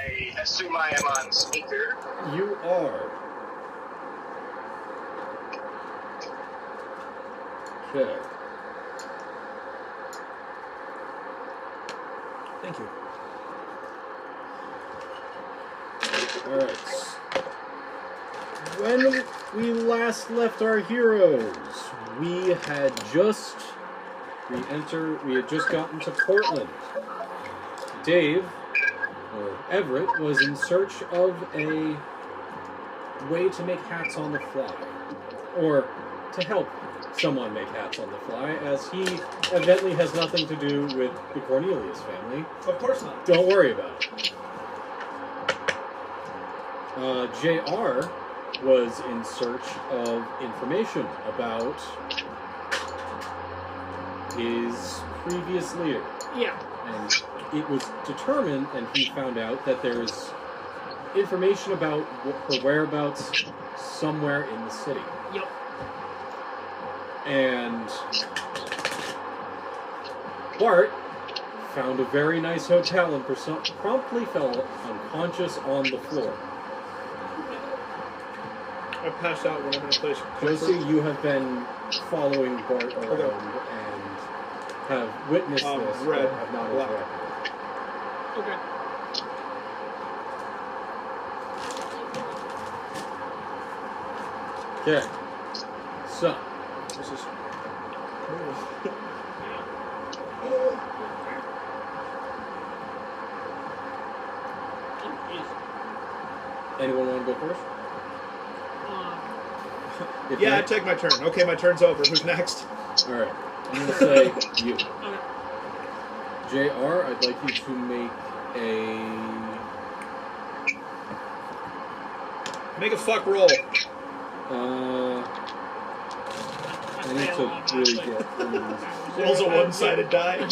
I assume I am on speaker. You are. Okay. Thank you. Alright. When we last left our heroes, we had just gotten to Portland. Dave, or Everett, was in search of a way to make hats on the fly. Or to help someone make hats on the fly, as he evidently has nothing to do with the Cornelius family. Of course not. Don't worry about it. JR was in search of information about his previous leader. Yeah. And it was determined, and he found out, that there's information about her whereabouts somewhere in the city. Yep. And Bart found a very nice hotel and promptly fell unconscious on the floor. I passed out when I'm in a place. Josie, you have been following Bart around and have witnessed this, red, but have not black. interacted. Okay. Okay. So, This is. anyone want to go first? If Yeah, I not- take my turn. Okay, my turn's over. Who's next? All right. I'm going to say you. Okay. JR, I'd like you to make a... Make a fuck roll. I need to really get these. Rolls a one-sided die. That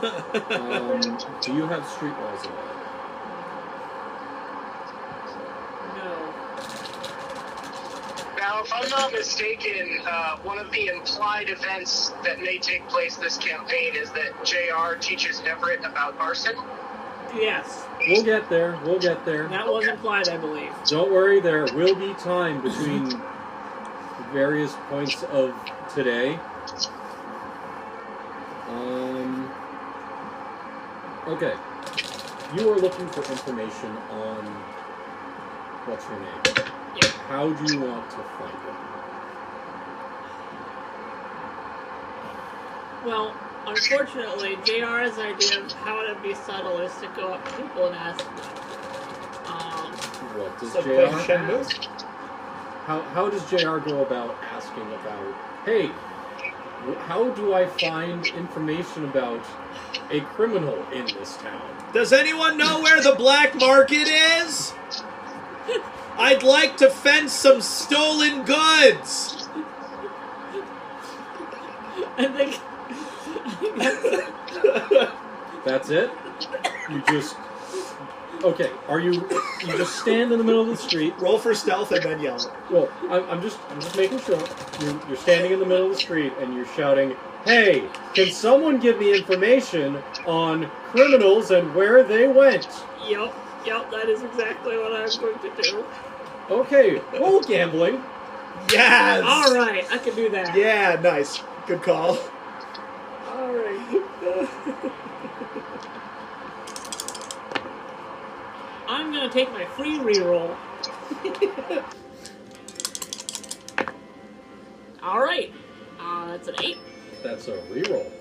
doesn't. Do you have streetwise in it? No. Now, if I'm not mistaken, one of the implied events that may take place this campaign is that JR teaches Everett about arson. Yes. We'll get there. We'll get there. That was implied, I believe. Don't worry, there will be time between various points of today. Okay. You are looking for information on what's her name. Yep. How do you want to find it? Well, unfortunately, JR's idea of how to be subtle is to go up to people and ask them. What does So JR play Shenmue? How does JR go about asking about, hey, how do I find information about a criminal in this town? Does anyone know where the black market is? I'd like to fence some stolen goods. I think That's it? You just... Okay, you just stand in the middle of the street. Roll for stealth and then yell. Well, I'm just making sure. You're standing in the middle of the street and you're shouting, hey, can someone give me information on criminals and where they went? Yep, that is exactly what I'm going to do. Okay, roll gambling. Yes! Alright, I can do that. Yeah, nice. Good call. Alright. I'm gonna take my free reroll. Alright. That's an 8. That's a reroll.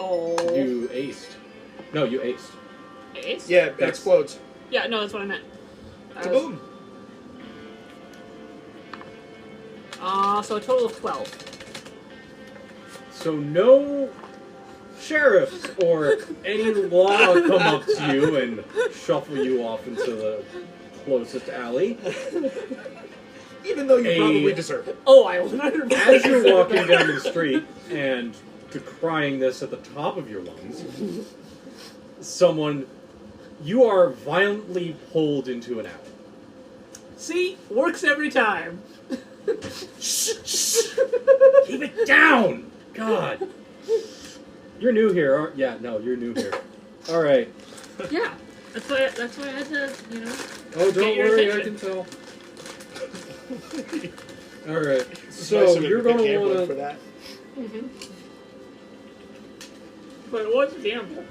Oh. You aced. No, you aced. Ace? Yeah, it explodes. Yeah, no, that's what I meant. Kaboom! So a total of 12. So no sheriffs or any law come up to you and shuffle you off into the closest alley. Even though you probably deserve it. Oh, I 100%. As you're walking down the street and decrying this at the top of your lungs, you are violently pulled into an alley. See? Works every time. Keep it down! God. You're new here, aren't you? Yeah, no, you're new here. All right. Yeah. That's why I had to, Oh, get don't your worry, I attention. can tell. All right. It's So nice of him you're to pick gonna gambling want for to. that. But it was a gamble.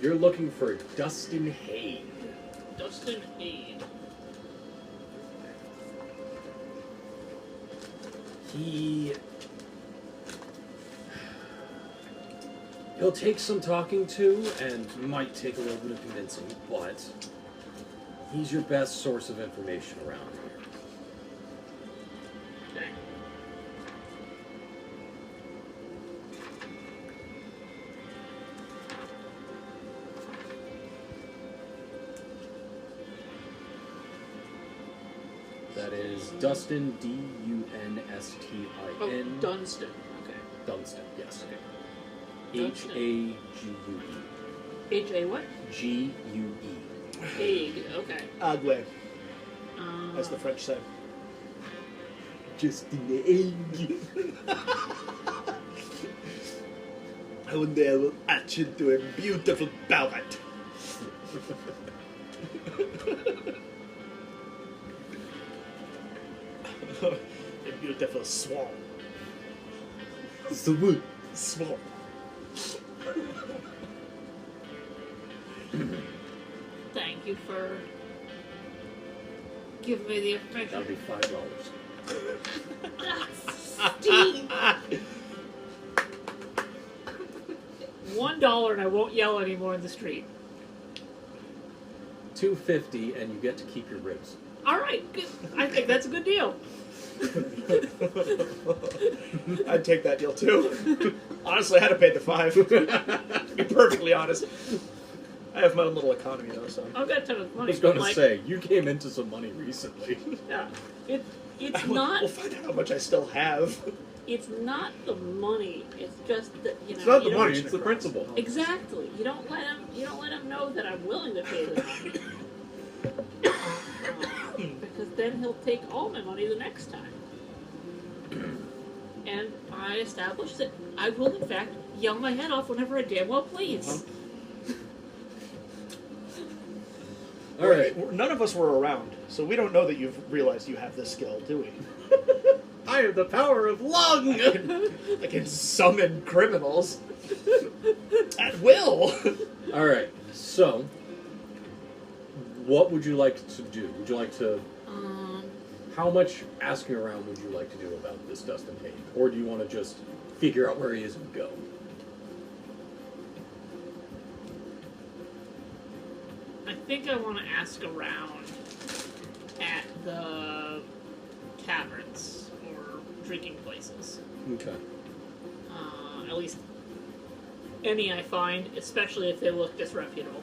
You're looking for Dustin Haig. Dustin Haig. He'll take some talking to and might take a little bit of convincing, but he's your best source of information around here. Okay. That is Dustin, Dunstin. Oh, Dunstan. Okay. Dunstan, yes. Okay. Hague. H-A what? G-U-E. Haig. Okay. Agwe, as the French say. Just in the egg. One day I will etch into a beautiful ballad. A beautiful swan. Swan. Swan. Thank you for giving me the information. That'll be $5. Steve! $1 and I won't yell anymore in the street. $2.50 and you get to keep your ribs. All right, good. I think that's a good deal. I'd take that deal too. Honestly, I had to pay the $5. To be perfectly honest. I have my own little economy though, so. I've got a ton of I money. was going but, to like, say, you came into some money recently. yeah, it's We'll not. find out how much I still have. It's not the money. It's just that It's not the you don't- money, it's the principle. Exactly. You don't let him know that I'm willing to pay the money. Because then he'll take all my money the next time. And I established that I will, in fact, yell my head off whenever I damn well please. All right. None of us were around, so we don't know that you've realized you have this skill, do we? I have the power of lung! I can summon criminals at will. All right, so what would you like to do? Would you like to... How much asking around would you like to do about this Dustin Haig? Or do you want to just figure out where he is and go? I think I want to ask around at the taverns or drinking places. Okay. At least any I find, especially if they look disreputable.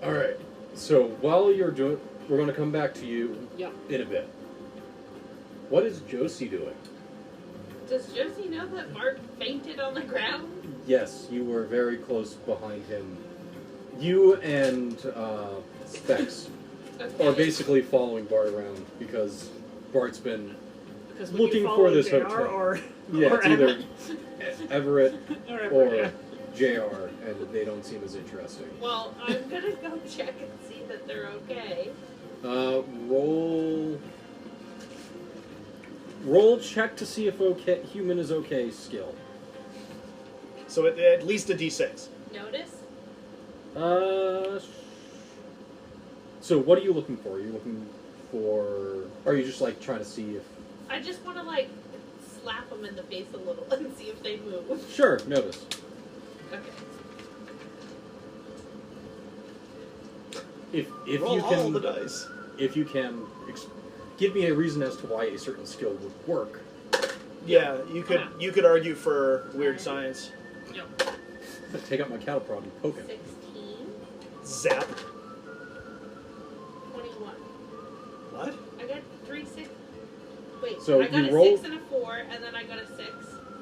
All right, so while you're doing... We're going to come back to you Yep. in a bit. What is Josie doing? Does Josie know that Bart fainted on the ground? Yes, you were very close behind him. You and Specs Okay. are basically following Bart around because Bart's been Because looking you for follow this JR hotel. or Yeah, or it's either Everett. Everett or or yeah. JR, and they don't seem as interesting. Well, I'm gonna go check and see that they're okay. Roll check to see if human is okay skill. So at least a D6. Notice? So what are you looking for? Are you looking for... Or are you just like trying to see if... I just want to like slap them in the face a little and see if they move. Sure, notice. Okay. If Roll you all can... the dice. If you can... give me a reason as to why a certain skill would work. Yeah, you could argue for weird science. Yep. Take out my cattle prod and poke him. 16, Zap. 21. What? I got 3 6. Wait. So I got you a rolled. 6 and a 4, and then I got a 6,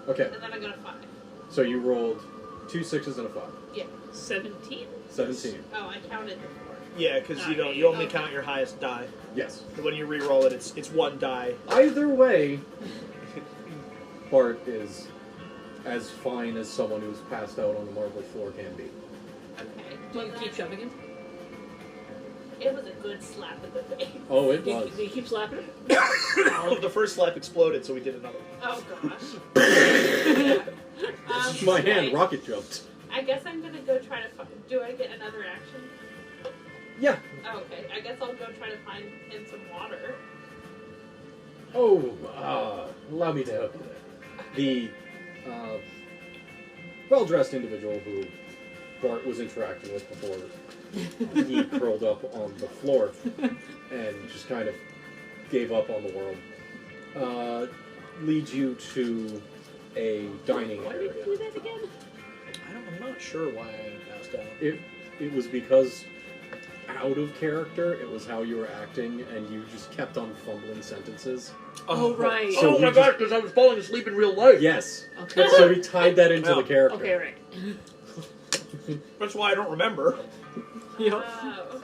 Okay. and then I got a 5. So you rolled 2 6s and a 5. Yeah. 17? 17. Oh, I counted the 4. Yeah, because you Okay. don't. You only Okay. count your highest die. Yes. When you re-roll it, it's one die. Either way, Bart is as fine as someone who's passed out on the marble floor can be. Okay. Do you Well, keep shoving him? It was a good slap in the face. Oh, it Do you, was. do you keep slapping him? The first slap exploded, so we did another one. Oh gosh. My okay. hand rocket jumped. I guess I'm gonna go try to. Do I get another action? Yeah. Oh, okay. I guess I'll go try to find him some water. Oh, allow me to help you there. The well-dressed individual who Bart was interacting with before he curled up on the floor and just kind of gave up on the world, leads you to a dining Why did area. you do that again? I'm not sure why I passed out. It was because out of character, it was how you were acting, and you just kept on fumbling sentences. Oh, right. So oh we my just- gosh, because I was falling asleep in real life. Yes. Okay. So we tied that into Oh. the character. Okay, right. That's why I don't remember. Yep. Oh.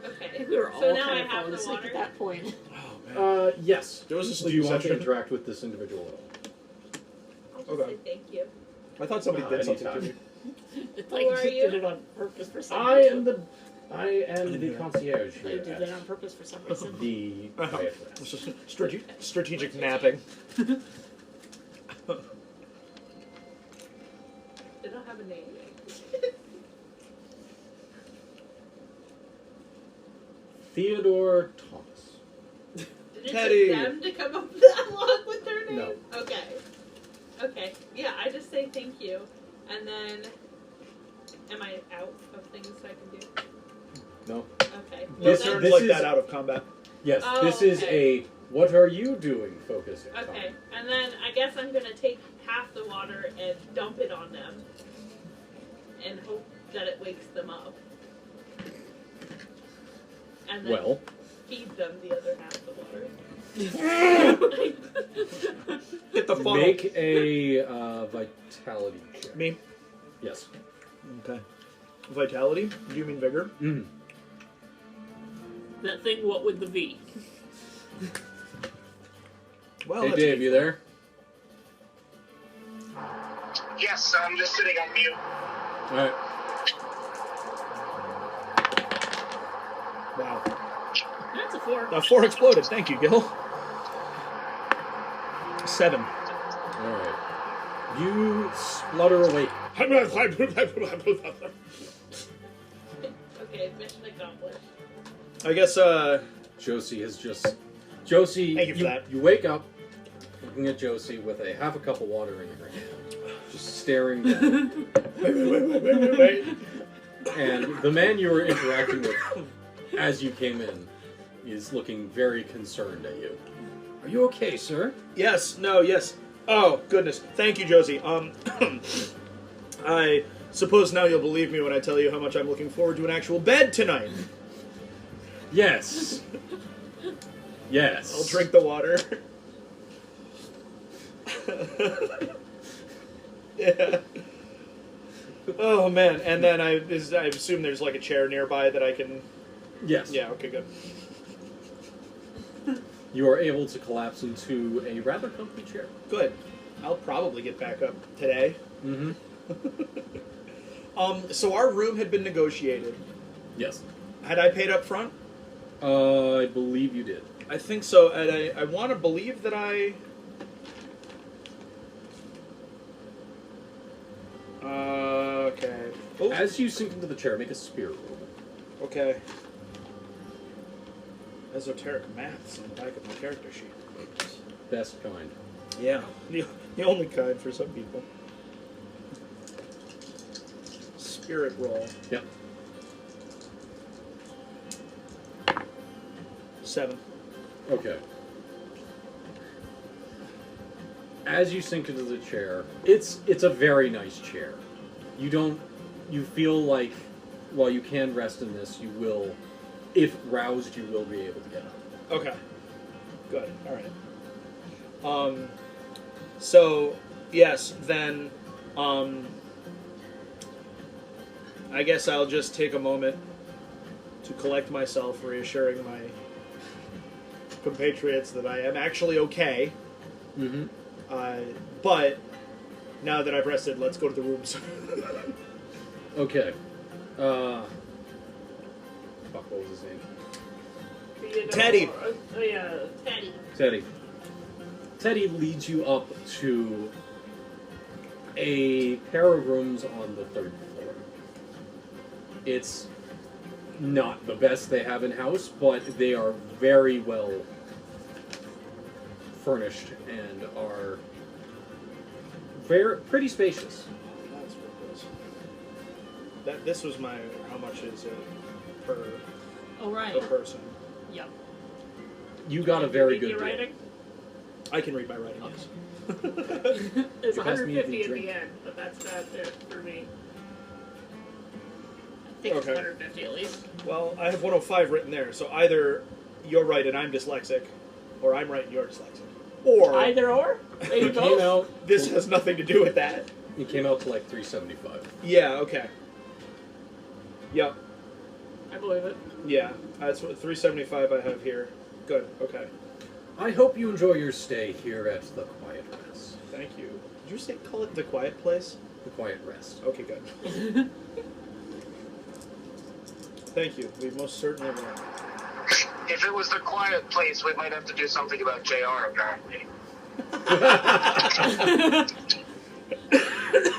I Okay. think we were all So now kind I of have falling the asleep water. at that point. Oh man. Yes. There was a Do sleep you want to session. interact with this individual at all? I'll just Okay. say thank you. I thought somebody did something to anytime. me. It's like Who you are did you? it on purpose for some I reason. am the concierge I here did at that on purpose for some reason. the Quiet Rest. Strategic What's your napping. They don't have a name. Theodore Thomas. Did it Teddy. take them to come up that long with their name? No. Okay. Okay. Yeah, I just say thank you. And then, am I out of things I can do? No. Okay. No This- turns this like is- that out of combat. Yes, Oh, this is okay. a what are you doing focus. Okay. And then I guess I'm going to take half the water and dump it on them. And hope that it wakes them up. And then Well, feed them the other half of the water. Hit the funnel. make a vitality check. Me. Yes. Okay. Vitality? Do you mean vigor? Mm. That thing, what with the V? Well, Hey that's Dave, you there? Yes, I'm just sitting on mute. All right. Wow. That's a 4. The 4 exploded. Thank you, Gil. 7. All right. You splutter awake. Okay, mission accomplished. I guess, Josie has just. Josie, Thank you for that. You wake up looking at Josie with a half a cup of water in her hand, just staring down. wait. And the man you were interacting with as you came in is looking very concerned at you. Are you okay, sir? Yes, no, yes. Oh, goodness. Thank you, Josie. I suppose now you'll believe me when I tell you how much I'm looking forward to an actual bed tonight. Yes. Yes. I'll drink the water. Yeah. Oh, man. And then I assume there's like a chair nearby that I can... Yes. Yeah, okay, good. You are able to collapse into a rather comfy chair. Good. I'll probably get back up today. Mm-hmm. So our room had been negotiated. Yes. Had I paid up front? I believe you did. I think so, and I want to believe that I... Okay. Oh, As you sink into the chair, make a spirit roll. okay. Esoteric maths on the back of my character sheet. Best kind. Yeah, the only kind for some people. Spirit roll. Yep. 7. Okay. As you sink into the chair, it's a very nice chair. You feel like while you can rest in this, you will, if roused, you will be able to get up. Okay. Good. All right. So, yes, then, I guess I'll just take a moment to collect myself, reassuring my compatriots that I am actually okay. Mm-hmm. But now that I've rested, let's go to the rooms. Okay. Fuck, what was his name? Theodore. Teddy. Oh, yeah. Teddy. Teddy leads you up to a pair of rooms on the 3rd floor. It's not the best they have in-house, but they are very well furnished and are pretty spacious. That's what it was. This was my. How much is it per Oh, right. person? Yep. You got a very good Your deal. writing? I can read my writing. Yes. It's You pass me the 150 at drink. the end, but that's it for me. I think it's Okay. 150 at least. Well, I have 105 written there, so either you're right and I'm dyslexic, or I'm right and you're dyslexic, or Either or? Maybe It came both? out. this has nothing to do with that. It came out to like 375. Yeah. Okay. Yep. I believe it. Yeah. That's what 375 I have here. Good. Okay. I hope you enjoy your stay here at the Quiet Rest. Thank you. Did you say call it the quiet place? The Quiet Rest. Okay. Good. Thank you. We most certainly will. If it was the quiet place, we might have to do something about JR, apparently.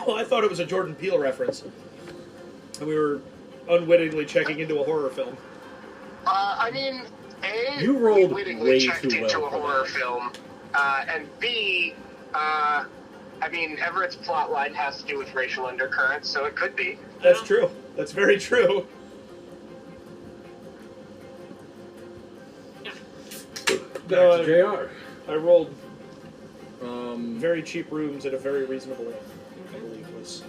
Well, I thought it was a Jordan Peele reference, and we were unwittingly checking into a horror film. I mean, A, You rolled we wittingly way checked too into well a for horror that. film, and B, I mean, Everett's plotline has to do with racial undercurrents, so it could be. That's Yeah. true. That's very true. Back to JR. I rolled Um, very cheap rooms at a very reasonable inn, I believe was.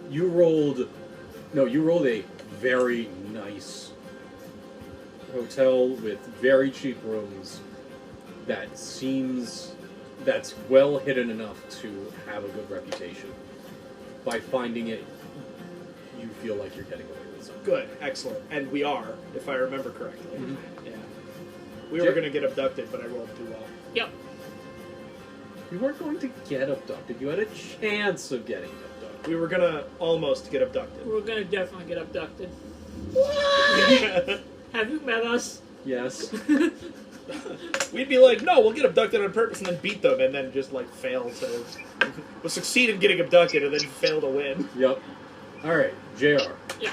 you rolled a very nice hotel with very cheap rooms that's well hidden enough to have a good reputation. By finding it, you feel like you're getting away with something. Good, excellent. And we are, if I remember correctly. Mhm. Yeah. We were going to get abducted, but I rolled too well. Yep. You weren't going to get abducted. You had a chance of getting abducted. We were going to almost get abducted. We're gonna definitely get abducted. Have you met us? Yes. We'd be like, no, we'll get abducted on purpose and then beat them and then just like fail to... We'll succeed in getting abducted and then fail to win. Yep. Alright, JR. Yeah.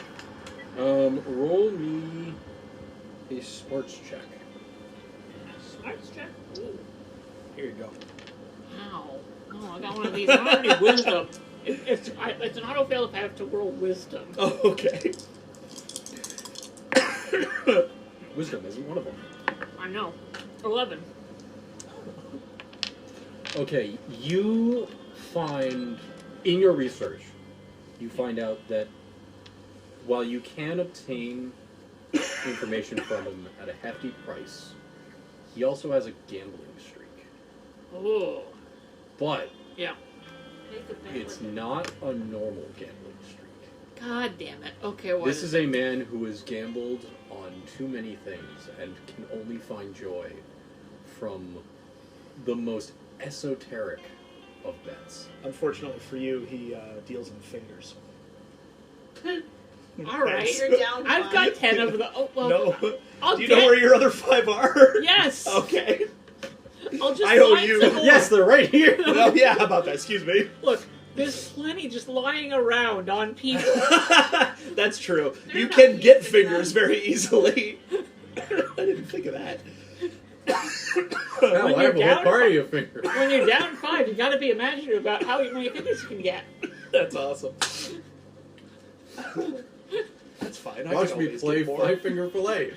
Roll me a sports check. Smarts check? Ooh. Here you go. Wow. Oh, I got one of these. I don't need wisdom. It's an auto fail if I have to roll wisdom. Oh, okay. Wisdom isn't one of them. I know. 11. Okay, you find, in your research, you find out that while you can obtain information from him at a hefty price, he also has a gambling streak. Oh. But Yeah. Make a bet it's with it. not a normal gambling streak. God damn it. Okay, what This is a man who has gambled on too many things and can only find joy from the most esoteric of bets. Unfortunately for you, he deals in fingers. All right. Thanks. You're down I've one. got 10 of the. Oh, well, No. I'll Do you get, know where your other 5 are? Yes. Okay. I'll just I owe find you. some more. Yes, they're right here! Well, yeah, how about that? Excuse me. Look, there's plenty just lying around on people. That's true. They're You not can get using fingers them. very easily. I didn't think of that. Now When I have a you're whole down- party of fingers. When you're down 5, you gotta be imaginative about how many fingers you can get. That's awesome. That's fine. I Watch can me always play get more. 5-finger fillet.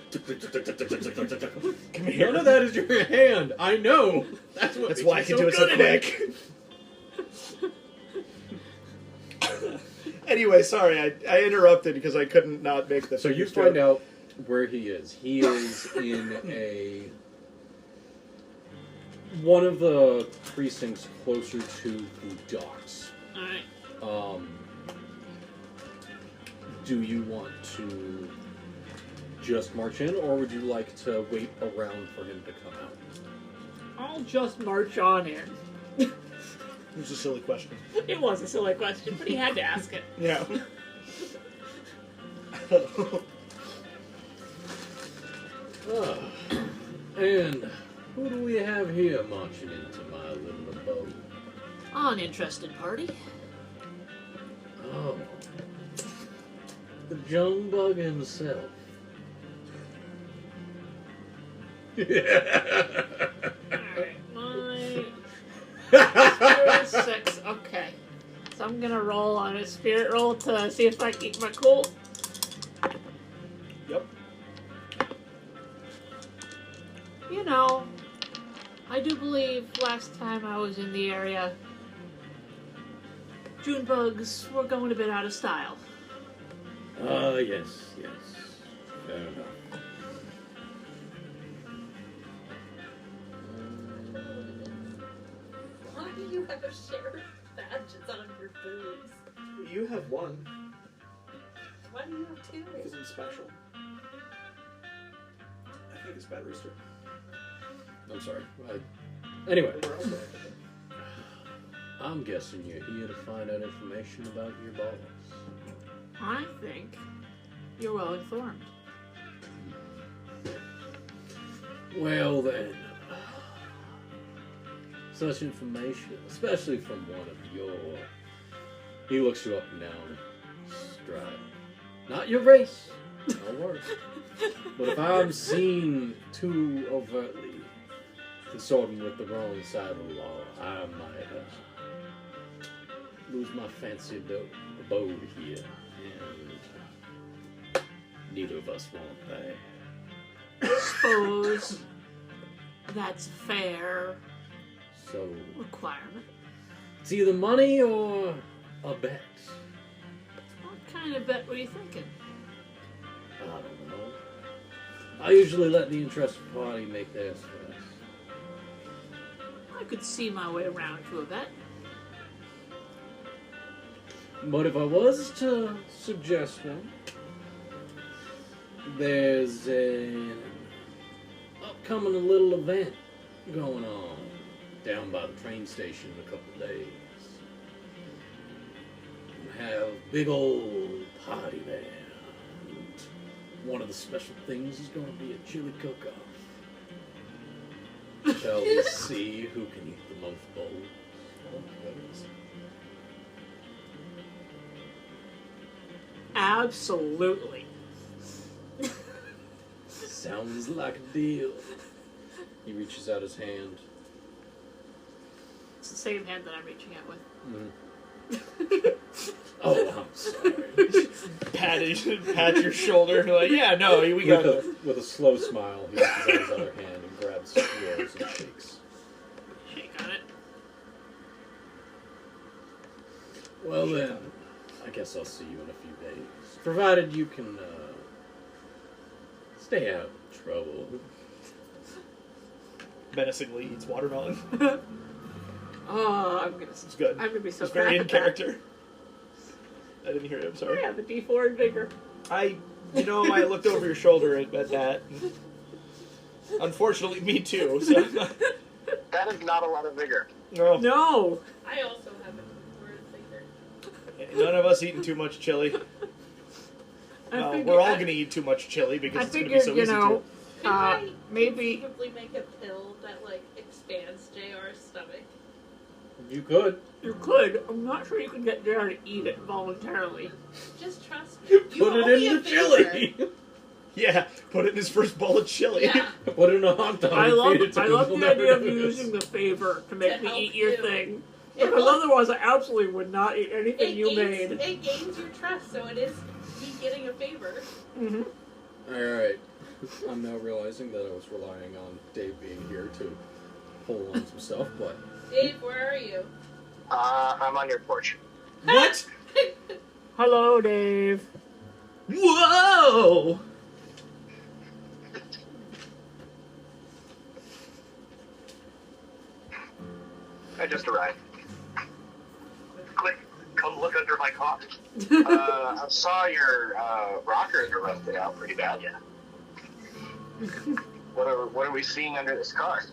Come here. None of that is your hand. I know. That's what. That's makes why I you can so do it so good at quick. Anyway, sorry, I interrupted because I couldn't not make the. So you fingers find joke. out where he is. He is in one of the precincts closer to the docks. Alright. Do you want to just march in, or would you like to wait around for him to come out? I'll just march on in. It was a silly question. It was a silly question, but he had to ask it. Yeah. And who do we have here marching into my little abode? Uninterested party. Oh, the Jung Bug himself. Alright, my spirit is 6. Okay. So I'm gonna roll on a spirit roll to see if I keep my cool. Yep. You know, I do believe last time I was in the area, June bugs were going a bit out of style. Yes. Fair enough. Why do you have a sheriff badges on your boobs? You have one, Why do you have 2? because I'm special. I think it's Bad Rooster. I'm sorry. Anyway, Where else would I I'm guessing you're here to find out information about your boss. I think you're well informed. Well then, such information, especially from one of your... He looks you up and down, stride. Not your race, no worries. But if I'm seen too overtly consorting with the wrong side of the law, I might lose my fancy abode here, and neither of us want that. Suppose that's a fair So, requirement. it's either money or a bet. What kind of bet were you thinking? I don't know. I usually let the interested party make theirs first. I could see my way around to a bet. But if I was to suggest one, there's an upcoming little event going on down by the train station in a couple of days. We have a big old party there. And one of the special things is going to be a chili cook-off. Shall we see who can eat the most bowls? Oh my goodness. Absolutely. Sounds like a deal. He reaches out his hand. It's the same hand that I'm reaching out with. Oh, I'm sorry. Pat your shoulder, like, yeah, no, we got it. With a slow smile, he reaches out his other hand and grabs yours and shakes. Shake on it. Well then, I guess I'll see you in a few days. Provided you can, stay out of trouble. Menacingly eats watermelon. Oh, I'm gonna. It's good. I'm gonna be so It's very in proud of that. character. I didn't hear it, I'm sorry. I have a D4 in vigor. I looked over your shoulder at that. Unfortunately, me too. So. That is not a lot of vigor. No, No. I also have a word thinker. none of us eating too much chili. We're all going to eat too much chili because I it's going to be figured, so you easy know, Could I maybe. conceivably make a pill that like expands JR's stomach? You could. You could. I'm not sure you could get JR to eat it voluntarily. Just trust me. You Put owe it me in a the favor. chili. to. Yeah, put it in his first bowl of chili. Yeah. Put it in a hot dog. I and love feed it to him. the He'll never idea of notice. using the favor to make To me help eat your you. thing. It Because will- otherwise, I absolutely would not eat anything you gains, made. It gains your trust, so it is me getting a favor. Mm-hmm. Alright. I'm now realizing that I was relying on Dave being here to pull on some stuff, but... Dave, where are you? I'm on your porch. What? Hello, Dave. Whoa! I just arrived. Quick, come look under my cot. I saw your rockers are rusted out pretty bad. Yeah. What are we seeing under this car?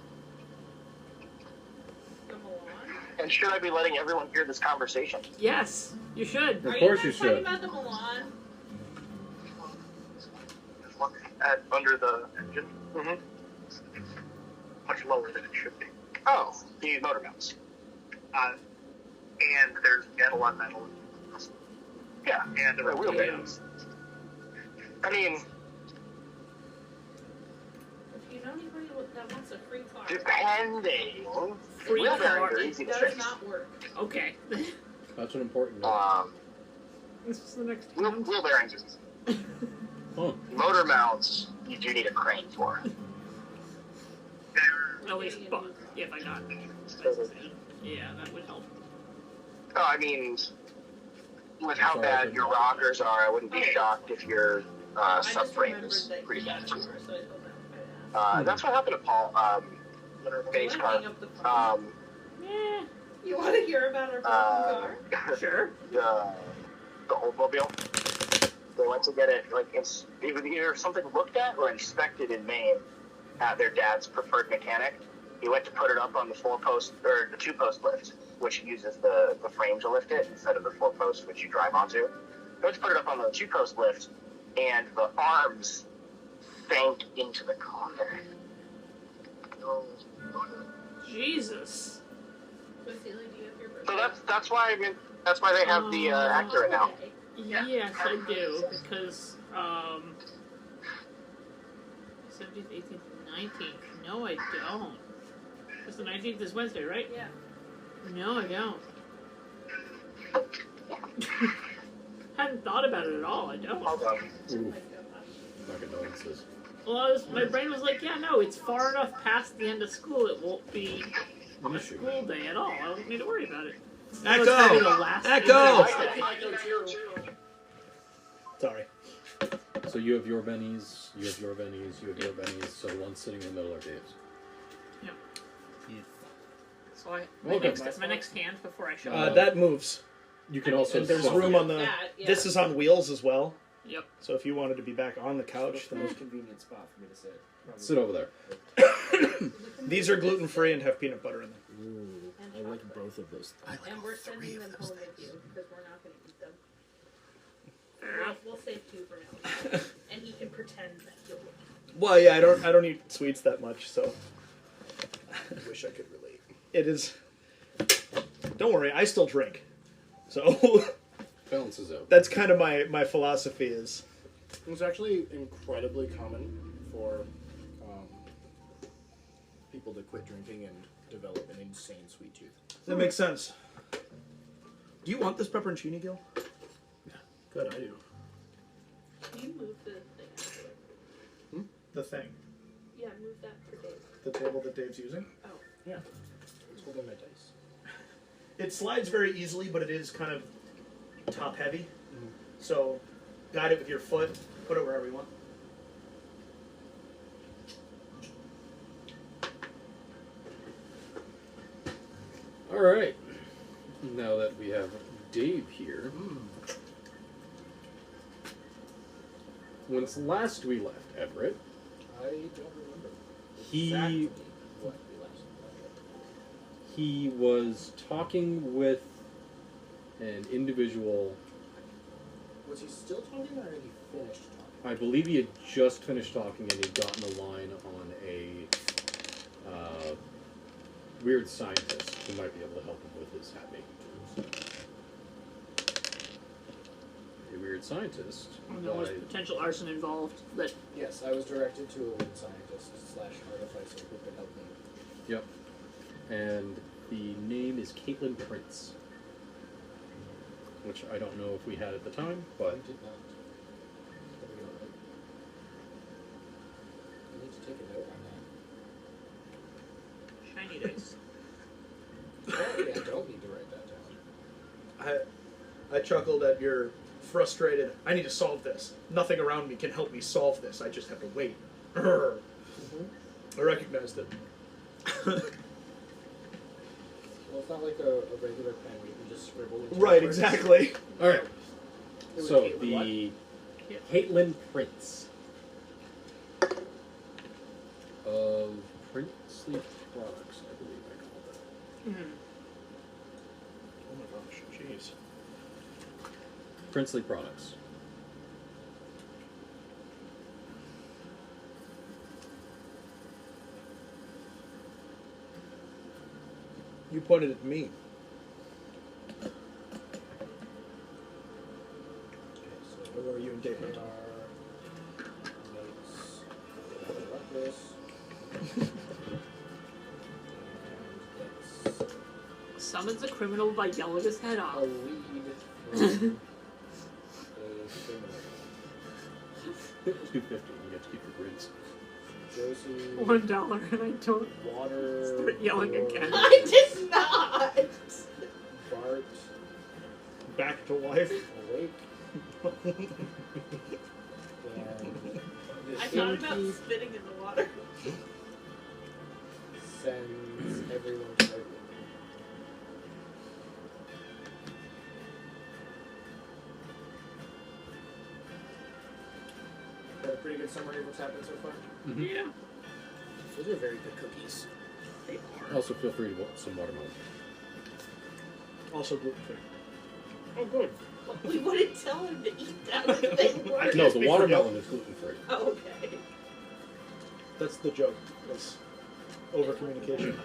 The Milan? And should I be letting everyone hear this conversation? Yes, you should. Of Are course you you guys talking should. about the Milan? Just look at under the engine. Mm-hmm. Much lower than it should be. Oh, the motor mounts. And there's metal on metal. Yeah, And the the wheel wheel bearings. I mean, If you know anybody that wants a free car, depending. Free Wheel bearings car. are it easy to does fix. not work. Okay. That's an important note. This is the next Wheel, round. wheel bearings are easy. Oh, Motor mounts, you do need a crane for. Oh, At least, if I got. Yeah, that would help. Oh, I mean, with how Sorry, bad your rockers are, I wouldn't be Oh. shocked if your I just subframe remembered is that pretty you bad had too. a car, so I told them I'd ask. That's what happened to Paul. Base You car. wanna hang up the phone? Yeah, You want to hear about our broken car? sure. the Oldsmobile. They went to get it, like, it's either something looked at or inspected in Maine at their dad's preferred mechanic. He went to put it up on the 4-post, or the 2-post lift, which uses the frame to lift it instead of the 4-post, which you drive onto. He went to put it up on the 2-post lift, and the arms sank into the car. Jesus. Vasily, do you have your So birthday? that's why that's why they have the Acura now. Okay. Yes, I do, because, 17th, 18th, 19th. No, I don't. Because the 19th is Wednesday, right? Yeah. No, I don't. Hadn't thought about it at all, I don't. Hold on. oof. My condolences. Well, my brain was like, yeah, no, it's far enough past the end of school, it won't be An a issue. school day at all. I don't need to worry about it. Echo! It's gonna be the last Echo! Thursday. Sorry. So you have your bennies, you have your bennies, you have your bennies, so one's sitting in the middle are Dave's. So Okay. my next hand before I show That moves. You can also And there's swap. room on the... That, yeah. This is on wheels as well. Yep. So if you wanted to be back on the couch, The then... most convenient spot for me to sit. Probably. Sit over there. These are gluten-free and have peanut butter in them. Ooh, And I like chocolate. both of those. I like And all we're three sending of them those home things. with you because we're not going to eat them. Fair enough. We'll save 2 for now. And he can pretend that he'll eat. Well, yeah, I don't eat sweets that much, so... I wish I could relate. It is... Don't worry, I still drink. So Balances out. that's kind of my philosophy is... It's actually incredibly common for people to quit drinking and develop an insane sweet tooth. That makes sense. Do you want this pepperoncini, Gil? Yeah. Good, I do. Can you move the thing out of the way? The thing. Yeah, move that for Dave. The table that Dave's using. Oh. Yeah. It's holding my dice. It slides very easily, but it is kind of top heavy. So guide it with your foot, put it wherever you want. All right. Now that we have Dave here, once last we left Everett, I don't remember He- exactly what we last left. he was talking with an individual. Was he still talking or had he finished talking? I believe he had just finished talking and he'd gotten a line on a weird scientist who might be able to help him with his hat making tools. A weird scientist. There was by- potential arson involved. That Yes, I was directed to a lead scientist / artificer who could help me. Yep. And the name is Caitlin Prince. Which I don't know if we had at the time, I but did not. But we don't know. I need to take a note on shiny dice. that. Apparently I don't need to write that down. I chuckled at your frustrated, I need to solve this. Nothing around me can help me solve this. I just have to wait. I recognized it. Well, it's not like a regular pen where you can just scribble. into Right, words. exactly. All right. It was So Caitlin what? the Caitlin Prince of Princely Products, I believe I called it. Mhm. Oh my gosh, jeez. Princely Products. You pointed at me. Okay, so Or were you and Dave? our notes. Like this. And it's Summons a criminal by yelling his head a off. lead from a criminal. $2.50. You get to keep your grids. Josie. $1 and I don't Water. start yelling for again. I did not. Bart. Back to life. Awake. And I thought about Inky spitting in the water. sends everyone to their room. Got a pretty good summary of what's happened so far. Yeah. Those are very good cookies. They are. Also, feel free to want some watermelon. Also gluten free. Oh, good. We wouldn't tell him to eat that if they I were. can't No, speak the for watermelon is gluten free. Oh, okay. That's the joke. Was over communication.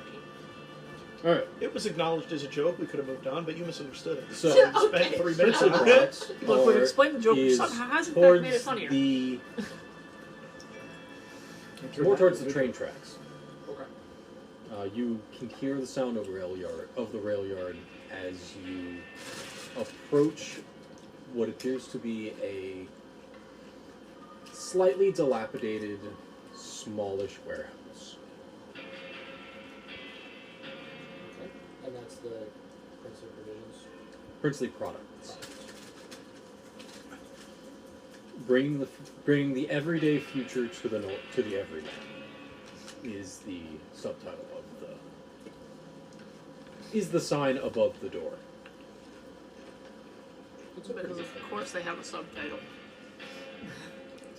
All right. It was acknowledged as a joke. We could have moved on, but you misunderstood it. So, You spent Okay. 3 minutes Princely on it. Products Look, we've are- explained the joke, is somehow has in fact towards made it funnier. the more towards the train tracks. Okay. You can hear the sound of the rail yard as you approach what appears to be a slightly dilapidated, smallish warehouse. Okay. And that's the Prince of Provisions. Princely Products. Bringing the everyday future to the everyman is the subtitle of the sign above the door. It's a Because pretty of course they have a subtitle.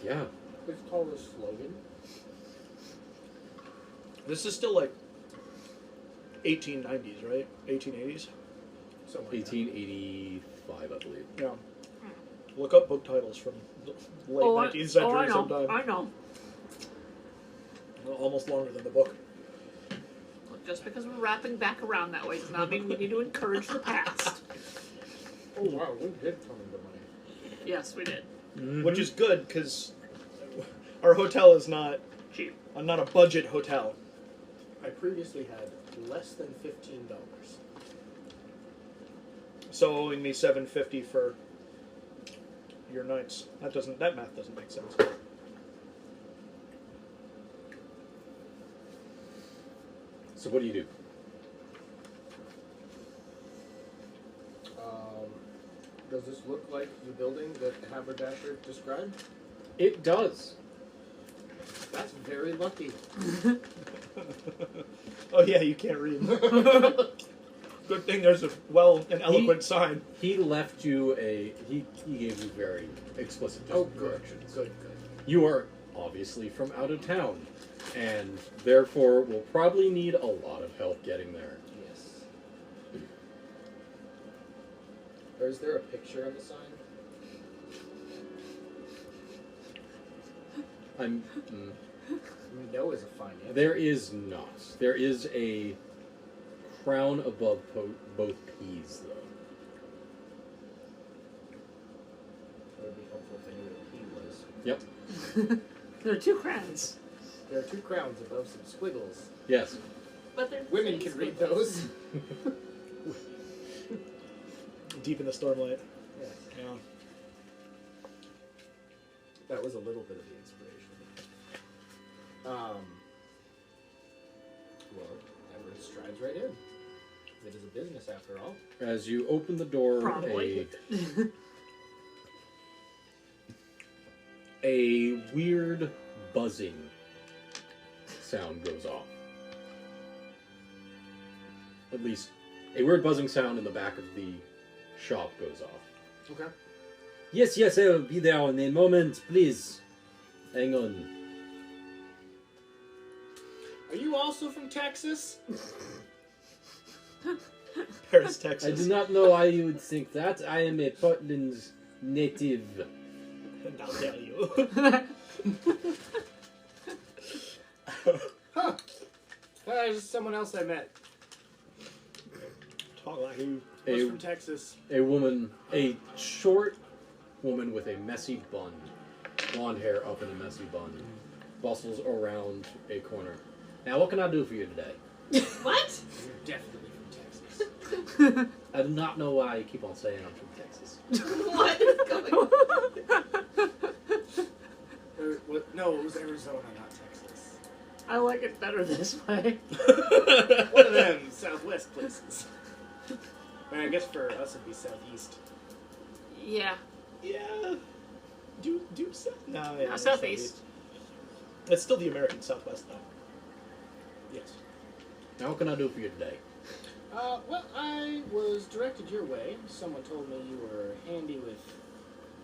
Yeah. It's called a slogan. This is still like 1890s, right? 1880s? Something like 1885, I believe. Yeah. Look up book titles from the late 19th century I know. sometime. I know. Almost longer than the book. Look, just because we're wrapping back around that way does not mean we need to encourage the past. Oh wow, we did come into money. Yes, we did. Which is good, because our hotel is not Cheap. not a budget hotel. I previously had less than $15. So owing me $7.50 for your nights. That math doesn't make sense. So what do you do? Does this look like the building that the haberdasher described? It does. That's very lucky. Oh yeah, you can't read. Good thing there's an eloquent sign. He left you he gave you very explicit Oh, good. directions. Good, good. You are obviously from out of town, and therefore will probably need a lot of help getting there. Yes. Or is there a picture on the sign? No is a fine answer. There is not. There is a crown above both P's, though. It would be helpful if I knew what a P was. Yep. There are two crowns. There are 2 crowns above some squiggles. Yes. But they're Women face can read squiggles. those. Deep in the stormlight. Yeah. Yeah. That was a little bit of the inspiration. Well, Everett strides right in. It is a business after all. As you open the door, Probably. a weird buzzing sound goes off. At least A weird buzzing sound in the back of the shop goes off. Okay. Yes, yes, I will be there in a moment. Please. Hang on. Are you also from Texas? Paris, I Texas. do not know why you would think that. I am a Portland native. And I'll tell you. Huh. There's someone else I met. Talk like you. Was A, from Texas. a woman, a short woman with a messy bun, blonde hair up in a messy bun, bustles around a corner. Now, what can I do for you today? What? You're definitely from Texas. I do not know why you keep on saying I'm from Texas. What is going on? No, it was Arizona, not Texas. I like it better this way. One of them Southwest places. I guess for us it'd be Southeast. Yeah. Yeah. Do South? No, yeah. Southeast. It's still the American Southwest, though. Yes. Now, what can I do for you today? Well, I was directed your way. Someone told me you were handy with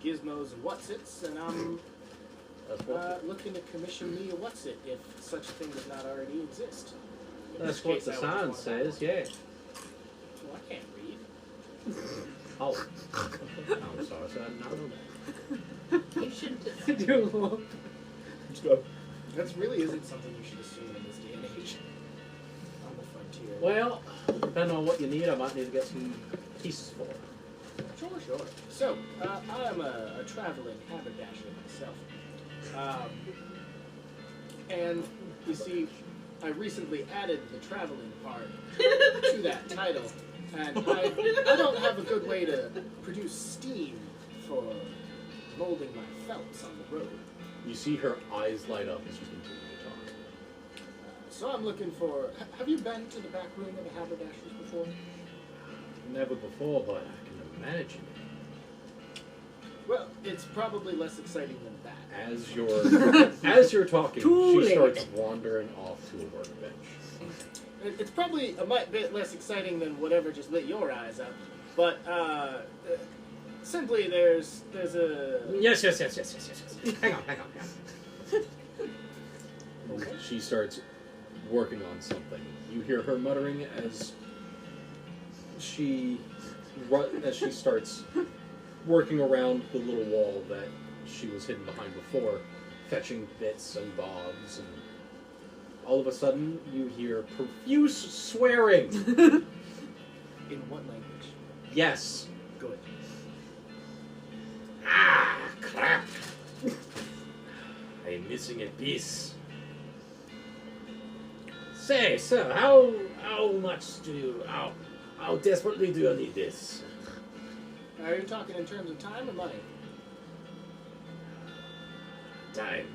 gizmos and whatsits, and I'm That's what, looking to commission me a whatsit if such a thing does not already exist. In that's this what case, the I would sign just want says, that yeah. one. Well, I can't read. Oh. I'm sorry, sir. I did not know that. You shouldn't have. Do Let's go. That really isn't something you should assume in this day and age. On the frontier. Well, depending on what you need, I might need to get some pieces for it. Sure. So, I am a traveling haberdasher myself. And, you see, I recently added the traveling part to that title. And I don't have a good way to produce steam for molding my felts on the road. You see her eyes light up as you continue to talk. So I'm looking for... Have you been to the back room of the haberdashers before? Never before, but I can imagine. Well, it's probably less exciting than that. As you're talking, Too she late. starts wandering off to a workbench. It's probably a bit less exciting than whatever just lit your eyes up, but simply there's a... Yes. Hang on. Okay. She starts working on something. You hear her muttering as she starts working around the little wall that she was hidden behind before, fetching bits and bobs, and all of a sudden you hear profuse swearing. In what language? Yes. Good. Ah, crap. I'm missing a piece. Say, sir, how much do you, how desperately do you need this? Are you talking in terms of time or money? Time.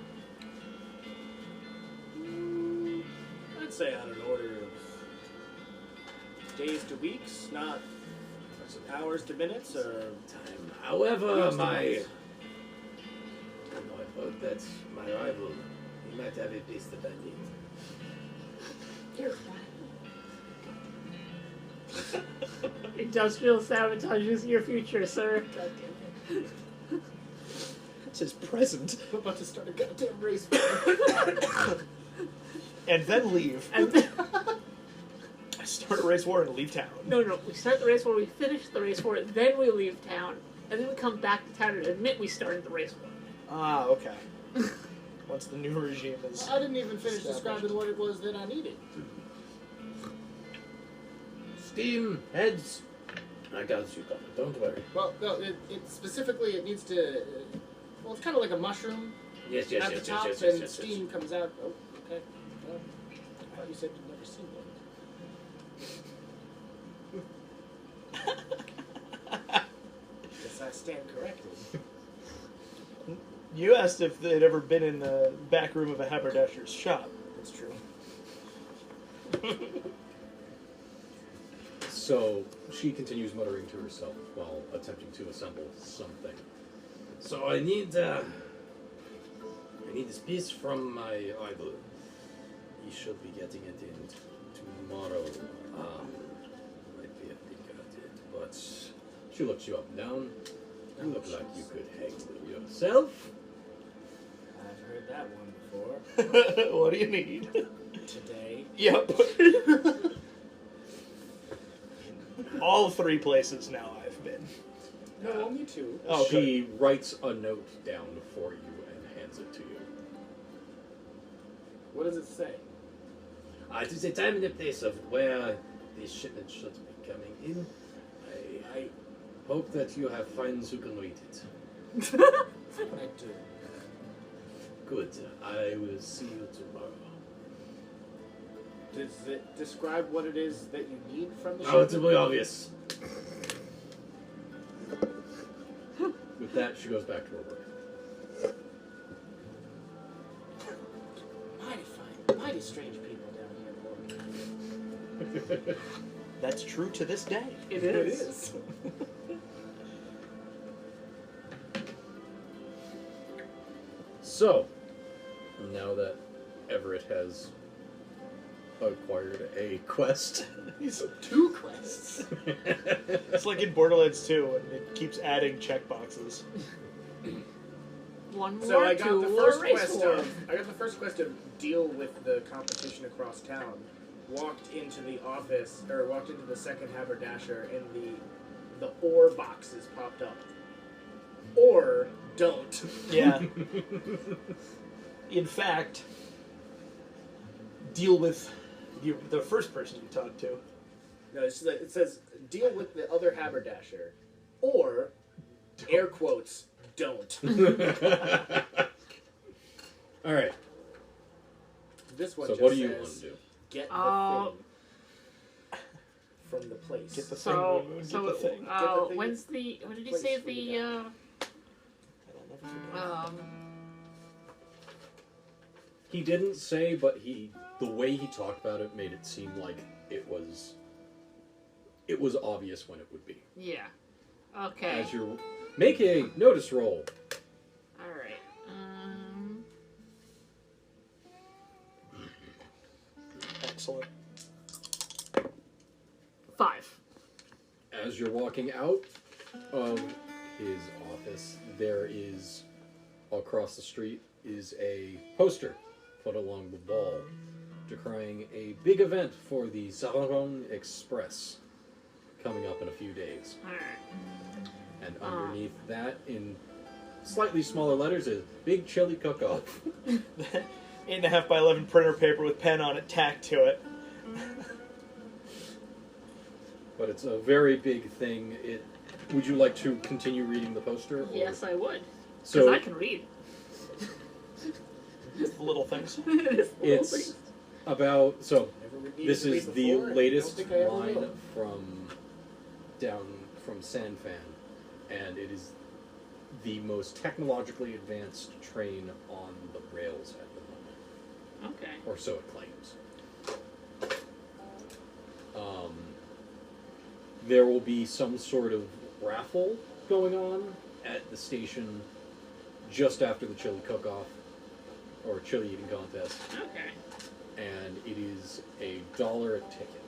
I'd say on an order of days to weeks, not hours to minutes, or... Time. However, Yes, my... yes. I've heard that my rival, he might have a piece that I need. Industrial sabotages your future, sir. God damn it. It says present. I'm about to start a goddamn race. And then leave. And Start a race war and leave town. no, we start the race war, we finish the race war, then we leave town, and then we come back to town and admit we started the race war. Ah, okay. Once the new regime is... I didn't even finish established. describing what it was that I needed. Steam, heads. I got you covered, don't worry. Well, no, it specifically, it needs to... well, it's kind of like a mushroom Yes. at the top, and steam comes out. Oh, okay. Well, I thought you said you'd never seen one. Guess I stand corrected. You asked if they'd ever been in the back room of a haberdasher's shop. That's true. So she continues muttering to herself while attempting to assemble something. So I need this piece from my idol. He should be getting it in tomorrow. Might be a But she looks you up and down. You look like you could hang yourself. I've heard that one before. What do you need? Today. Yep. All 3 places now I've been. No, only 2. Oh, She writes a note down for you and hands it to you. What does it say? It is a time and a place of where the shipment should be coming in. I hope that you have friends who can read it. I do. Good. I will see you tomorrow. Does it describe what it is that you need from the ship? Relatively obvious. With that, she goes back to her work. Mighty fine. Mighty strange people down here, boy. That's true to this day. It is. So, now that Everett has acquired a quest, He's 2 quests. It's like in Borderlands 2, and it keeps adding checkboxes. One more, So I got two the more, first race quest war. of deal with the competition across town. Walked into the office, or walked into the second haberdasher, and the ore boxes popped up. Or don't. Yeah. In fact, deal with the first person you talked to. No, it says deal with the other haberdasher, or air quotes don't. all right. This one So just what do you says, want to do? Get the thing from the place. Get the So, thing, Moon, get so the thing. Get the thing. when's the? What did you Place say? for you The I'll never forget. He didn't say, but the way he talked about it made it seem like it was obvious when it would be. yeah. Okay. As you make a notice roll. All right. Excellent. 5. As you're walking out of his office, there is, across the street, is a poster put along the wall decrying a big event for the Saron Express coming up in a few days. All right. And underneath that, in slightly smaller letters, is Big Chili Cook-Off. 8.5 by 11 printer paper with pen on it tacked to it. But it's a very big thing. Would you like to continue reading the poster? Or? Yes, I would. Because So I can read. Little things. it's about Never would need this to read is the before, and I latest don't think I ever line will. from Sanfan, and it is the most technologically advanced train on the rails at the moment, Okay. or so it claims. There will be some sort of raffle going on at the station just after the chili cook-off, or chili eating contest, Okay. and it is $1 a ticket.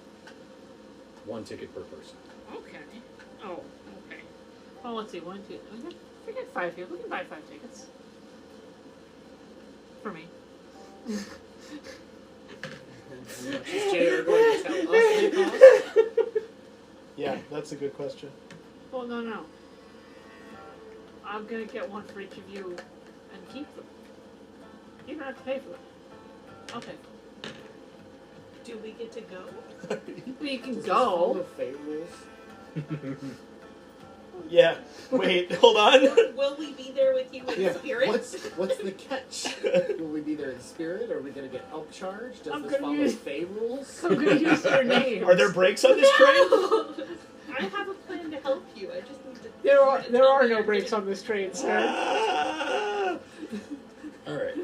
1 ticket per person. Okay. Oh, okay. Well, let's see. 1, 2. We got 5 here. We can buy 5 tickets. For me. Is JR going to tell us they cost? Yeah, that's a good question. Well, no. I'm gonna get one for each of you and keep them. You don't have to pay for them. I'll pay for them. Do we get to go? Well, you can Is this full go. of fate rules? Yeah. Wait, hold on. Will we be there with you in spirit? What's the catch? Will we be there in spirit? Are we going to get upcharged? Does I'm this gonna follow use- Fey rules? I'm gonna use their names. Are there brakes on this train? I have a plan to help you. I just need to. There are no brakes on this train, sir. Ah! All right.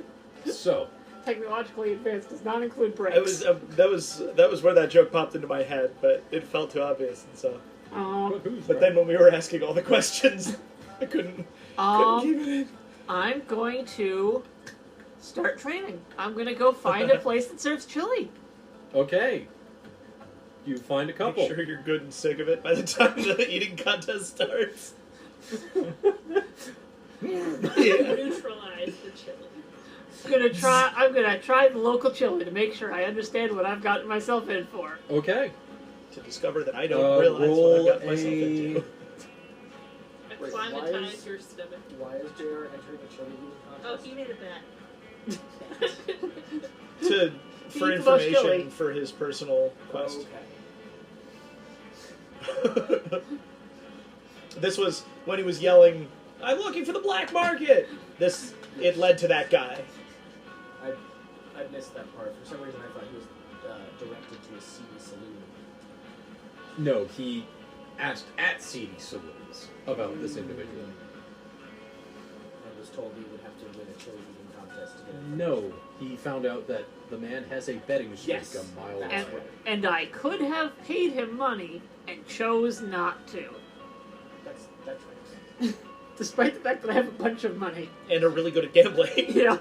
So Technologically advanced does not include brakes. That was where that joke popped into my head, but it felt too obvious, and so. But then when we were asking all the questions, I couldn't keep it in. I'm going to start training. I'm gonna go find a place that serves chili. okay. You find a couple. Make sure you're good and sick of it by the time the eating contest starts. Neutralize the chili. I'm gonna try the local chili to make sure I understand what I've gotten myself in for. Okay. To discover that I don't realize what I've got myself into. Acclimatize your stomach. Why is JR entering the chili eating contest? Oh, he made a bet. For Eat the most chili. information for his personal quest. Okay. This was when he was yelling, "I'm looking for the black market!" It led to that guy. I missed that part. For some reason I thought he was directed to a seedy saloon. No, he asked at seedy saloons about this individual. I was told he would have to win a chili eating contest to get it. No, he found out that the man has a betting streak Yes. a mile That's away. And I could have paid him money and chose not to. That's right. Despite the fact that I have a bunch of money. And are really good at gambling. Yeah.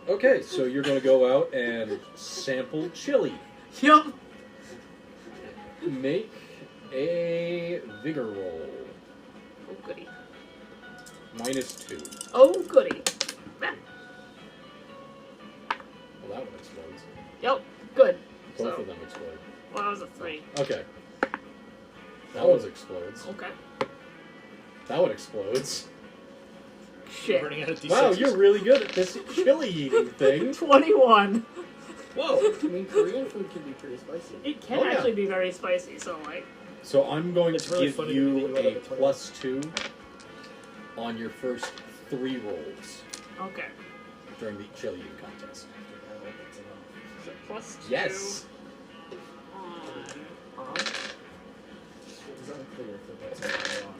Okay, so you're going to go out and sample chili. Yep. Make a vigor roll. Oh, goody. -2. Oh, goody. Well, that one explodes. Yep. Good. Both So, of them explode. well, that was a 3. Okay. That one explodes. Okay. That one explodes. Shit. Running out of D6s. Wow, you're really good at this chili eating thing. 21. Whoa! I mean, Korean food can be pretty spicy. It can Oh, yeah. actually be very spicy, so like... So I'm going It's to really give funny you to me that you a rolled up a +2 on your first 3 rolls Okay. during the chili eating contest. So +2. Yes. On... It's unclear if the bets are on.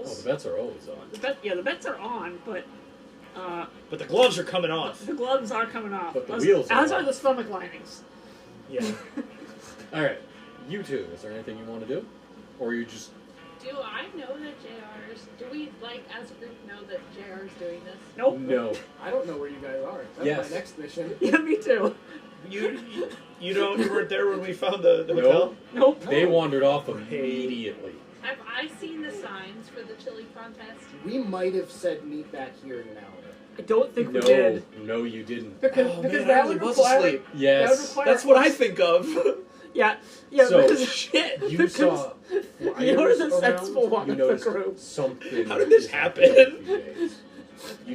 Oh, the bets are always on. the bets are on, but... But the gloves are coming off. The gloves are coming off. But the as, wheels are as are on. the stomach linings. Yeah. All right, you two. Is there anything you want to do, or you just? Do I know that JR's... Do we, like, as a group know that JR's doing this? Nope. No. I don't know where you guys are. That's Yes. my next mission. Yeah, me too. You weren't there when we found the hotel? Nope. They wandered off immediately. Have I seen the signs for the chili contest? We might have said meet back here in an hour. I don't think we No, did. no, you didn't. Because, Oh, because man, that I would was require... asleep. That would Yes. require That's what I us- think of. Yeah, yeah, So, because shit. You because saw you're flyers the around, sensible one you of the noticed group. something. How did this is happening happen? in a few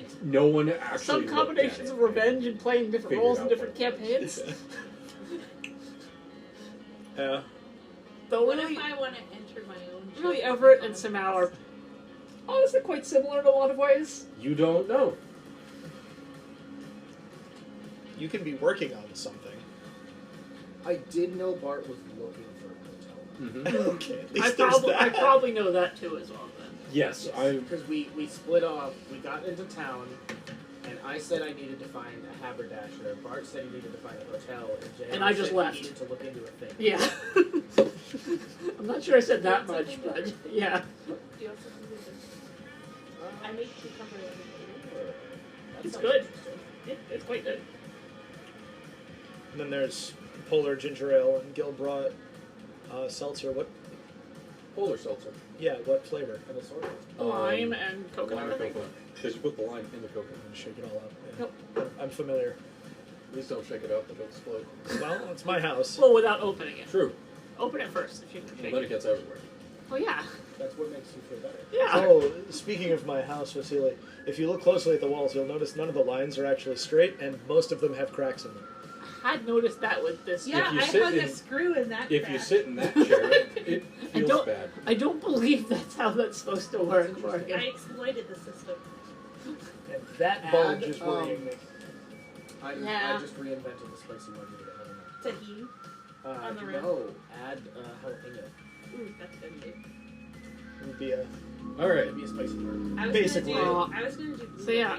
days. No one actually. Some looked combinations at of it. revenge and playing different Figured roles in out different what it was. campaigns. Yeah. Though What really, if I want to enter my own chili really Everett and contest? Samau are honestly quite similar in a lot of ways. You don't know. You can be working on something. I did know Bart was looking for a hotel. Okay, at least there's I that. probably know that too as well then. Yes, I. Because we split off, we got into town, and I said I needed to find a haberdasher. Bart said he needed to find a hotel, and JR And I just said left. he needed to look into a thing. Yeah. I'm not sure I said that much, but yeah. Do you also do this? I make cucumber lemonade. That It's sounds good. interesting. It's quite good. And then there's Polar Ginger Ale and Gil brought seltzer. What? Polar seltzer. Yeah, what flavor? And a sort of. Lime and coconut, Lime I think. coconut. Because you put the lime in the coconut. And shake it all up. Yeah. Nope. I'm familiar. Please don't shake it up, it'll explode. Well, it's my house. Well, without opening it. True. Open it first if you can Well, shake then it it. gets everywhere. Oh yeah. That's what makes you feel better. Yeah. Oh, speaking of my house, Vasily, if you look closely at the walls, you'll notice none of the lines are actually straight, and most of them have cracks in them. I had noticed that with this. Yeah, you I sit hung in- a screw in that If crack. you sit in that chair, it I feels don't- bad. I don't believe that's how that's supposed to work, I Morgan. exploited the system. And that Add, bulge is worrying me. I Yeah. just reinvented the spicy margarita. Tahini. On the rim. No, add jalapeno. Ooh, that's good too. It would be a... Alright. Maybe a spicy burger. I was Basically. I was gonna do. So yeah,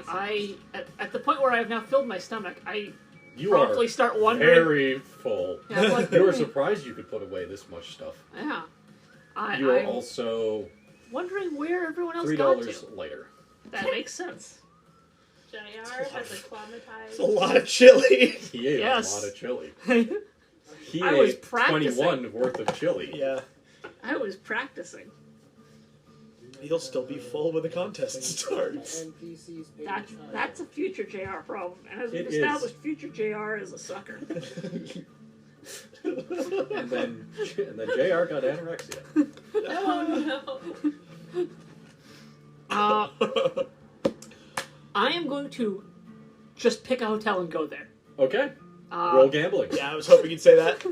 at the point where I have now filled my stomach, I You promptly are start wondering. very full. Yeah, I'm like, You were surprised you could put away this much stuff. Yeah. You are I'm also wondering where everyone else got to. $3 lighter. That makes sense. JR has It's acclimatized. a lot of chili. He ate Yes. a lot of chili. He I was ate practicing. 21 worth of chili. Yeah. I was practicing. He'll still be full when the contest starts. NPCs pay That's a future JR problem. And as we've It is. established, future JR is a sucker. And then JR got anorexia. Oh no. I am going to just pick a hotel and go there. Okay. Roll gambling. Yeah, I was hoping you'd say that.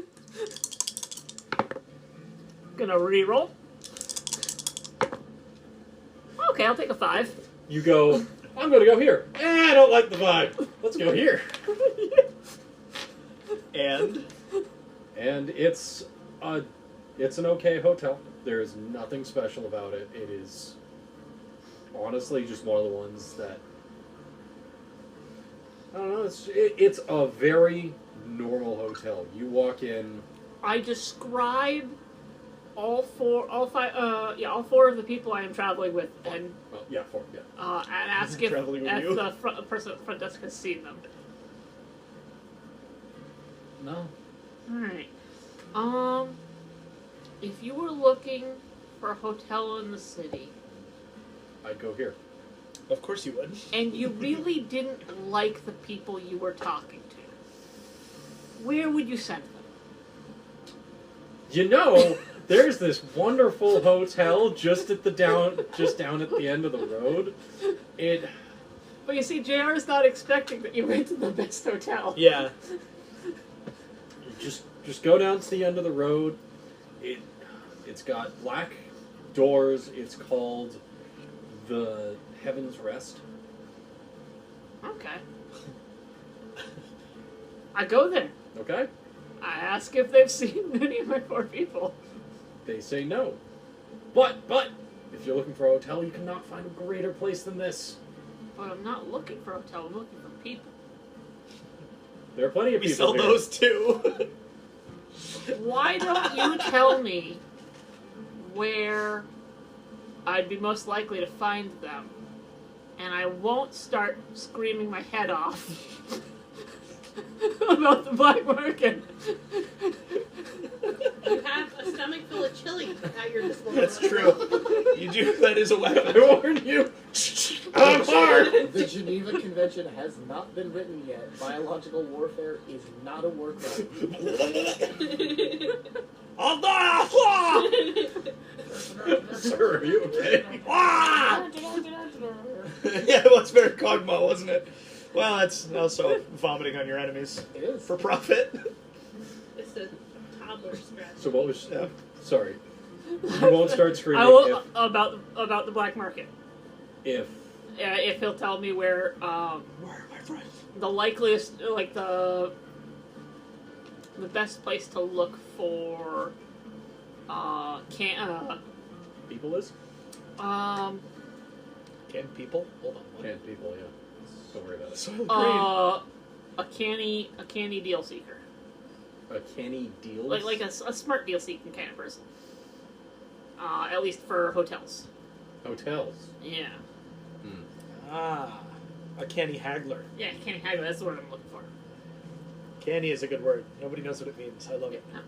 Gonna re-roll. Okay, I'll take a 5. You go, I'm going to go here. I don't like the vibe. Let's go here. And It's an okay hotel. There's nothing special about it. It is honestly just one of the ones that I don't know. It's a very normal hotel. You walk in. I describe all four of the people I am traveling with, and Yeah, 4. Yeah. and ask if Traveling with you? the person at the front desk has seen them. No. All right. If you were looking for a hotel in the city, I'd go here. of course you would. and you really didn't like the people you were talking to, where would you send them? You know, there's this wonderful hotel just down at the end of the road. But you see, JR is not expecting that you went to the best hotel. Yeah. Just go down to the end of the road. It's got black doors. It's called the Heaven's Rest. Okay. I go there. Okay? I ask if they've seen any of my 4 people. They say no. But if you're looking for a hotel, you cannot find a greater place than this. But I'm not looking for a hotel, I'm looking for people. There are plenty of We people sell here. those too. Why don't you tell me where I'd be most likely to find them, and I won't start screaming my head off about the black market. You have a stomach full of chili at your disposal. That's true. That is a I weapon. warn you. I'm hard. The Geneva Convention has not been written yet. Biological warfare is not a war crime. Sir, are you okay? Yeah, it was very Kog'Maw, wasn't it? Well, that's also vomiting on your enemies It is. for profit. It's a toddler scratch. So what was? Yeah. Sorry. You won't start screaming I will about the black market. if If he'll tell me where Where are my friends? the likeliest, like the best place to look for people is. Can people? Hold on. What? Can't people, yeah. Don't worry about it. Soil green. a canny deal seeker, A canny deal. like a smart deal seeking kind of person. At least for hotels. Hotels. Yeah, A canny haggler. yeah, canny haggler. That's the word I'm looking for. Canny is a good word. Nobody knows what it means. I love it. Yeah.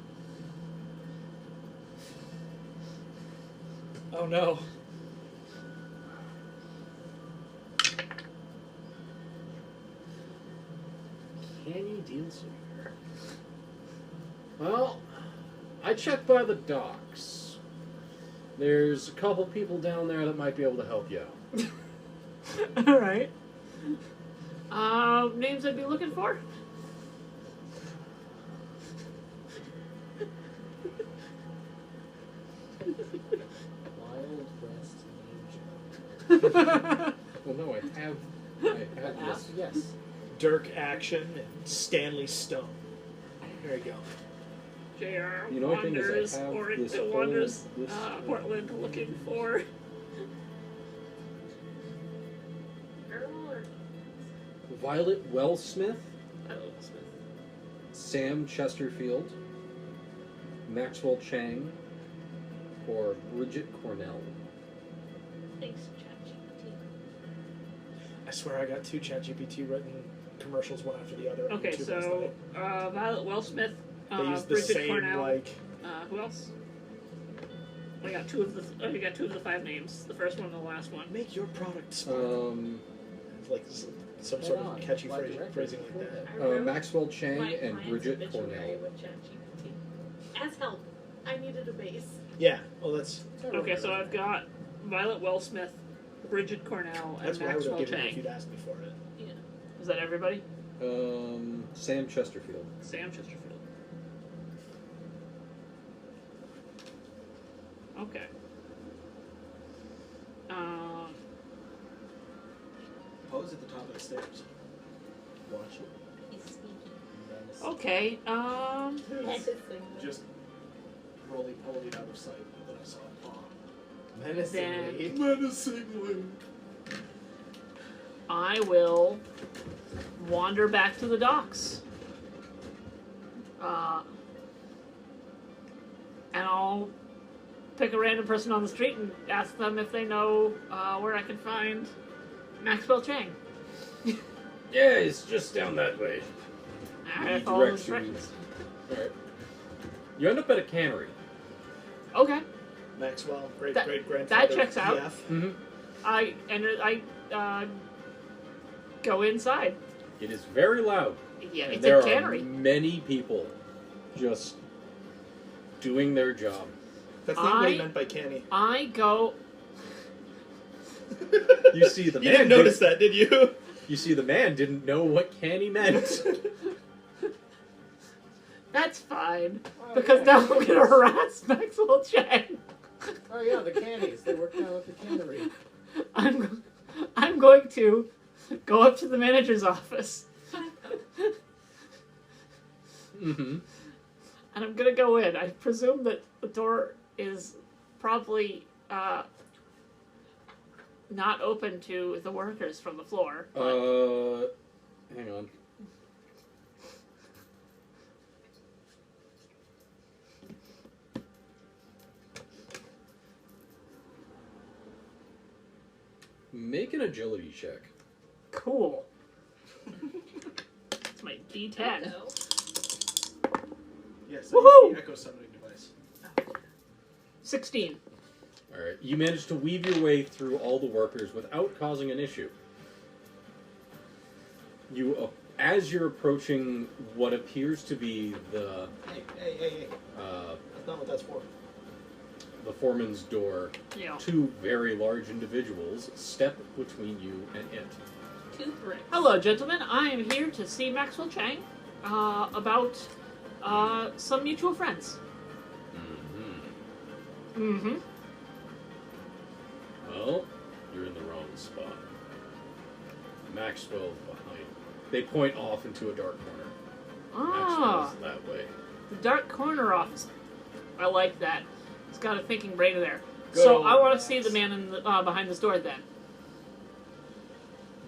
Oh no. Canny deal seeker. Well, I checked by the docks. There's a couple people down there that might be able to help you out. All right. Names I'd be looking for? Wild West Ninja. Well, no, I have Ask, this. yes. Dirk Action and Stanley Stone. There you go. JR You know, the thing is, wanders I have or this into whole- wanders this- Portland looking for. Girl or Violet Wellsmith, I don't know, Smith. Sam Chesterfield, Maxwell Chang, or Bridget Cornell. thanks, ChatGPT. I swear I got 2 ChatGPT written commercials, one after the other. on Okay, YouTube last so night. Violet Wellsmith, They use the Bridget same Cornell. like. Who else? I got 2 of the. You got 2 of the 5 names. The first one and the last one. Make your product smart. Like some sort of catchy phrasing like that. I wrote Maxwell Chang my and client's Bridget obituary Cornell. with ChatGPT. As help, I needed a base. Yeah, well that's. Okay, so I've got Violet Wellsmith, Bridget Cornell, and That's what I would have Maxwell given you if Chang. you'd asked me for it. Yeah. Is that everybody? Sam Chesterfield. Sam Chesterfield. Okay. Pose at the top of the stairs. Watch it. He's sneaky. Okay. Menacing. Just roly-poly out of sight, and then I saw a paw. Menacingly. Menacingly. I will wander back to the docks. And I'll pick a random person on the street and ask them if they know where I can find Maxwell Chang. Yeah, it's just down that way. I He follow the directs you. directions. Alright. You end up at a cannery. Okay, Maxwell, great That- great grandfather. that checks out. Mm-hmm. I enter. I go inside. It is very loud. Yeah, And it's there a cannery. are many people just doing their job. That's not what he I- meant by canny. I go. You see, the You man didn't notice that, did you? You see, the man didn't know what canny meant. That's fine Oh, because yeah. now I'm gonna harass Maxwell Chang. Oh yeah, the candies. They work down at the cannery. I'm going to go up to the manager's office. Mm-hmm. And I'm gonna go in. I presume that the door is probably not open to the workers from the floor. But Hang on. Make an agility check. cool. It's my D10. No. Yes, I Woohoo! use the echo summoning device. 16. Alright, you manage to weave your way through all the workers without causing an issue. You, as you're approaching what appears to be the Hey. That's not what that's for. the foreman's door, Yeah. 2 very large individuals step between you and it. 2 bricks. Hello, gentlemen. I am here to see Maxwell Chang about some mutual friends. Mm-hmm. Mm-hmm. Well, you're in the wrong spot. Maxwell's behind. They point off into a dark corner. Ah, Maxwell's that way. the dark corner office. I like that. It's got a thinking brain in there. Good So old I want to Max. see the man in the, behind this door then.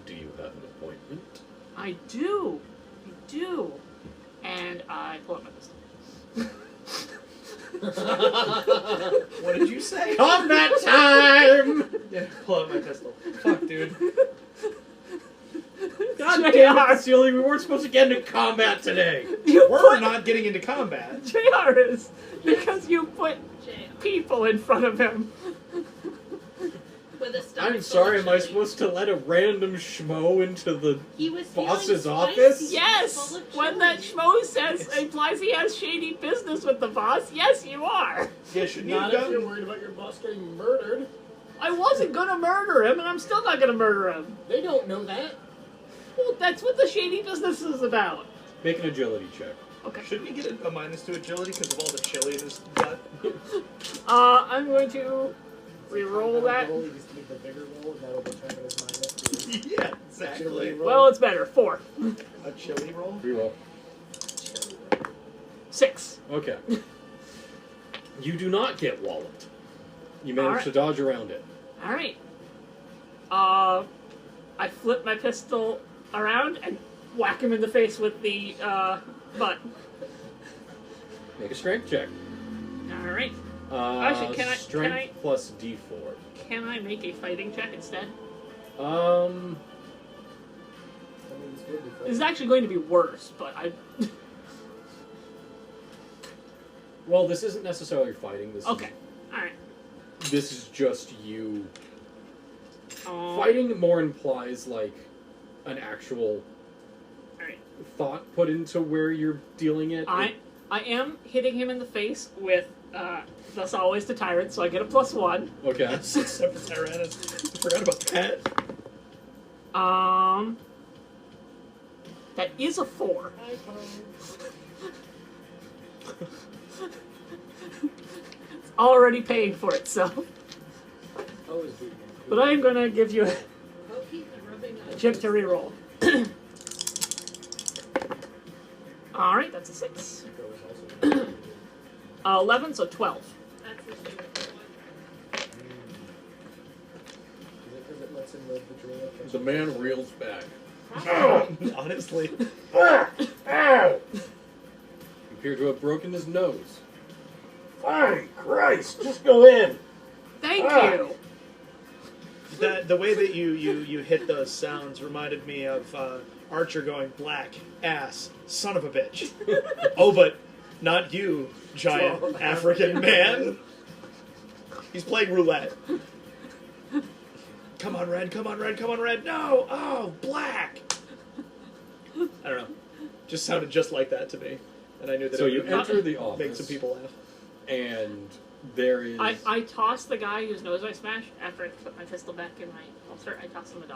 Do you have an appointment? I do. And I pull out my pistol. What did you say? Combat time! Yeah, pull out my pistol. Fuck, dude. God JR. damn it, Celia, we weren't supposed to get into combat today. You We're put not getting into combat. JR is because you put Jam. people in front of him. With a stomach I'm full sorry, of am I chili. supposed to let a random schmo into the... He was boss's feeling office? spicy, Yes! full of When that chili. schmo says implies he has shady business with the boss, yes, you are. Yeah, shouldn't you Not have if you're gotten... worried about your boss getting murdered. I wasn't gonna murder him, and I'm still not gonna murder him. They don't know that. Well, that's what the shady business is about. Make an agility check. Okay. Shouldn't you get a minus to agility because of all the chili in his gut? I'm going to re-roll that. Roll, you just need the bigger roll, and that'll determine his minus. Yeah, exactly. Well, it's better. 4. A chili roll? Reroll. 6. Okay. You do not get walloped. You manage Alright. to dodge around it. Alright. I flip my pistol around and whack him in the face with the butt. Make a strength check. Alright. Actually, can I- Strength plus D4. Can I make a fighting check instead? Um, I mean, this would be fun. This is actually going to be worse, but I. Well, this isn't necessarily fighting. This Okay. Alright. This is just you. Fighting more implies, like, an actual Alright. thought put into where you're dealing it. I am hitting him in the face with thus always to tyrant, so I get a +1. Okay. 6, 7 Tyrannus. I forgot about that. That is a 4. It's already paying for itself. Always beat me. But I am going to give you a Oh, he's rubbing a chip to reroll. Alright, that's a 6. 11, so 12. That's his favorite one. Is it because it lets him live the dream of The man reels back. Honestly. You appear to have broken his nose. Fine, Christ, just go in. Thank you. The way that you hit those sounds reminded me of Archer going black ass son of a bitch. Oh, but not you, giant Slow African man. He's playing roulette. Come on, red. Come on, red. Come on, red. No. Oh, black. I don't know. Just sounded just like that to me, and I knew that So it you would enter the office, make some people laugh. and there is... I tossed the guy whose nose I smashed after I put my pistol back in my holster. I tossed him $1.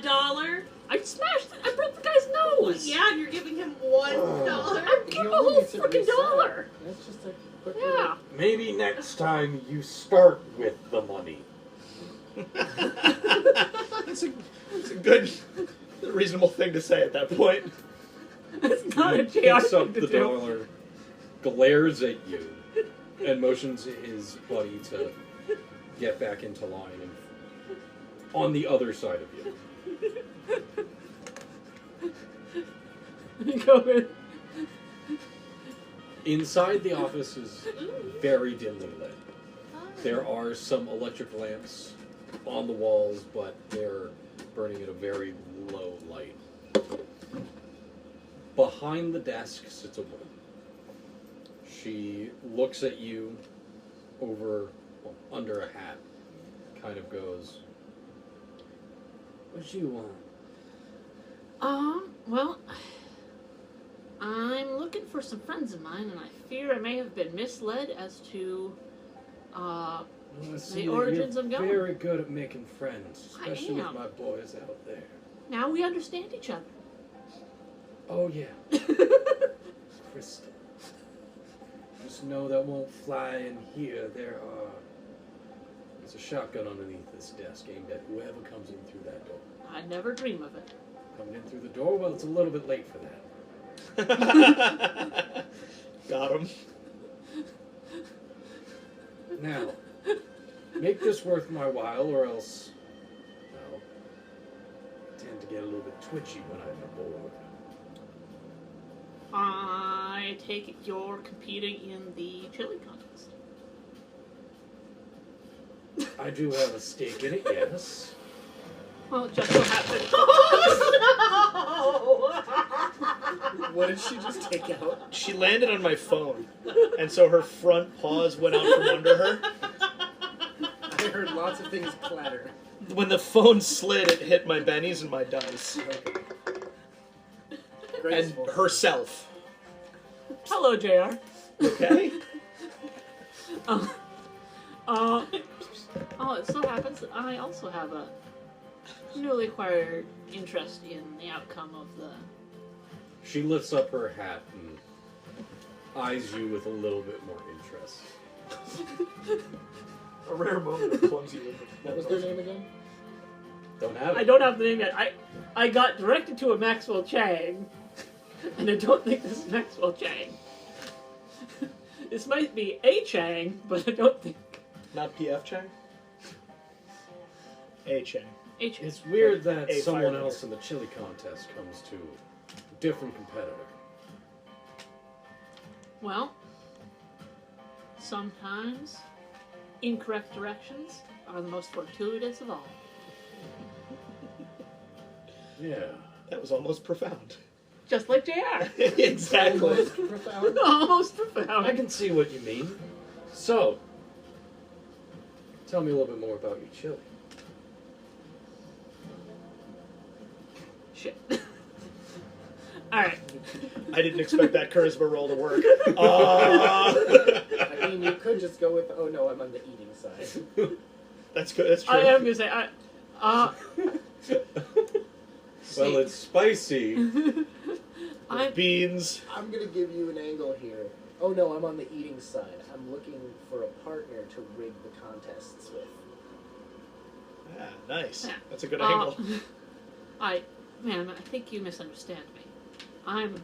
$1? I smashed it. I broke the guy's nose. Yeah, and you're giving him $1. I gave him a whole freaking $1. That's just a quick Yeah. Maybe next time you start with the money. That's a good, reasonable thing to say at that point. It's not a He JR picks up thing the to do. dollar, glares at you, and motions his buddy to get back into line and on the other side of you. Go ahead. Inside the office is very dimly lit. There are some electric lamps on the walls, but they're burning at a very low light. Behind the desk sits a woman. She looks at you under a hat, kind of goes, "What do you want?" Well, I'm looking for some friends of mine, and I fear I may have been misled as to, I see the that origins you're of going. very good at making friends, I especially with am. my boys out there. Now we understand each other. Oh yeah, Crystal. Just know that won't fly in here. There's a shotgun underneath this desk aimed at whoever comes in through that door. I never dream of it. Coming in through the door, well, it's a little bit late for that. Got him. Now, make this worth my while, or else, well, I tend to get a little bit twitchy when I'm bored. I take it you're competing in the chili contest. I do have a stake in it, yes. Well, it just so happened. What did she just take out? She landed on my phone, and so her front paws went out from under her. I heard lots of things clatter. When the phone slid, it hit my bennies and my dice. Okay. And Graceful. herself. Hello, JR. Okay? It so happens that I also have a newly acquired interest in the outcome of the... She lifts up her hat and eyes you with a little bit more interest. A rare moment of clumsy movement. What was their name again? Don't have it. I don't have the name yet. I got directed to a Maxwell Chang, and I don't think this is Maxwell Chang. This might be a Chang, but I don't think... Not PF Chang? A Chang. A Chang. It's weird that A someone fireworks. else in the chili contest comes to a different competitor. Well, sometimes incorrect directions are the most fortuitous of all. Yeah. That was almost profound. Just like JR. Exactly. Almost profound. Almost I profound. can see what you mean. So, tell me a little bit more about your chili. Shit. Alright. I didn't expect that charisma roll to work. I mean, you could just go with, oh no, I'm on the eating side. That's good. That's true. I am gonna say, Well, it's spicy. I'm Beans. I'm gonna give you an angle here. Oh no, I'm on the eating side. I'm looking for a partner to rig the contests with. Ah, nice. Yeah. That's a good angle. Man, I think you misunderstand me. I'm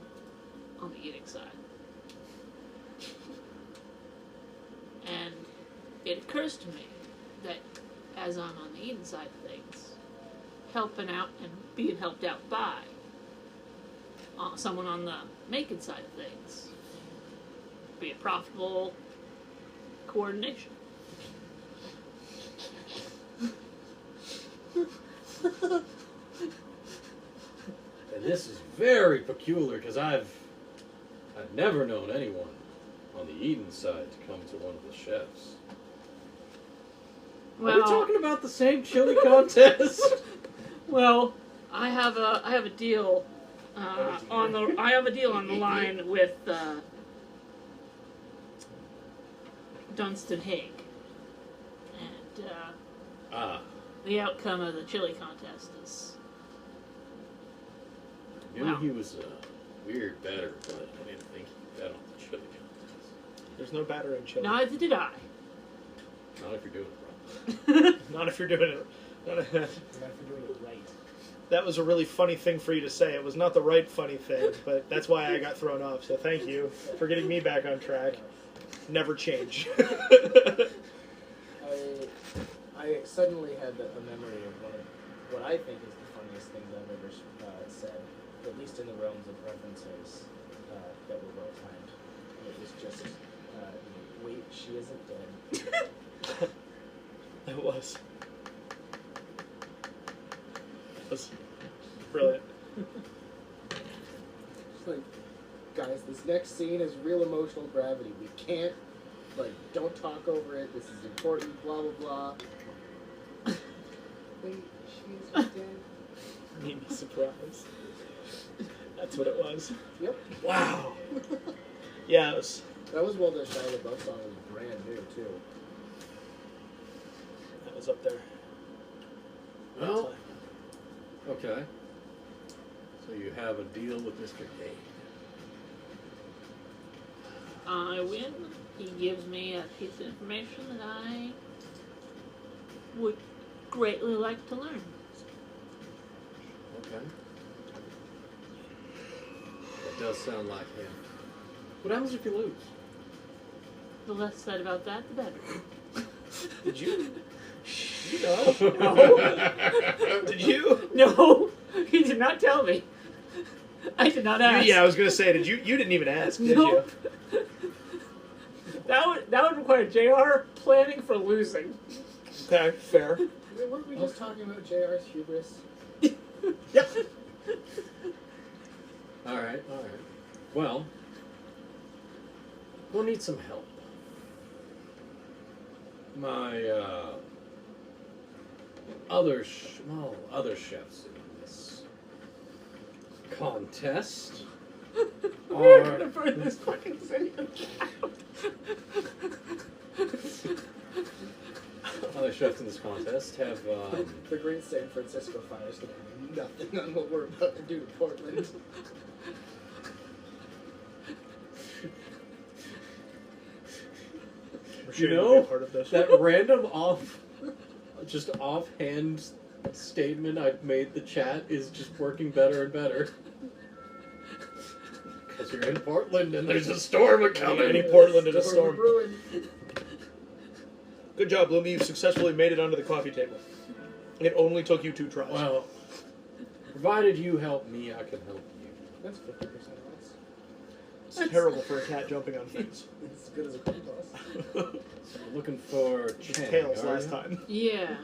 on the eating side. And it occurs to me that as I'm on the eating side of things, helping out and being helped out by someone on the making side of things, be a profitable coordination. And this is very peculiar because I've never known anyone on the eating side to come to one of the chefs. Are we talking about the same chili contest? Well, I have a deal on the line with Dunstan Haig, and the outcome of the chili contest is. I knew he was a weird batter, but I didn't think he'd bet on the chili contest. There's no batter in chili. Neither did I. Not if you're doing it wrong. Not if you're doing it. Not if you're doing it right. That was a really funny thing for you to say. It was not the right funny thing, but that's why I got thrown off. So thank you for getting me back on track. Never change. I suddenly had a memory of what I think is the funniest things I've ever said, at least in the realms of references that were well timed. It was just, wait, she isn't dead. It was. It was brilliant. It's like, guys, this next scene is real emotional gravity. We can't, don't talk over it. This is important, blah, blah, blah. Wait, she isn't dead. Made me surprised. That's what it was. Yep. Wow. Yeah, it was. That was well done. Shia LaBeouf song was brand new, too. That was up there. Well, okay. So you have a deal with Mr. Haig. I win. He gives me a piece of information that I would greatly like to learn. Okay. That does sound like him. What happens if you lose? The less said about that, the better. Did you? You know? No. Did you? No, he did not tell me. I did not ask. Yeah, I was gonna say, did you? You didn't even ask, did Nope. you? That would require JR planning for losing. Okay, fair. Weren't we just talking about JR's hubris? Yep. All right. Well, we'll need some help. My other chefs in this contest We're are gonna burn this fucking city down. other chefs in this contest have The Great San Francisco Fire is going to have nothing on what we're about to do to Portland. We're sure You you'll know, be a part of this. that random offhand statement I've made the chat is just working better and better. Because you're in Portland and there's a storm coming. Any Portland in a Storm storm. brewing. Good job, Lumi. You've successfully made it onto the coffee table. It only took you 2 tries. Well, provided you help me, I can help you. That's 50% less. It's terrible for a cat jumping on things. It's as good as a coin toss. So we're looking for Just Chang, tails are last you? time. Yeah.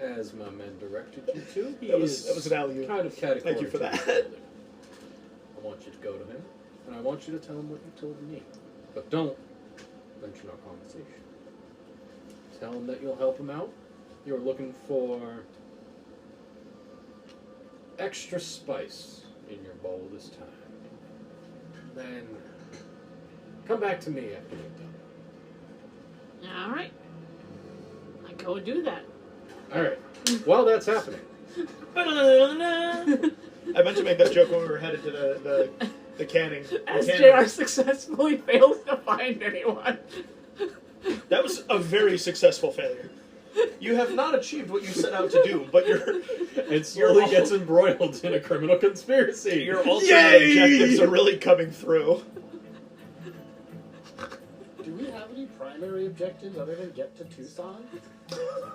as my man directed you to. He That is was an alley-oop. kind of categorical. Thank you for that. I want you to go to him, and I want you to tell him what you told me. But don't mention our conversation. Tell him that you'll help him out. You're looking for extra spice in your bowl this time. Then come back to me after you're done. All right. I go do that. All right. While that's happening, I meant to make that joke when we were headed to the canning. As the JR canning. successfully fails to find anyone. That was a very successful failure. You have not achieved what you set out to do, but it slowly gets embroiled in a criminal conspiracy. your alternate Yay! objectives are really coming through. Do we have any primary objectives other than get to Tucson?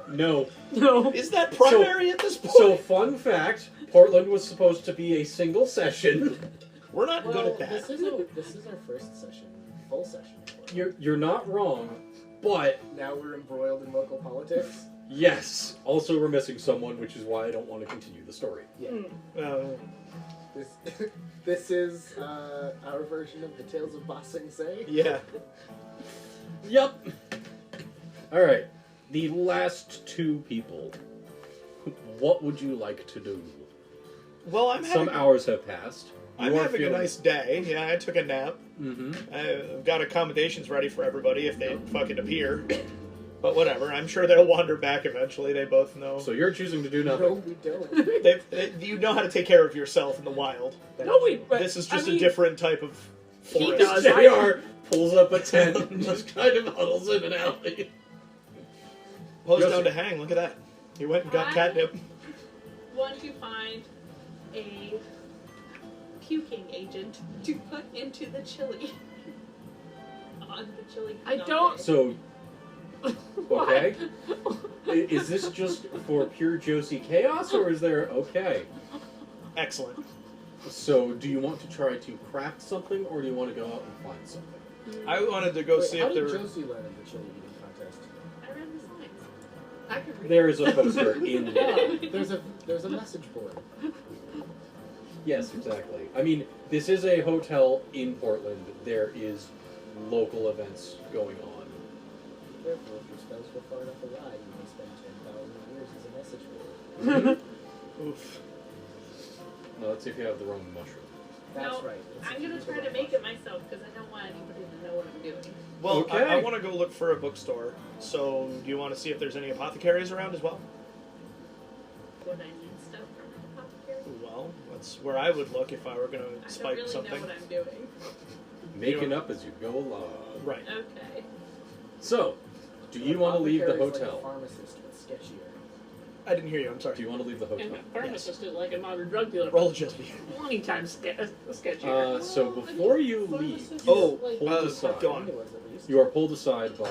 No. No. Is that primary at this point? So, fun fact, Portland was supposed to be a single session. We're not Well, good at that. this is our first session, full session. You're not wrong, but Now we're embroiled in local politics. yes. Also, we're missing someone, which is why I don't want to continue the story. Yeah. Uh, This is our version of the Tales of Ba Sing Se. yeah. Yep. All right. The last two people. What would you like to do? Well, I'm Some having, hours have passed. I'm having a nice day. Yeah, I took a nap. Mm-hmm. I've got accommodations ready for everybody if they fucking appear. But whatever, I'm sure they'll wander back eventually. They both know. So you're choosing to do No, nothing. we don't. You know how to take care of yourself in the wild. No, This is just I mean, a different type of He forest. does. JR pulls up a tent and just kind of huddles in an alley. Pose Yes, down sir. to hang. Look at that. He went and got I- catnip. Want to find a puking agent to put into the chili. On the chili. I con don't- day. So, okay. What? Is this just for pure Josie chaos, or is there... Okay. Excellent. So, do you want to try to craft something, or do you want to go out and find something? I wanted to go Wait, see how if there did were. Josie learn of the chili eating contest? I read the signs. I could read. There is a poster in there. Yeah, there's a message board. Yes, exactly. I mean, this is a hotel in Portland. There is local events going on. Therefore, if your spells go far enough awry, you may spend 10,000 years as a message board. Oof. No, let's see if you have the wrong mushroom. That's No, right. It's I'm gonna use try of to a make it myself because I don't want anybody to know what I'm doing. Well, Okay. I want to go look for a bookstore. So, do you want to see if there's any apothecaries around as well? Would I need stuff from an apothecary? Well, that's where I would look if I were going I to don't spike really something. know what I'm doing. Making up as you go along. Right. Okay. So, do you want to leave the Apothecary is hotel? Like a pharmacist, but sketchier. I didn't hear you. I'm Do sorry. you want to leave the hotel? And a pharmacist is like a modern drug dealer. Roll agility. 20 times sketchier. So before you leave, Oh, pulled aside. go on. Formulas, at least. You are pulled aside by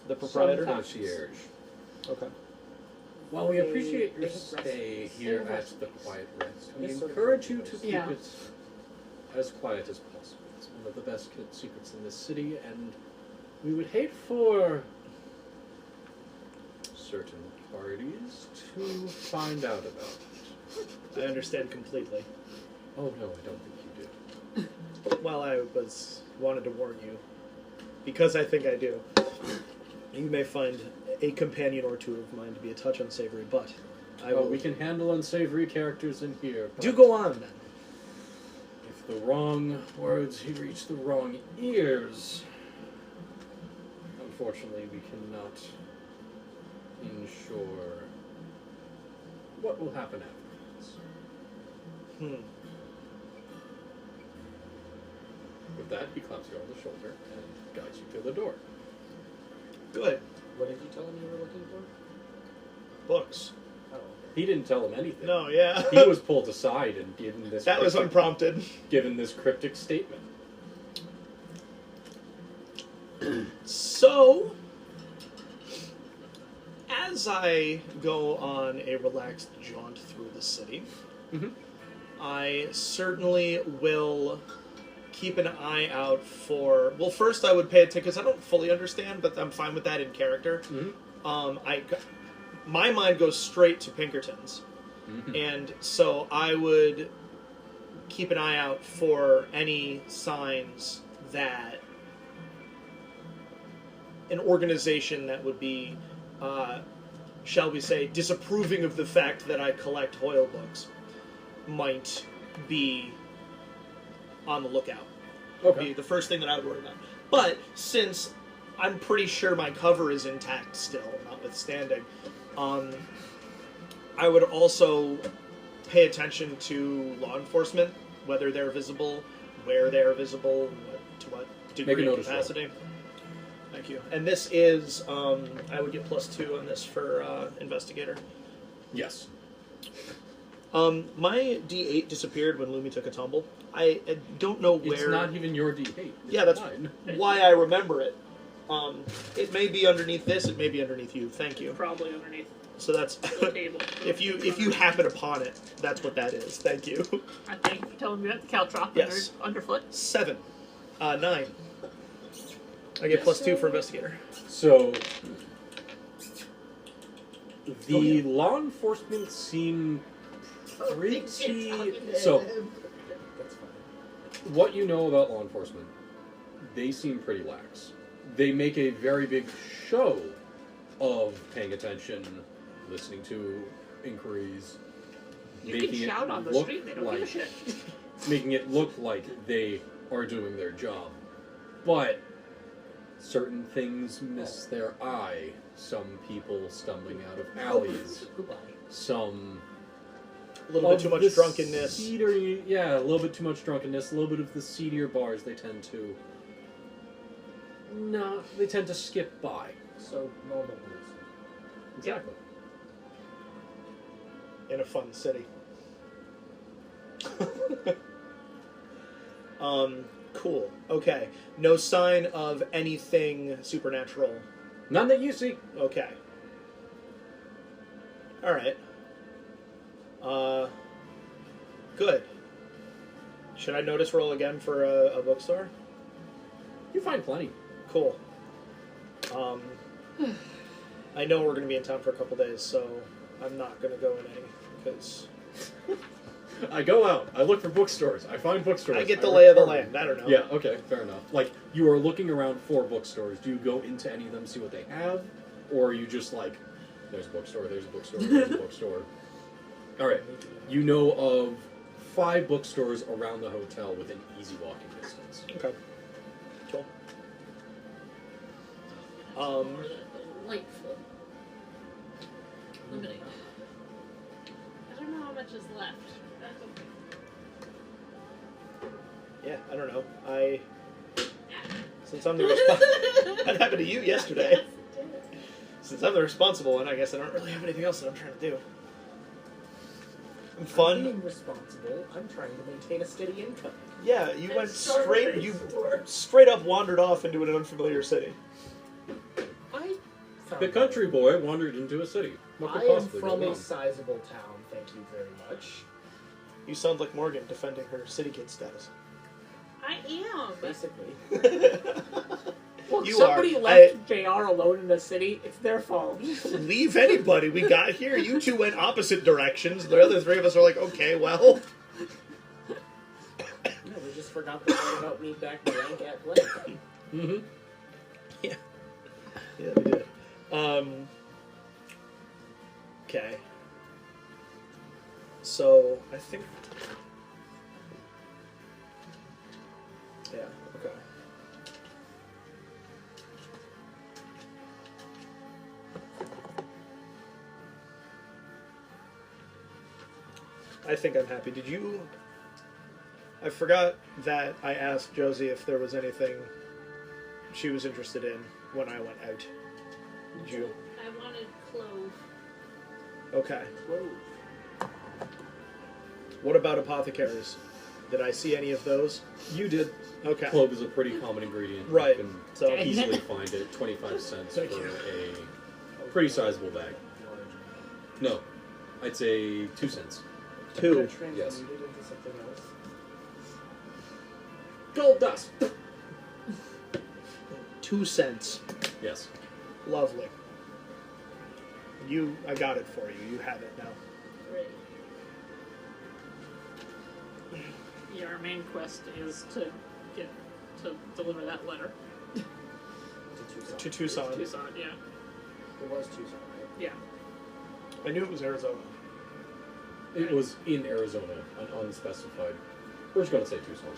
The proprietor. concierge. Okay. While we appreciate your They have stay rest- here they have at rest. the Quiet Rest, we This sort of encourage you to thing. keep Yeah. it as quiet as possible. It's one of the best kept secrets in this city, and we would hate for certain parties to find out about it. I understand completely. Oh no, I don't think you do. Well, I wanted to warn you, because I think I do. You may find a companion or two of mine to be a touch unsavory, but I will. We can handle unsavory characters in here. Do but go on then. If the wrong words reach the wrong ears, unfortunately, we cannot ensure what will happen afterwards. Hmm. With that, he claps you on the shoulder and guides you to the door. Good. What did you tell him you were looking for? Books. Oh, okay. He didn't tell him anything. No, yeah. He was pulled aside and given this. That was cryptic- unprompted. Given this cryptic statement. So, as I go on a relaxed jaunt through the city, Mhm. I certainly will keep an eye out for. Well, first I would pay attention because I don't fully understand, but I'm fine with that in character. Mhm. my mind goes straight to Pinkertons. And so I would keep an eye out for any signs that an organization that would be, shall we say, disapproving of the fact that I collect Hoyle books might be on the lookout. Would be the first thing that I would worry about. But since I'm pretty sure my cover is intact still, notwithstanding, I would also pay attention to law enforcement, whether they're visible, where they're visible, to what degree of capacity. Thank you. And this is, I would get +2 on this for investigator. Yes. My D8 disappeared when Lumi took a tumble. I don't know where... It's not even your D8. It's yeah, that's mine. why I remember it. It may be underneath this, it may be underneath you. Thank you. Probably underneath So that's... the table. if you happen upon it, that's what that is. Thank you. I thank you for telling me about the caltrop Yes. underfoot. 7. 9. I get +2 for investigator. So, the law enforcement seem pretty... So, what you know about law enforcement, they seem pretty lax. They make a very big show of paying attention, listening to inquiries, You can shout on the street, they don't give a shit. making it look like they are doing their job. But certain things miss their eye. Some people stumbling out of alleys. Some... A little bit too much drunkenness. Yeah, a little bit too much drunkenness. A little bit of the seedier bars they tend to... No, they tend to skip by. So, normal police. Exactly. In a fun city. Cool. Okay. No sign of anything supernatural. None that you see. Okay. Alright. Good. Should I notice roll again for a bookstore? You find plenty. Cool. I know we're going to be in town for a couple days, so I'm not going to go in any, because... I go out. I look for bookstores. I find bookstores. I get the lay of the return. land. I don't know. Yeah, okay, fair enough. Like, you are looking around for bookstores. Do you go into any of them, see what they have? Or are you just like, there's a bookstore, there's a bookstore, there's a bookstore? Alright, you know of 5 bookstores around the hotel within easy walking distance. Okay. Cool. Delightful. Limiting. I don't know how much is left. That's okay. Yeah, I don't know. Since I'm the that happened to you yesterday. Yes, it did. Since I'm the responsible one, I guess I don't really have anything else that I'm trying to do. I'm I'm fun. being responsible. I'm trying to maintain a steady income. Yeah, you went Start straight. a You store. straight up wandered off into an unfamiliar city. I found The country boy wandered into a city. What could I am possibly go from a wrong? sizable town, thank you very much. You sound like Morgan defending her city kid status. I am. Basically. Look, You somebody are. left JR alone in the city. It's their fault. Leave anybody. We got here. You two went opposite directions. The other 3 of us are like, okay, well. No, we just forgot the part about me back blank at blank. Mm-hmm. Yeah, we did. Okay. So, I think... Yeah, okay. I think I'm happy. Did you... I forgot that I asked Josie if there was anything she was interested in when I went out. Did you? I wanted clove. Okay. What about apothecaries? Did I see any of those? You did. Okay. Clove is a pretty common ingredient. Right. You can So easily find it. 25 cents for Thank you. a pretty sizable bag. No, I'd say 2 cents. 2. Yes. Transmuted into something else. Gold dust. 2 cents. Yes. Lovely. I got it for you. You have it now. Great. Yeah, our main quest is to deliver that letter To Tucson. to Tucson. Yeah, It was Tucson, right? yeah. I knew it was Arizona. It was in Arizona, an unspecified. We're just going to say Tucson.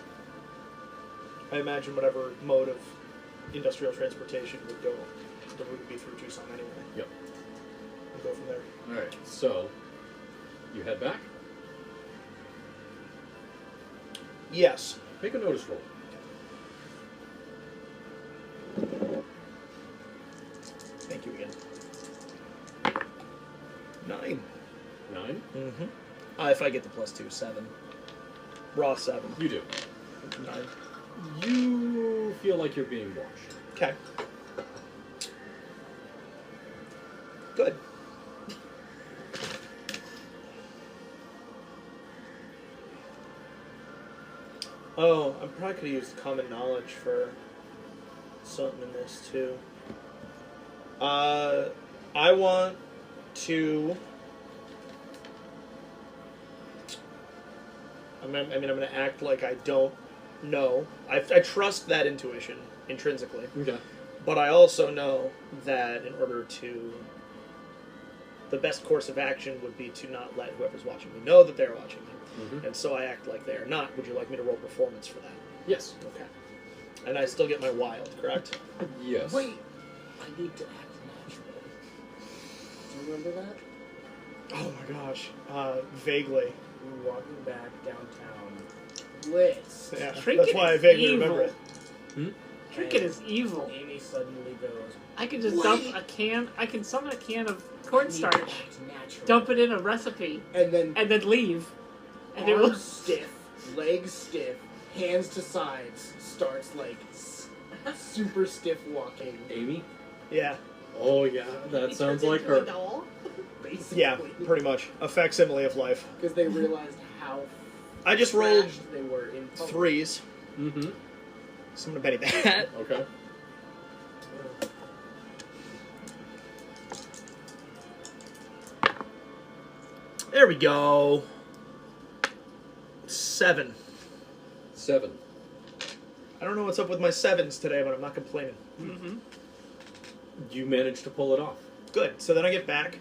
I imagine whatever mode of industrial transportation would go, the route would be through Tucson anyway. Yep. And go from there. All right. So, you head back. Yes. Make a notice roll. Thank you again. 9. 9. Mm-hmm. If I get the +2, 7. Raw 7. You do. 9. You feel like you're being watched. Okay. Good. Oh, I probably could have used common knowledge for something in this too. I want to. I'm going to act like I don't know. I trust that intuition intrinsically. Okay. But I also know that in order to... The best course of action would be to not let whoever's watching me know that they're watching me. Mm-hmm. And so I act like they are not. Would you like me to roll performance for that? Yes. Okay. And I still get my wild, correct? Yes. Wait, I need to act natural. Do you remember that? Oh my gosh. Vaguely. We were walking back downtown. Blitz. Yeah, Trinket that's why I is vaguely evil. remember it. Trinket is evil. Amy suddenly goes, I can just Wait. dump a can. I can summon a can of cornstarch, "I need to act natural." dump it in a recipe, And then and then leave. And it will. arms stiff, legs stiff, hands to sides, starts like super stiff walking. Amy? Yeah. Oh, yeah. That He sounds turns like into a her. doll. Basically. Yeah, pretty much. A facsimile of life. Because they realized how I just rolled trashed they were in public. 3s. Mm-hmm. So I'm going to Benny that. Okay. There we go. 7. 7. I don't know what's up with my 7s today, but I'm not complaining. Mm-hmm. You managed to pull it off. Good. So then I get back,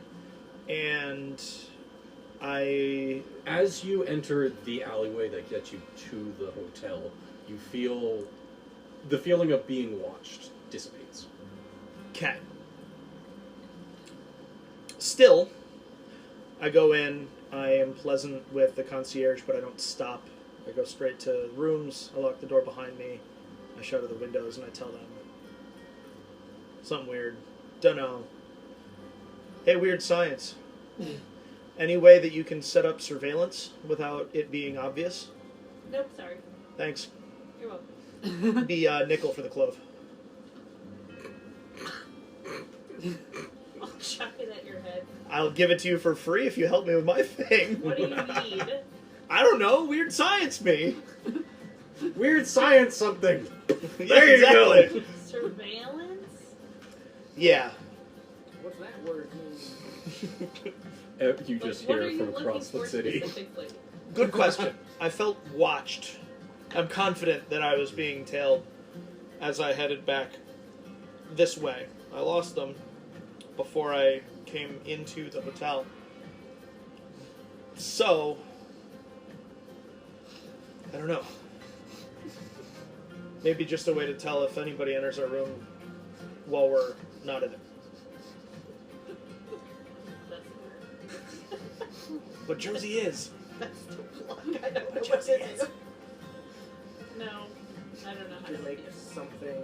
and As you enter the alleyway that gets you to the hotel, you feel the feeling of being watched dissipates. Okay. Still, I go in. I am pleasant with the concierge, but I don't stop. I go straight to rooms. I lock the door behind me. I shutter the windows, and I tell them something weird. Dunno. Hey, weird science. Any way that you can set up surveillance without it being obvious? Nope, sorry. Thanks. You're welcome. Be nickel for the clove. I'll chuck it at your head. I'll give it to you for free if you help me with my thing. What do you need? I don't know. Weird science me. Weird science something! Yeah, exactly. Surveillance? Yeah. What's that word mean? You just Like, what hear are you from looking across the for city. specifically? Good question. I felt watched. I'm confident that I was being tailed as I headed back this way. I lost them before I came into the hotel. So, I don't know. Maybe just a way to tell if anybody enters our room while we're not in it. That's weird. But Josie is. That's the block. I don't know But what Josie to is. do. No, I don't know how to Like do this. something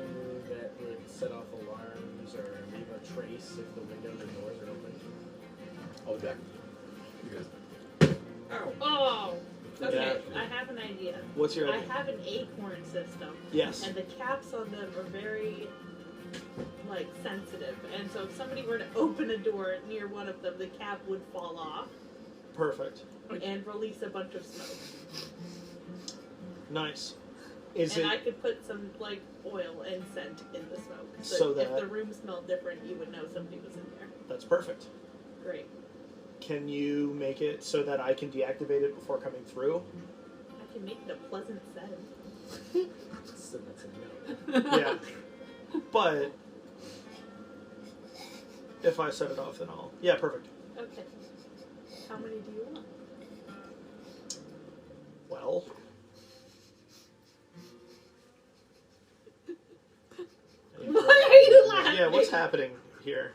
that would set off alarms or leave a trace if the windows or doors are open. I'll be back. You guys. Oh! Okay, I have an idea. What's your I idea? have an acorn system. Yes. And the caps on them are very, like, sensitive. And so if somebody were to open a door near one of them, the cap would fall off Perfect. and release a bunch of smoke. Nice. Is And it... I could put some, like, oil and scent in the smoke. So if that- the room smelled different, you would know somebody was in there. That's perfect. Great. Can you make it so that I can deactivate it before coming through? I can make it a pleasant sound. So that's a no. Yeah. But if I set it off, then I'll. Yeah, perfect. Okay. How many do you want? Well. Why are you laughing? Yeah, what's happening here?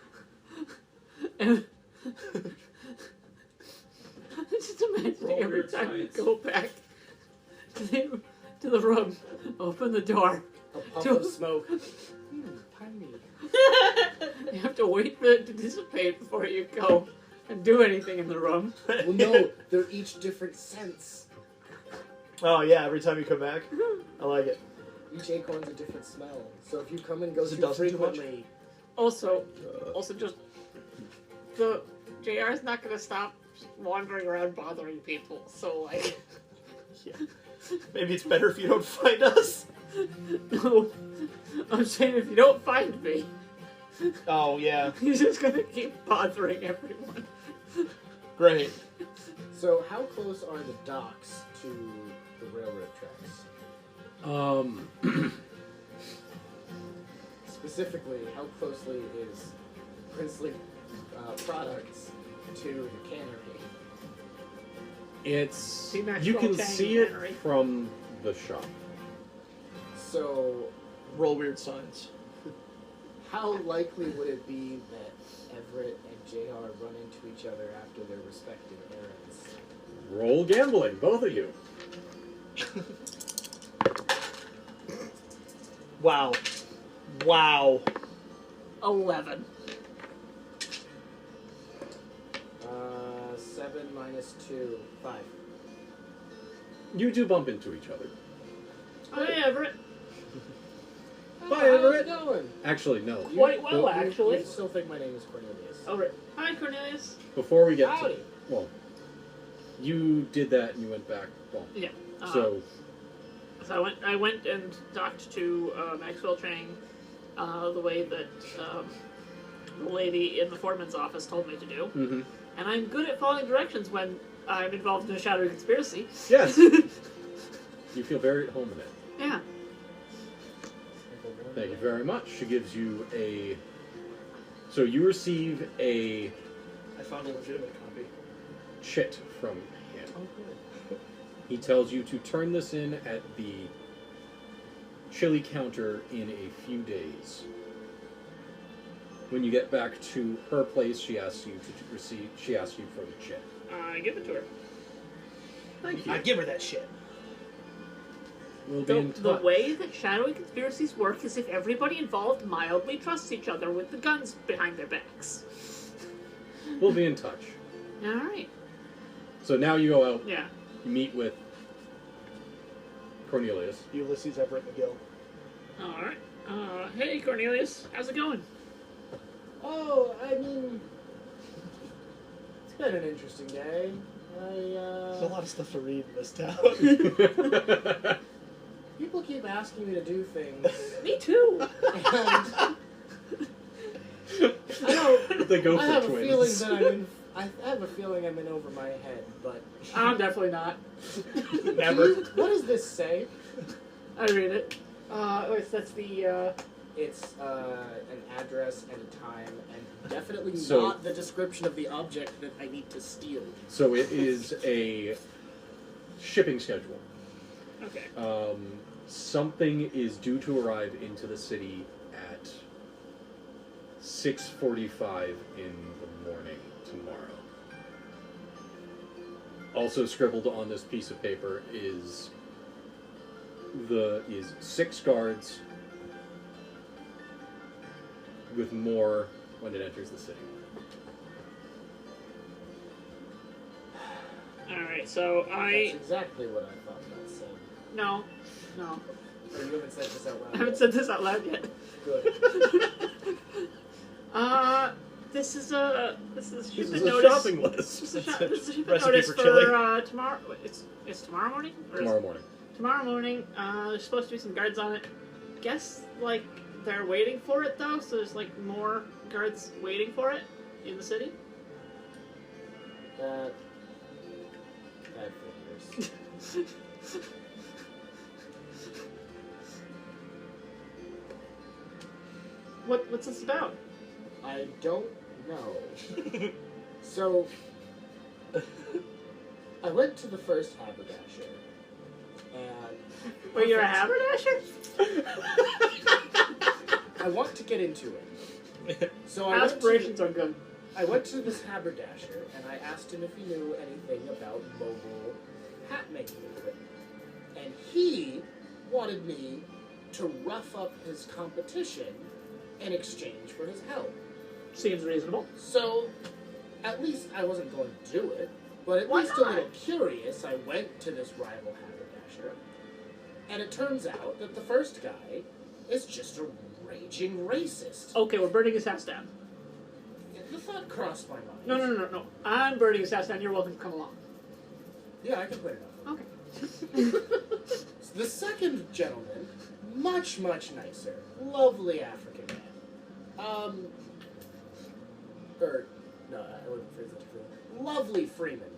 And just imagine every time you go back to the room, open the door. A puff of smoke. Tiny. You have to wait for it to dissipate before you go and do anything in the room. Well, no, they're each different scents. Oh yeah, every time you come back, I like it. Each acorn's a different smell. So if you come and go Is it too doesn't too much? frequently, Also just the JR is not going to stop wandering around bothering people. So like, Yeah. Maybe it's better if you don't find us. no, I'm saying if you don't find me, Oh yeah, he's just going to keep bothering everyone. great. so how close are the docks to the railroad tracks? Specifically, how closely is Princely Products to the cannery? It's See Maxwell you can Tang see it Cannery? from the shop. So Roll weird signs. how likely would it be that Everett and JR run into each other after their respective errands? Roll gambling, both of you. Wow. Wow. 11. 7 minus 2, 5. You do bump into each other. Hi, Everett. Oh, Bye, how's it Everett. going? Actually, no. Quite well, you- actually. You still think my name is Cornelius. Over. Hi, Cornelius. Before we get Howdy. to well, you did that and you went back. Well, Yeah. so So I went and talked to Maxwell Chang the way that the lady in the foreman's office told me to do. mhm. And I'm good at following directions when I'm involved in a shadowy conspiracy. Yes, you feel very at home in it. Yeah. Thank you very much. She gives you a. So you receive a I found a legitimate copy. chit from him. Oh, good. He tells you to turn this in at the chili counter in a few days. When you get back to her place, she asks you to receive. She asks you for the chit. I give it to her. Thank you. I give her that shit. We'll be in The touch. way that shadowy conspiracies work is if everybody involved mildly trusts each other with the guns behind their backs. We'll be in touch. Alright. So now you go out. Yeah. You meet with Cornelius. Ulysses Everett McGill. Alright. Hey, Cornelius. How's it going? Oh, I mean, it's been an interesting day. There's a lot of stuff to read in this town. People keep asking me to do things, Me too. and I don't. They go I for have twins. a feeling that I'm in. I have a feeling I'm in over my head, but I'm definitely not. Never. what does this say? I read it. That's the, It's an address and a time, and definitely So- not the description of the object that I need to steal. So it is a shipping schedule. Okay. Something is due to arrive into the city at 6:45 in the morning tomorrow. Also scribbled on this piece of paper is 6 guards with more when it enters the city. Alright, so That's exactly what I thought that said. No. Or you haven't said this out loud. I haven't yet. said this out loud yet. Good. This is This shipment is a notice. shopping list. This is a shipment Recipe notice for for chili. tomorrow. Wait, it's tomorrow morning? Or Tomorrow morning. Tomorrow morning. There's supposed to be some guards on it. Guess like they're waiting for it though, so there's like more guards waiting for it in the city. That figures. What's this about? I don't know. So, I went to the first haberdasher, and... Wait, you're a haberdasher? I want to get into it. So I Aspirations are good. I went to this haberdasher, and I asked him if he knew anything about mobile hat-making equipment. And he wanted me to rough up his competition in exchange for his help. Seems reasonable. So, at least I wasn't going to do it, but at Why least not? a little curious, I went to this rival haberdasher, and it turns out that the first guy is just a raging racist. Okay, we're burning his house down. The thought crossed my mind. No. I'm burning his house down. You're welcome to come along. Yeah, I can put it up. Okay. The second gentleman, much, much nicer. Lovely African man. No, I wouldn't phrase that differently. Lovely Freeman.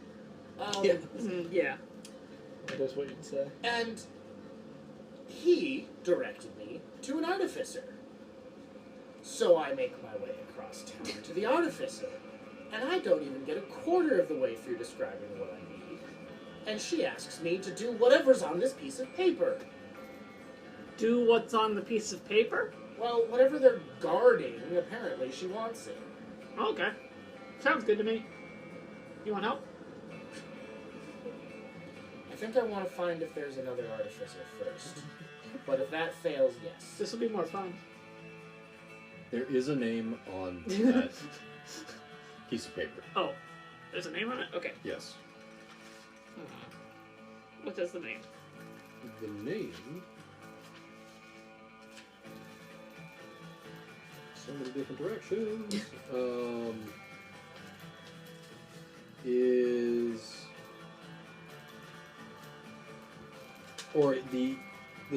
Yeah. That's what you'd say. And he directed me to an artificer. So I make my way across town to the artificer. And I don't even get a quarter of the way through describing what I need. And she asks me to do whatever's on this piece of paper. Do what's on the piece of paper? Well, whatever they're guarding, apparently she wants it. Okay. Sounds good to me. You want help? I think I want to find if there's another artificer first. But if that fails, yes. This will be more fun. There is a name on that piece of paper. Oh, there's a name on it? Okay. Yes. What is the name? The name... So many different directions. Or the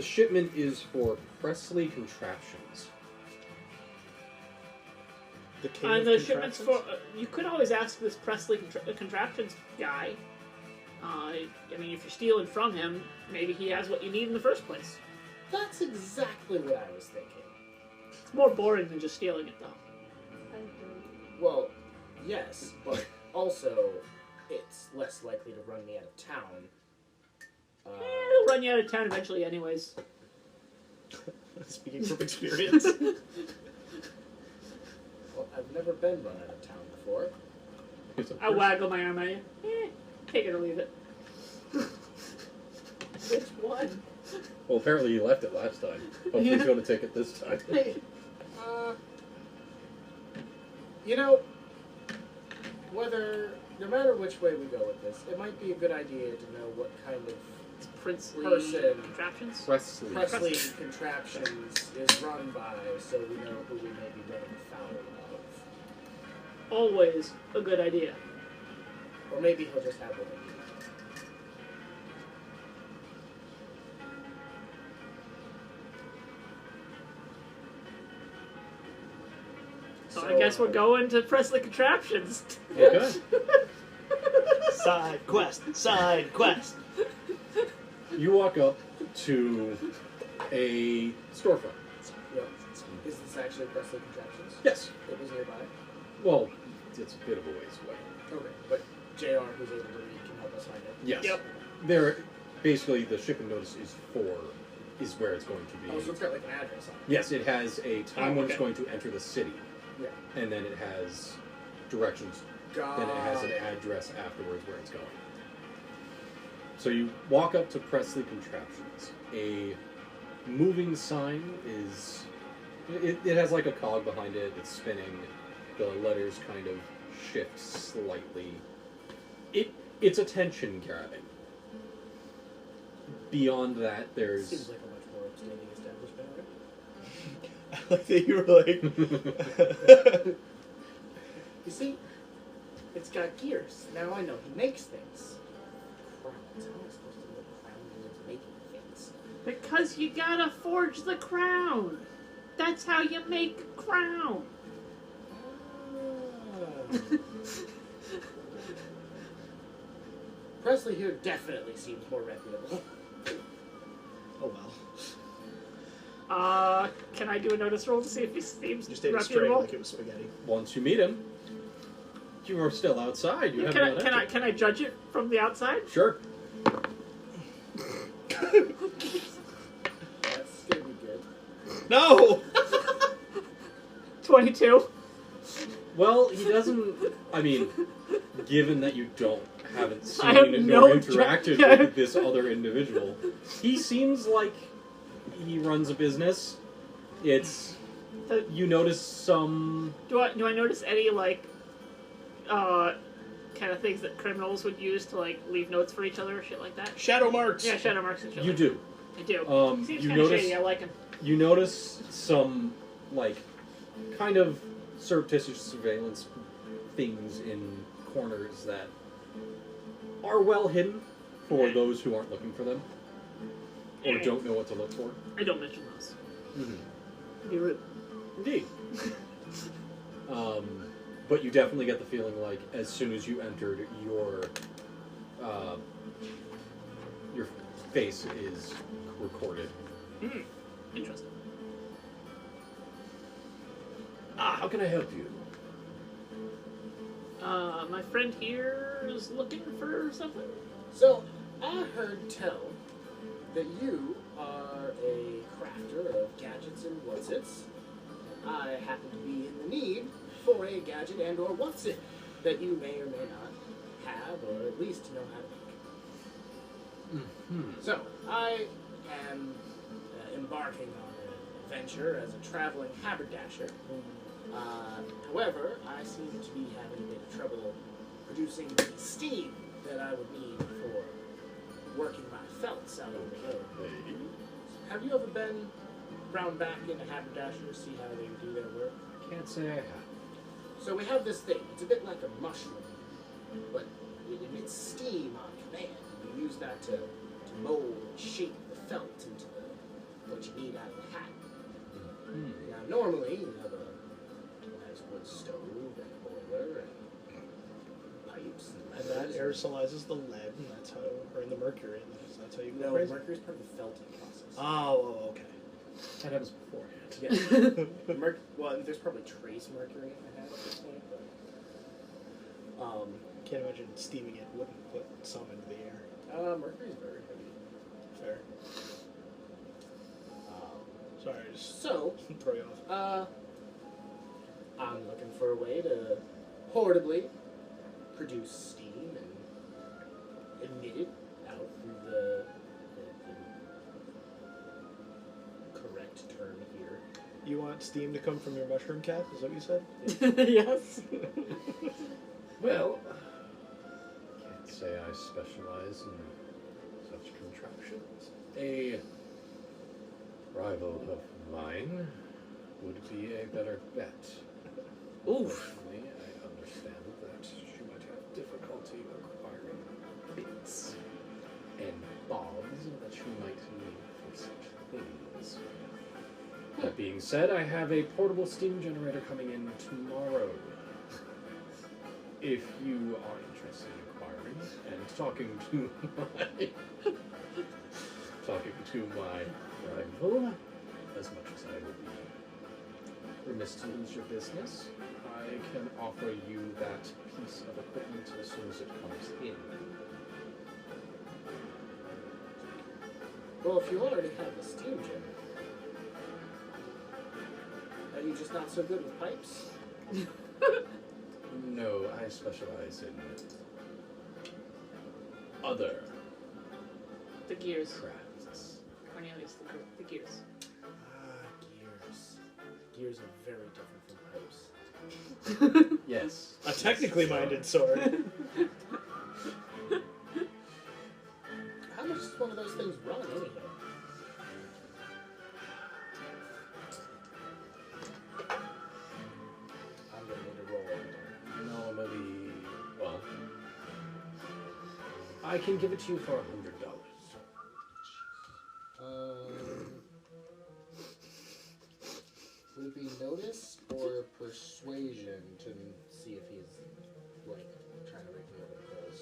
shipment is for Presley Contraptions. The king And of the shipments for... contraptions? you could always ask this Presley Contraptions guy. I mean, if you're stealing from him, maybe he has what you need in the first place. That's exactly what I was thinking. It's more boring than just stealing it, though. I agree. Well, yes, but also it's less likely to run me out of town. It'll run you out of town eventually anyways. Speaking from experience. Well, I've never been run out of town before. I waggle my arm at you. Take it or leave it. Which one? Well, apparently you left it last time. Hopefully he's going to take it this time. You know, no matter which way we go with this, it might be a good idea to know what kind of It's Princely Person. Contraptions? Presley. Presley Contraptions is run by, so we know who we may be running afoul of. Always a good idea. Or maybe he'll just have one. So I guess we're going to Presley Contraptions. Okay. Side quest. Side quest. You walk up to a storefront. Yep. Is this actually Presley Contraptions? Yes. It was nearby? Well, it's a bit of a ways away. Okay, but JR, who's able to read, can help us find it. Yes. Yep. There, basically, the shipping notice is where it's going to be. Oh, so it's got like an address on it. Yes, it has a time when it's okay. going to enter the city, Yeah. and then it has directions. Then it has an address afterwards where it's going. So you walk up to Presley Contraptions. A moving sign is... It has like a cog behind it. It's spinning. The letters kind of shift slightly. It's attention grabbing. Beyond that, there's... Seems like a much more upstanding establishment. I like that you were like... You see, it's got gears. Now I know he makes things. Crowns. How am I supposed to know Crown is making things? Because you gotta forge the crown. That's how you make a crown. honestly, here definitely seems more reputable. Oh well. Can I do a notice roll to see if he seems Just ate it straight reputable? like it was spaghetti. Once you meet him, you are still outside. You haven't gone empty. Can I judge it from the outside? Sure. That's gonna be good. No! 22. Well, he doesn't. I mean, given that you haven't seen I have no nor interacted with this other individual, he seems like he runs a business. It's you notice some. Do I notice any kind of things that criminals would use to leave notes for each other or shit like that? Shadow marks! Yeah, shadow marks and shit. You like do. I do. Seems You kind of notice. shady. I like him. You notice some kind of surreptitious surveillance things in corners that are well hidden for those who aren't looking for them or don't know what to look for. I don't mention those. Mm-hmm. Be rude. Indeed. But you definitely get the feeling like as soon as you entered, your face is recorded. Interesting. How can I help you? My friend here is looking for something. So, I heard tell that you are a crafter of gadgets and whatsits. I happen to be in the need for a gadget and or whatsit that you may or may not have, or at least know how to make. Mm-hmm. So, I am embarking on an adventure as a traveling haberdasher. However, I seem to be having a bit of trouble producing the steam that I would need for working my felts out on the road. Have you ever been round back into haberdasher to see how they do their work? Can't say I have. So we have this thing. It's a bit like a mushroom, but it emits steam on command. And you use that to mold and shape the felt into what you need out of the hat. Mm-hmm. Now, normally, you have a nice wood stove and a boiler and pipes. And that aerosolizes the lead, and that's how, or in the mercury, and that's how you go No, crazy. mercury's part of the felting process. Oh, okay. That happens beforehand. Yeah. Well, there's probably trace mercury in the hat at this point, but... Can't imagine steaming it wouldn't put some into the air. Mercury's very heavy. Fair. Sorry, I just So, throw you off. I'm looking for a way to portably produce steam and emit it out through the correct term here. You want steam to come from your mushroom cap? Is that what you said? Yes. Well, can't say I specialize in such contraptions. A rival of mine would be a better bet. Oof. Unfortunately, I understand that she might have difficulty acquiring bits and bobs that she might need for such things. That being said, I have a portable steam generator coming in tomorrow. If you are interested in acquiring and talking to my rival, as much as I would be remiss to lose your business, I can offer you that piece of equipment as soon as it comes in. Well, if you already have the steam generator, are you just not so good with pipes? No, I specialize in other The gears. crafts. Cornelius, the gears. Gears. Gears are very different from pipes. Yes. A technically minded sword. How much does one of those things run anyhow? I'm gonna need a roll. Normally, well, I can give it to you for $100. Would it be notice or persuasion to see if he's like trying to make me open holes?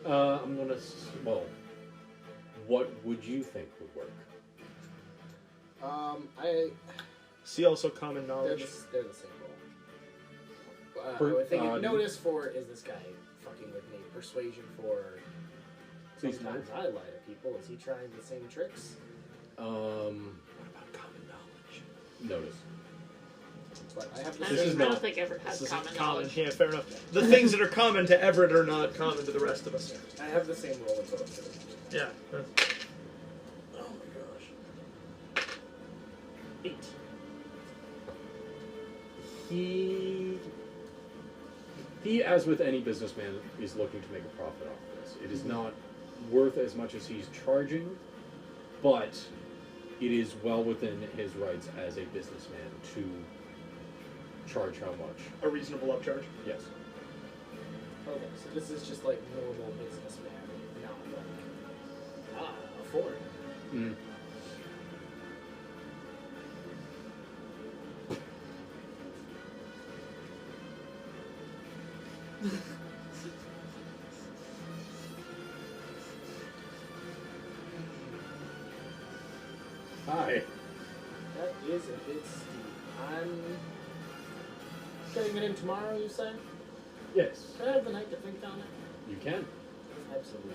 I'm gonna. Well, what would you think would work? See also common They're knowledge. they're the same role. Per- I would think uh, notice for is this guy fucking with me? Persuasion for. Please Sometimes I lie to people. Is he trying the same tricks? What about common knowledge? Notice. But I have I the This is same. don't not- think Everett has This common isn't common. knowledge. Yeah, fair enough. The things that are common to Everett are not common to the rest of us. I have the same role in both of them. Yeah. Oh my gosh. 8. He, as with any businessman, is looking to make a profit off of this. It is not worth as much as he's charging, but it is well within his rights as a businessman to charge how much. A reasonable upcharge. Yes. Okay, so this is just like normal businessman, not like a foreigner. Mm. Hi. That is a bit steep. I'm getting it in tomorrow, you say? Yes. Can I have the night to think on it? You can. Absolutely.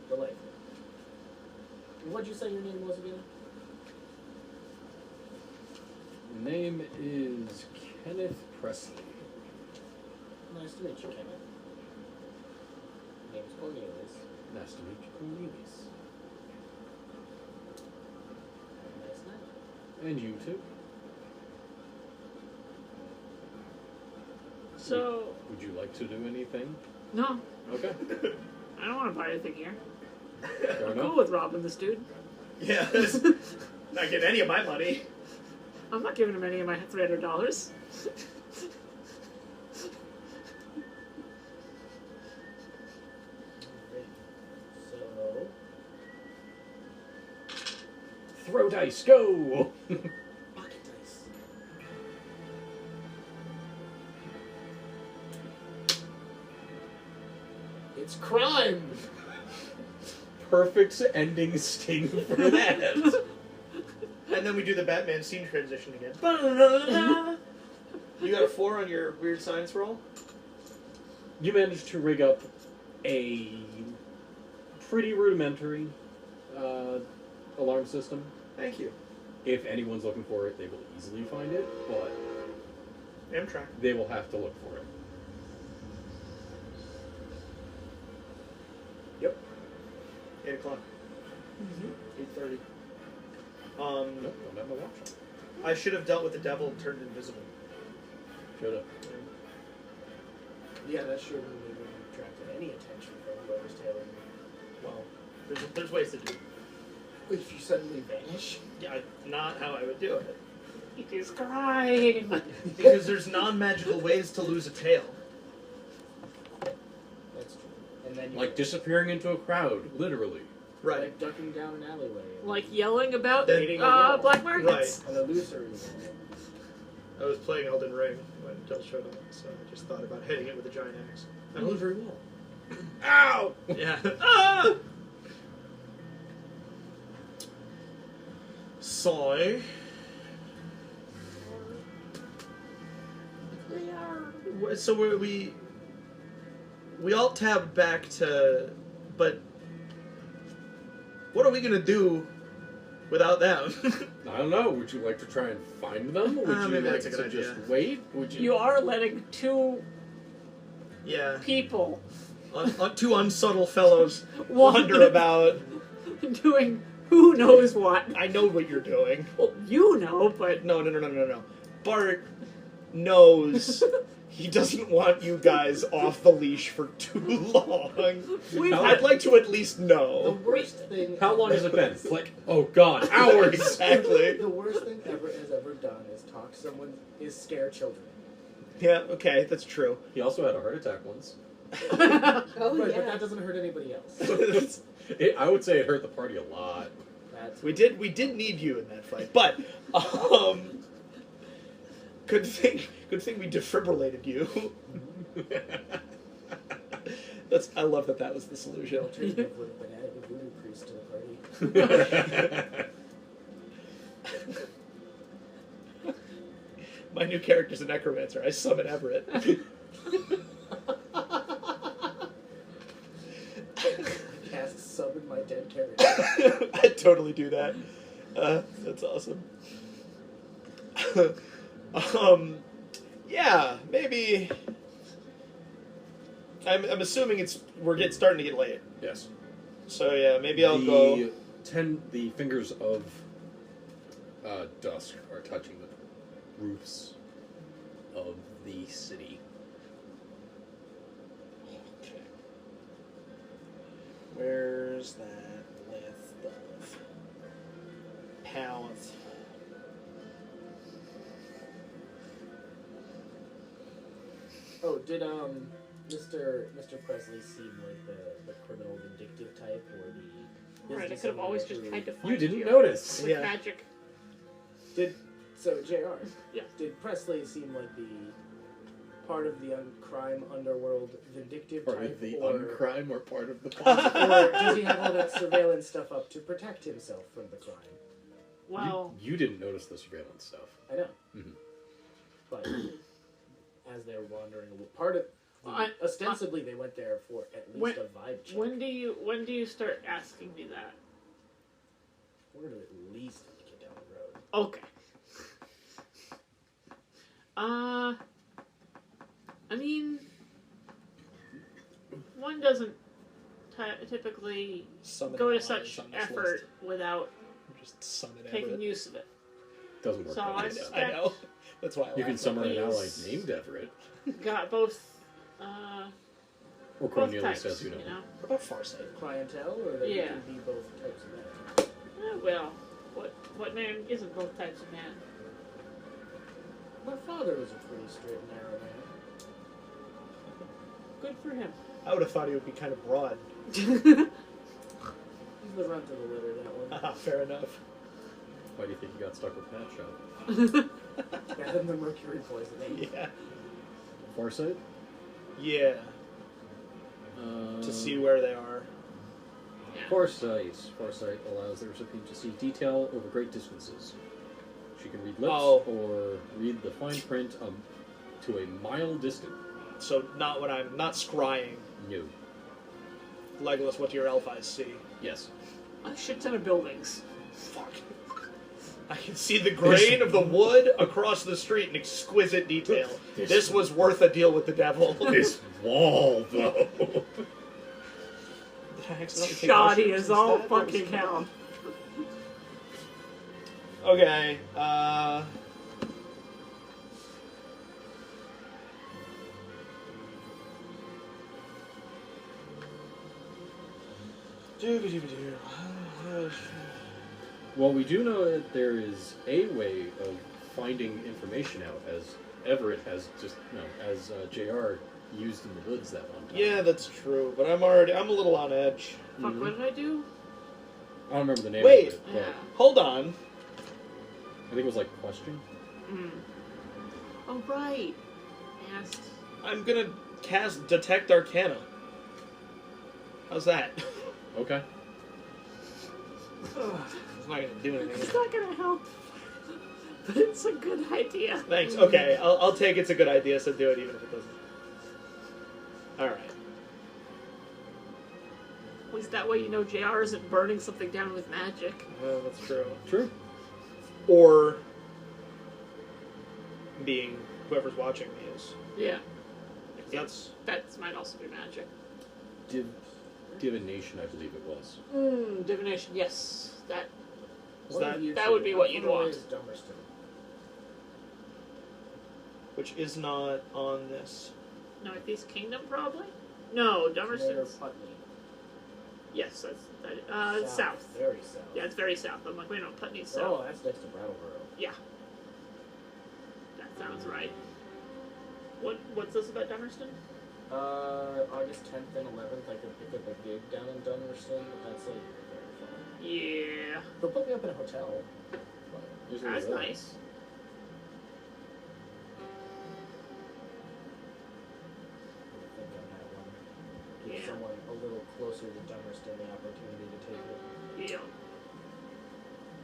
Delightful. What'd you say your name was again? Name is Kenneth Presley. Nice to meet you, Kenneth. Name's Cornelius. Nice to meet you, Cornelius. Have a nice night. And you too. So, Would you like to do anything? no, Okay. I don't want to buy anything here. Fair I'm enough. cool with robbing this dude. Yeah. Not getting any of my money. I'm not giving him any of my $300. So, Throw dice, go! pocket dice. It's crime! Perfect ending sting for that. And then we do the Batman scene transition again. You got a 4 on your weird science roll? You managed to rig up a pretty rudimentary alarm system. Thank you. If anyone's looking for it, they will easily find it, but Amtrak. they will have to look for it. Yep. 8 o'clock. 8:30. Nope, don't have my watch on. I should have dealt with the devil and turned invisible. Should've. Yeah, that sure wouldn't have attracted any attention from whoever's tailing me. Well, there's ways to do it. If you suddenly vanish? Yeah, not how I would do it. It is crime. Because there's non-magical ways to lose a tail. That's true. And then you Like disappearing into a crowd, literally. Right. like ducking down an alleyway. Like yelling about Dating a wall. black markets. an illusory. I was playing Elden Ring when Del showed up, so I just thought about hitting it with a giant axe. I know very well. Ow! Yeah. Ah! So, we all tabbed back to, but what are we gonna do without them? I don't know. Would you like to try and find them? Would you maybe like that's a to good just idea. wait? Would you? You are letting two Yeah. people Two unsubtle fellows wander wander about. doing who knows what. I know what you're doing. Well, you know, but No. Bart knows he doesn't want you guys off the leash for too long. we've How- I'd had like to at least The know. worst thing. How long has it been? Like, oh god, hours! Exactly. The worst thing Everett has ever done is talk to someone, is scare children. Yeah, okay, that's true. He also had a heart attack once. Oh, But yeah. that doesn't hurt anybody else. I would say it hurt the party a lot. That's we did need you in that fight, but good thing we defibrillated you. I love that was the solution. The alternative would have been adding a voodoo priest to the party. My new character's a necromancer. I summon Everett. Cast summon my dead character. I'd totally do that. That's awesome. Yeah, maybe. I'm assuming we're starting to get late. Yes. So yeah, maybe I'll go. The fingers of dusk are touching the roofs of the city. Okay. Where's that list of pounds? Oh, did Mr. Presley seem like the criminal vindictive type or the Right, I business could have owner always just who- tried to find You didn't notice. with Yeah. magic. So JR, Yeah. did Presley seem like the part of the crime underworld vindictive Part type, of the or uncrime or part of the or does he have all that surveillance stuff up to protect himself from the crime? Well, you didn't notice the surveillance stuff. I know, Mhm. but as they're wandering, part of ostensibly they went there for at least a vibe check. when do you start asking me that? We're gonna at least make it down the road. Okay. I mean, one doesn't typically Summon go to allies such on this effort list. without Just summon taking Everett. use of it. Doesn't work. So that I way. suspect- I know. That's why I You can laughed. summon an ally He's- named Everett, Got both, or both Cornelius, types, as you know. What about Farsight? Clientele, or they Yeah. can be both types of men. Well, what man isn't both types of man? My father was a pretty straight and narrow man. Good for him. I would have thought he would be kind of broad. He's the runt of the litter, that one. Fair enough. Why do you think he got stuck with Pat Shop? Better than the mercury poisoning. Yeah. Foresight? Yeah. To see where they are. Foresight. Foresight allows the recipient to see detail over great distances. She can read lips or read the fine print to a mile distant. So not when I'm not scrying. No. Legolas, what do your elf eyes see? Yes. A shit ton of buildings. Fuck. I can see the grain of the wood across the street in exquisite detail. This was worth a deal with the devil. This wall, though. Did I accidentally take Shoddy mushrooms as all instead? fucking hell. Okay, Well, we do know that there is a way of finding information out, as Everett has just, as JR used in the woods that one time. Yeah, that's true, but I'm a little on edge. Fuck, what did I do? I don't remember the name Wait. of it, but Yeah. Hold on. I think it was like Question. Oh, right. Asked. I'm gonna cast Detect Arcana. How's that? Okay. It's not gonna do anything. It's not gonna help. But it's a good idea. Thanks. Okay, I'll take it's a good idea, so do it even if it doesn't. Alright. At least that way you know JR isn't burning something down with magic. Well, that's true. True. Or being whoever's watching me is. Yeah. That's That might also be magic. Divination, I believe it was. Divination, yes. That that would be what you'd want. Dummerston. which is not on this. Northeast Kingdom, probably? No, Mayor Dummerston's. Putney. Yes, it's south. Very south. Yeah, it's very south. I'm like, wait, no, Putney's Oh, south. that's next to Brattleboro. Yeah. That sounds right. What's this about Dummerston? August 10th and 11th, I could pick up a gig down in Dummerston, but that's like very far. Yeah. They'll put me up in a hotel. Usually That's it is. nice. I think on that one. Yeah. closer, the dumber still the opportunity to take it. Yeah.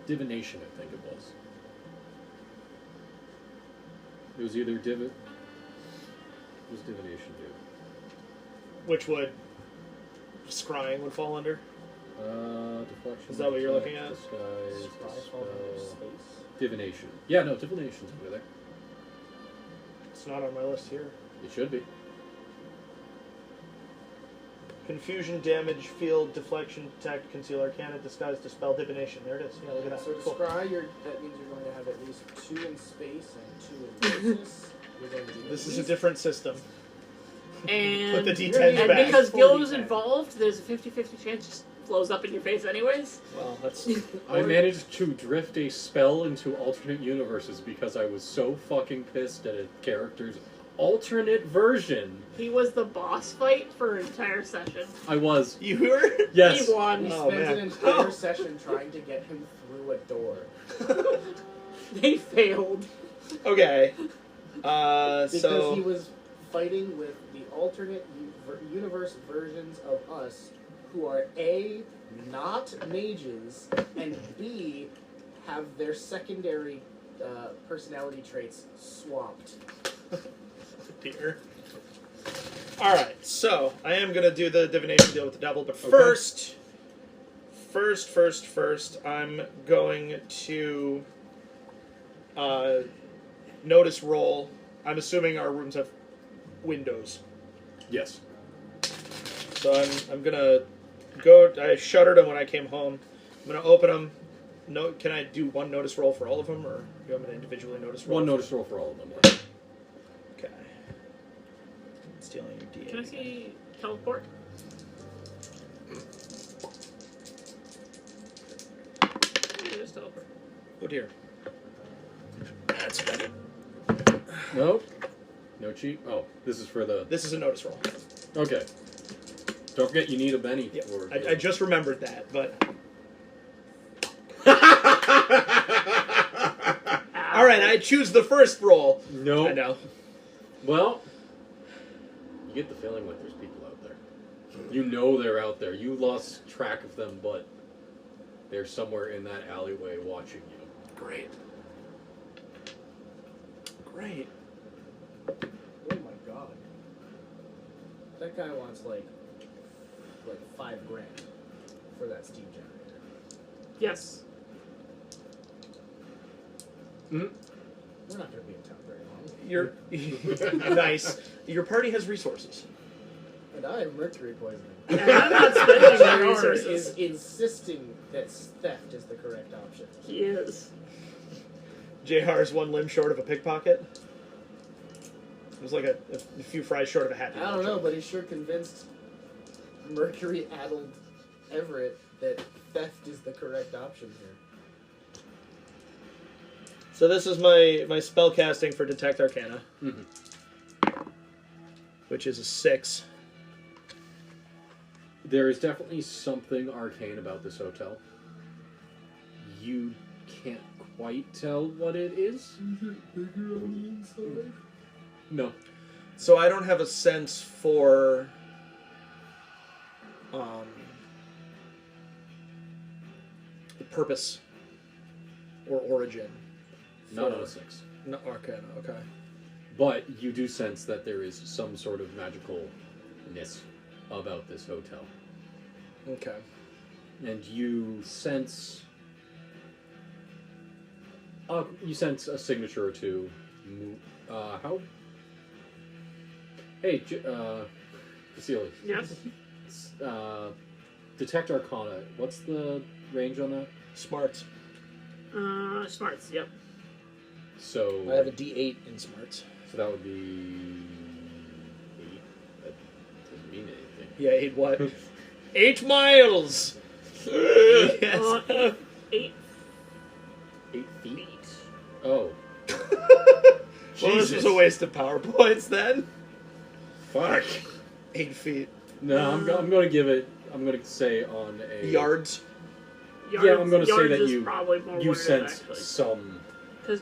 Divination, I think it was. It was either What was divination do? Which would scrying would fall under? Deflection. Is that what you're looking at? Disguise, Scry falls under dispel, space. divination. Yeah, no, divination's over there. It's not on my list here. It should be. Confusion, damage, field, deflection, detect, conceal, arcana, disguise, dispel, divination. There it is. Yeah, look at that. So to Cool. scry, that means you're going to have at least 2 in space and 2 in versus. You're going to do This at is a least- different system. And, Put the D10s and back. because Gil was 40. involved, there's a 50-50 chance it just blows up in your face anyways. Well, that's I managed to drift a spell into alternate universes because I was so fucking pissed at a character's alternate version. He was the boss fight for an entire session. I was. you were. Yes. He won. He Oh, spends an man. entire session trying to get him through a door. They failed. Okay. Because So he was fighting with the alternate universe versions of us who are A, not mages, and B, have their secondary personality traits swapped. dear. All right. So I am gonna do the divination deal with the devil, but first, I'm going to notice roll. I'm assuming our rooms have windows. Yes. So I'm gonna go. I shuttered them when I came home. I'm gonna open them. No, can I do one notice roll for all of them, or do you want me to individually notice roll? One notice roll for all of them. Okay. Stealing your D8. Can I see teleport? Yeah, just teleport. Oh dear. That's better. Nope. No cheat. Oh, this is for the. This is a notice roll. Okay. Don't forget you need a Benny. Yeah, for I just remembered that, but all right. I choose the first roll. Nope. I know. Well, you get the feeling like there's people out there. You know they're out there. You lost track of them, but they're somewhere in that alleyway watching you. Great. Great. Oh my god. That guy wants like $5,000 for that steam generator. Yes. Mm-hmm. We're not going to be in town very long. You're nice. Your party has resources. And I have mercury poisoning. And I'm not spending my Jerry resources. is insisting that theft is the correct option. He is. JR is one limb short of a pickpocket. It was like a few fries short of a hat. I don't know, but he sure convinced mercury-addled Everett that theft is the correct option here. So this is my spell casting for Detect Arcana, which is a 6. There is definitely something arcane about this hotel. You can't quite tell what it is. No. So I don't have a sense for the purpose or origin. Not for- on a 6. No, Arcana, okay. But you do sense that there is some sort of magicalness about this hotel. Okay. And you sense a signature or two. How? Hey, Vasily. Yes. Detect Arcana. What's the range on that? Smarts. Smarts, yep. So I have a D8 in smarts. So that would be 8. That doesn't mean anything. Yeah, 8 what? 8 miles! Yes. 8 8 feet. Oh. Well, this was a waste of PowerPoints then. Fuck. 8 feet. No, I'm going to give it. I'm going to say on a Yards. Yards, Yeah, I'm going to say yards that is you probably more you what it is, sense actually. some 'Cause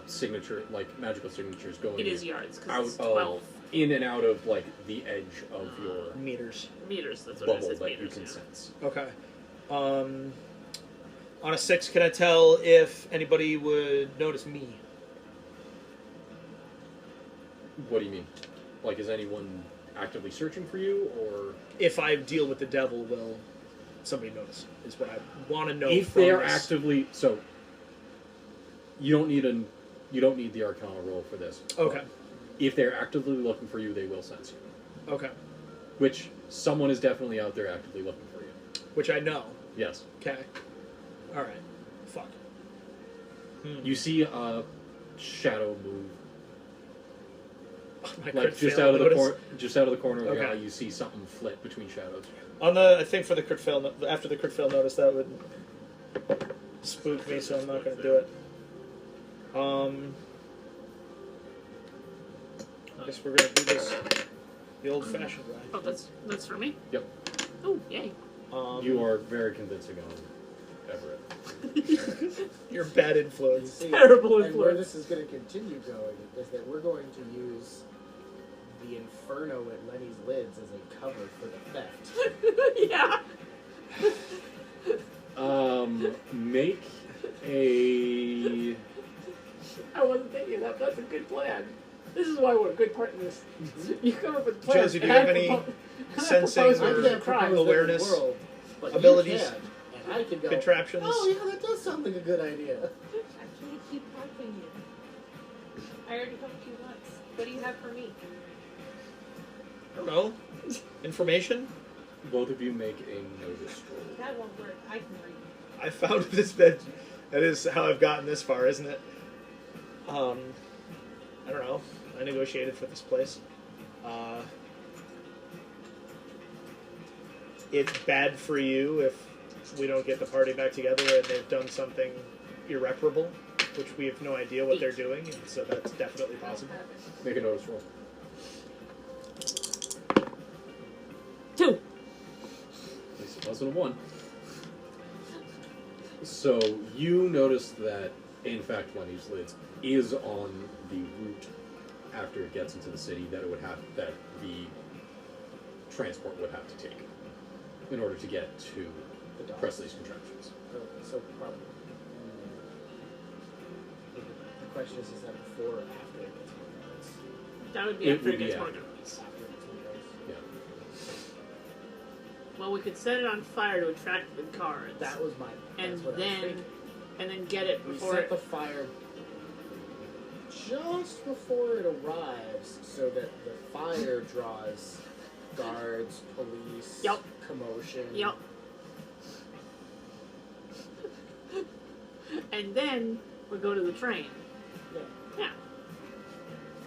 signature, like magical signatures going it is yards, because out it's of 12 in and out of like the edge of your Meters. Meters, that's what it is. bubble It's that you meters, can yeah. sense. Okay. On a 6, can I tell if anybody would notice me? What do you mean? Like, is anyone actively searching for you, or If I deal with the devil, will somebody notice? Is what I want to know. if from they are this. actively so? You don't need the Arcana roll for this. Okay. If they're actively looking for you, they will sense you. Okay. Which someone is definitely out there actively looking for you. Which I know. Yes. Okay. All right. Fuck. You see a shadow move, My like crit just fail out of the notice. just out of the corner of your Okay. eye. You see something flit between shadows. On the, I think for the crit fail, after the crit fail notice, that would spook me, so I'm not going to do it. I guess we're going to do this the old-fashioned way. Oh, that's for me? Yep. Oh, yay. You are very convincing on Everett. You're a bad influence. See, Terrible and where influence. this is going to continue going is that we're going to use the Inferno at Lenny's Lids as a cover for the theft. Yeah. Make a. I wasn't thinking of that. That's a good plan. This is why we're good partners. You come up with plans. Josie, do you have any sensing I or can't propose awareness the world, but abilities? you can, and I can go, contraptions? oh yeah, that does sound like a good idea. I can't keep helping you. I already helped you once. What do you have for me? I don't know. Information? Both of you make a notice roll. That won't work. I can read. I found this bed. That is how I've gotten this far, isn't it? I don't know. I negotiated for this place. It's bad for you if we don't get the party back together and they've done something irreparable, which we have no idea what they're doing, and so that's definitely possible. Make a notice roll. 2. At least it wasn't a 1. So you notice that, in fact, Lenny's Lids is on the route after it gets into the city that the transport would have to take in order to get to Presley's contraptions. So probably. The question is that before or after it gets more guards? That would be It after would it be gets more after. guns. After it gets more guards. Yeah. Well, we could set it on fire to attract the guards. That was my. and that's what I was then thinking. and then get it We before set it. the fire just before it arrives, so that the fire draws guards, police, Yep. commotion. Yep. And then we go to the train. Yeah. Yeah.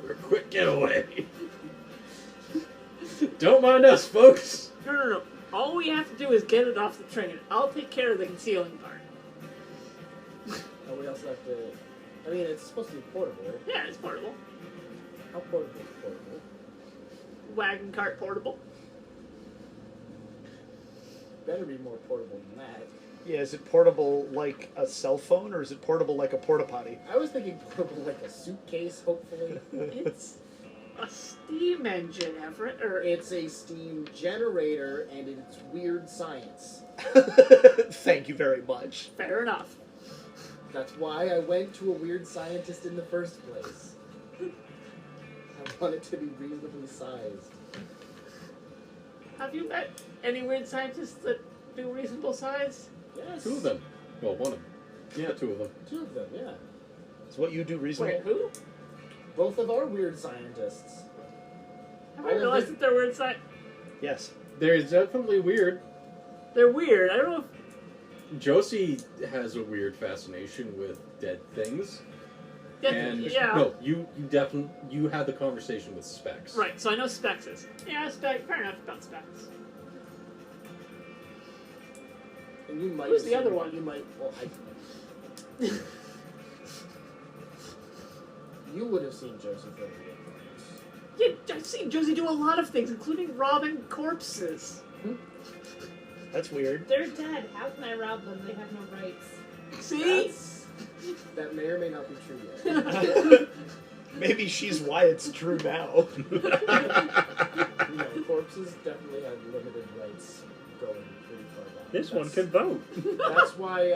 For a quick getaway. Don't mind us, folks. No. All we have to do is get it off the train. I'll take care of the concealing part. And we also have to. I mean, it's supposed to be portable. Yeah, it's portable. How portable is portable? Wagon cart portable. Better be more portable than that. Yeah, is it portable like a cell phone, or is it portable like a porta potty? I was thinking portable like a suitcase, hopefully. It's a steam engine, Everett. Or It's a steam generator, and it's weird science. Thank you very much. fair enough. That's why I went to a weird scientist in the first place. I want it to be reasonably sized. Have you met any weird scientists that do reasonable size? Yes. 2 of them. Well, 1 of them. Yeah, 2 of them. 2 of them, yeah. Is what you do reasonable? Wait, who? Both of our weird scientists. Have I realized that they're weird scientists? Yes. They're definitely weird. They're weird. I don't know if... Josie has a weird fascination with dead things. And yeah. no, you definitely had the conversation with Specs. Right, so I know Specs is. Yeah, Specs. Fair enough about Specs. And you might Who's have the other seen- one? You might. Well, you would have seen Joseph over the Yeah, I've seen Josie do a lot of things, including robbing corpses. That's weird. They're dead. How can I rob them? They have no rights. See? That may or may not be true yet. Maybe she's why it's true now. Corpses definitely have limited rights going pretty far back. This one can vote. That's why,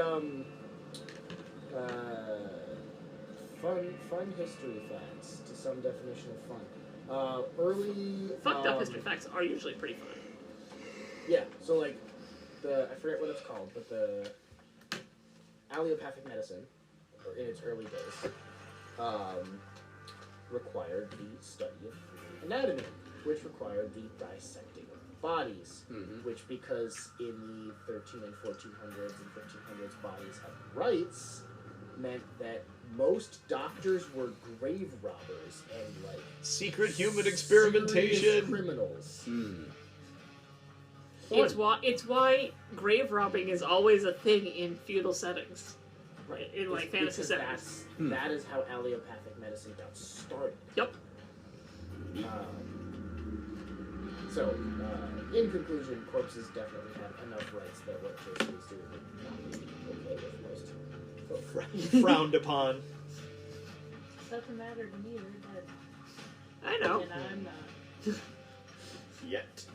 fun history facts, to some definition of fun. Early... Fucked up history facts are usually pretty fun. Yeah, so like, I forget what it's called, but the allopathic medicine, or in its early days, required the study of anatomy, which required the dissecting of bodies, which, because in the 13 and 1400s and 1500s bodies had rights, meant that most doctors were grave robbers and like secret human experimentation serious criminals. It's why grave robbing is always a thing in feudal settings, right? In like fantasy settings. That is how allopathic medicine got started. Yep. So, in conclusion, corpses definitely have enough rights that what Jason is doing would not be okay with most folks. Frowned upon. Doesn't matter to me, they're dead. I know. And I'm not. Yet.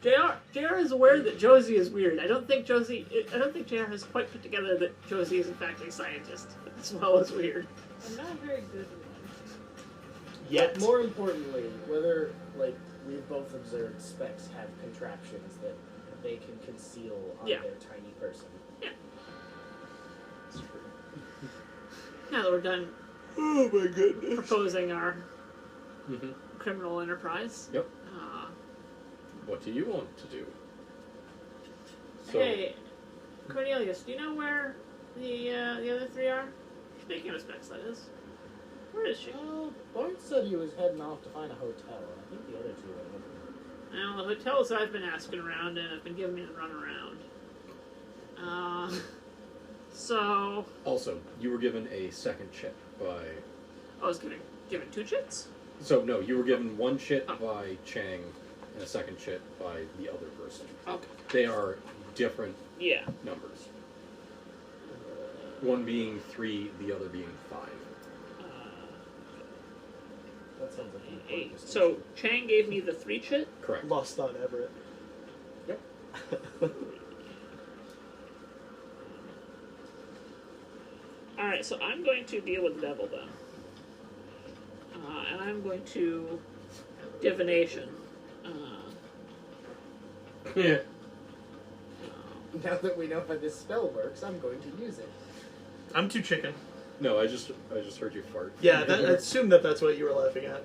JR is aware that Josie is weird. I don't think JR has quite put together that Josie is in fact a scientist as well as weird. I'm not a very good one. Yet. But more importantly, whether, like, we've both observed specs have contraptions that they can conceal on their tiny person. Yeah. Now that we're done Oh my goodness. proposing our criminal enterprise. Yep. What do you want to do? So, Hey, Cornelius, do you know where the other three are? Speaking of specs, that is. Where is she? Bart said he was heading off to find a hotel, and I think the other two are looking. Well, the hotels I've been asking around and have been giving me the run around. So... Also, you were given a second chit by... I was given 2 chits? So, no, you were given 1 chit by Chang and a second chit by the other person. Okay. They are different Yeah. numbers. One being 3, the other being 5. That sounds like an 8. important So, distinction. Chang gave me the 3 chit. Correct. Lost on Everett. Yep. Alright, so I'm going to deal with the devil then. And I'm going to divination. Yeah. Now that we know how this spell works, I'm going to use it. I'm too chicken. No, I just heard you fart. Yeah, I assumed that's what you were laughing at.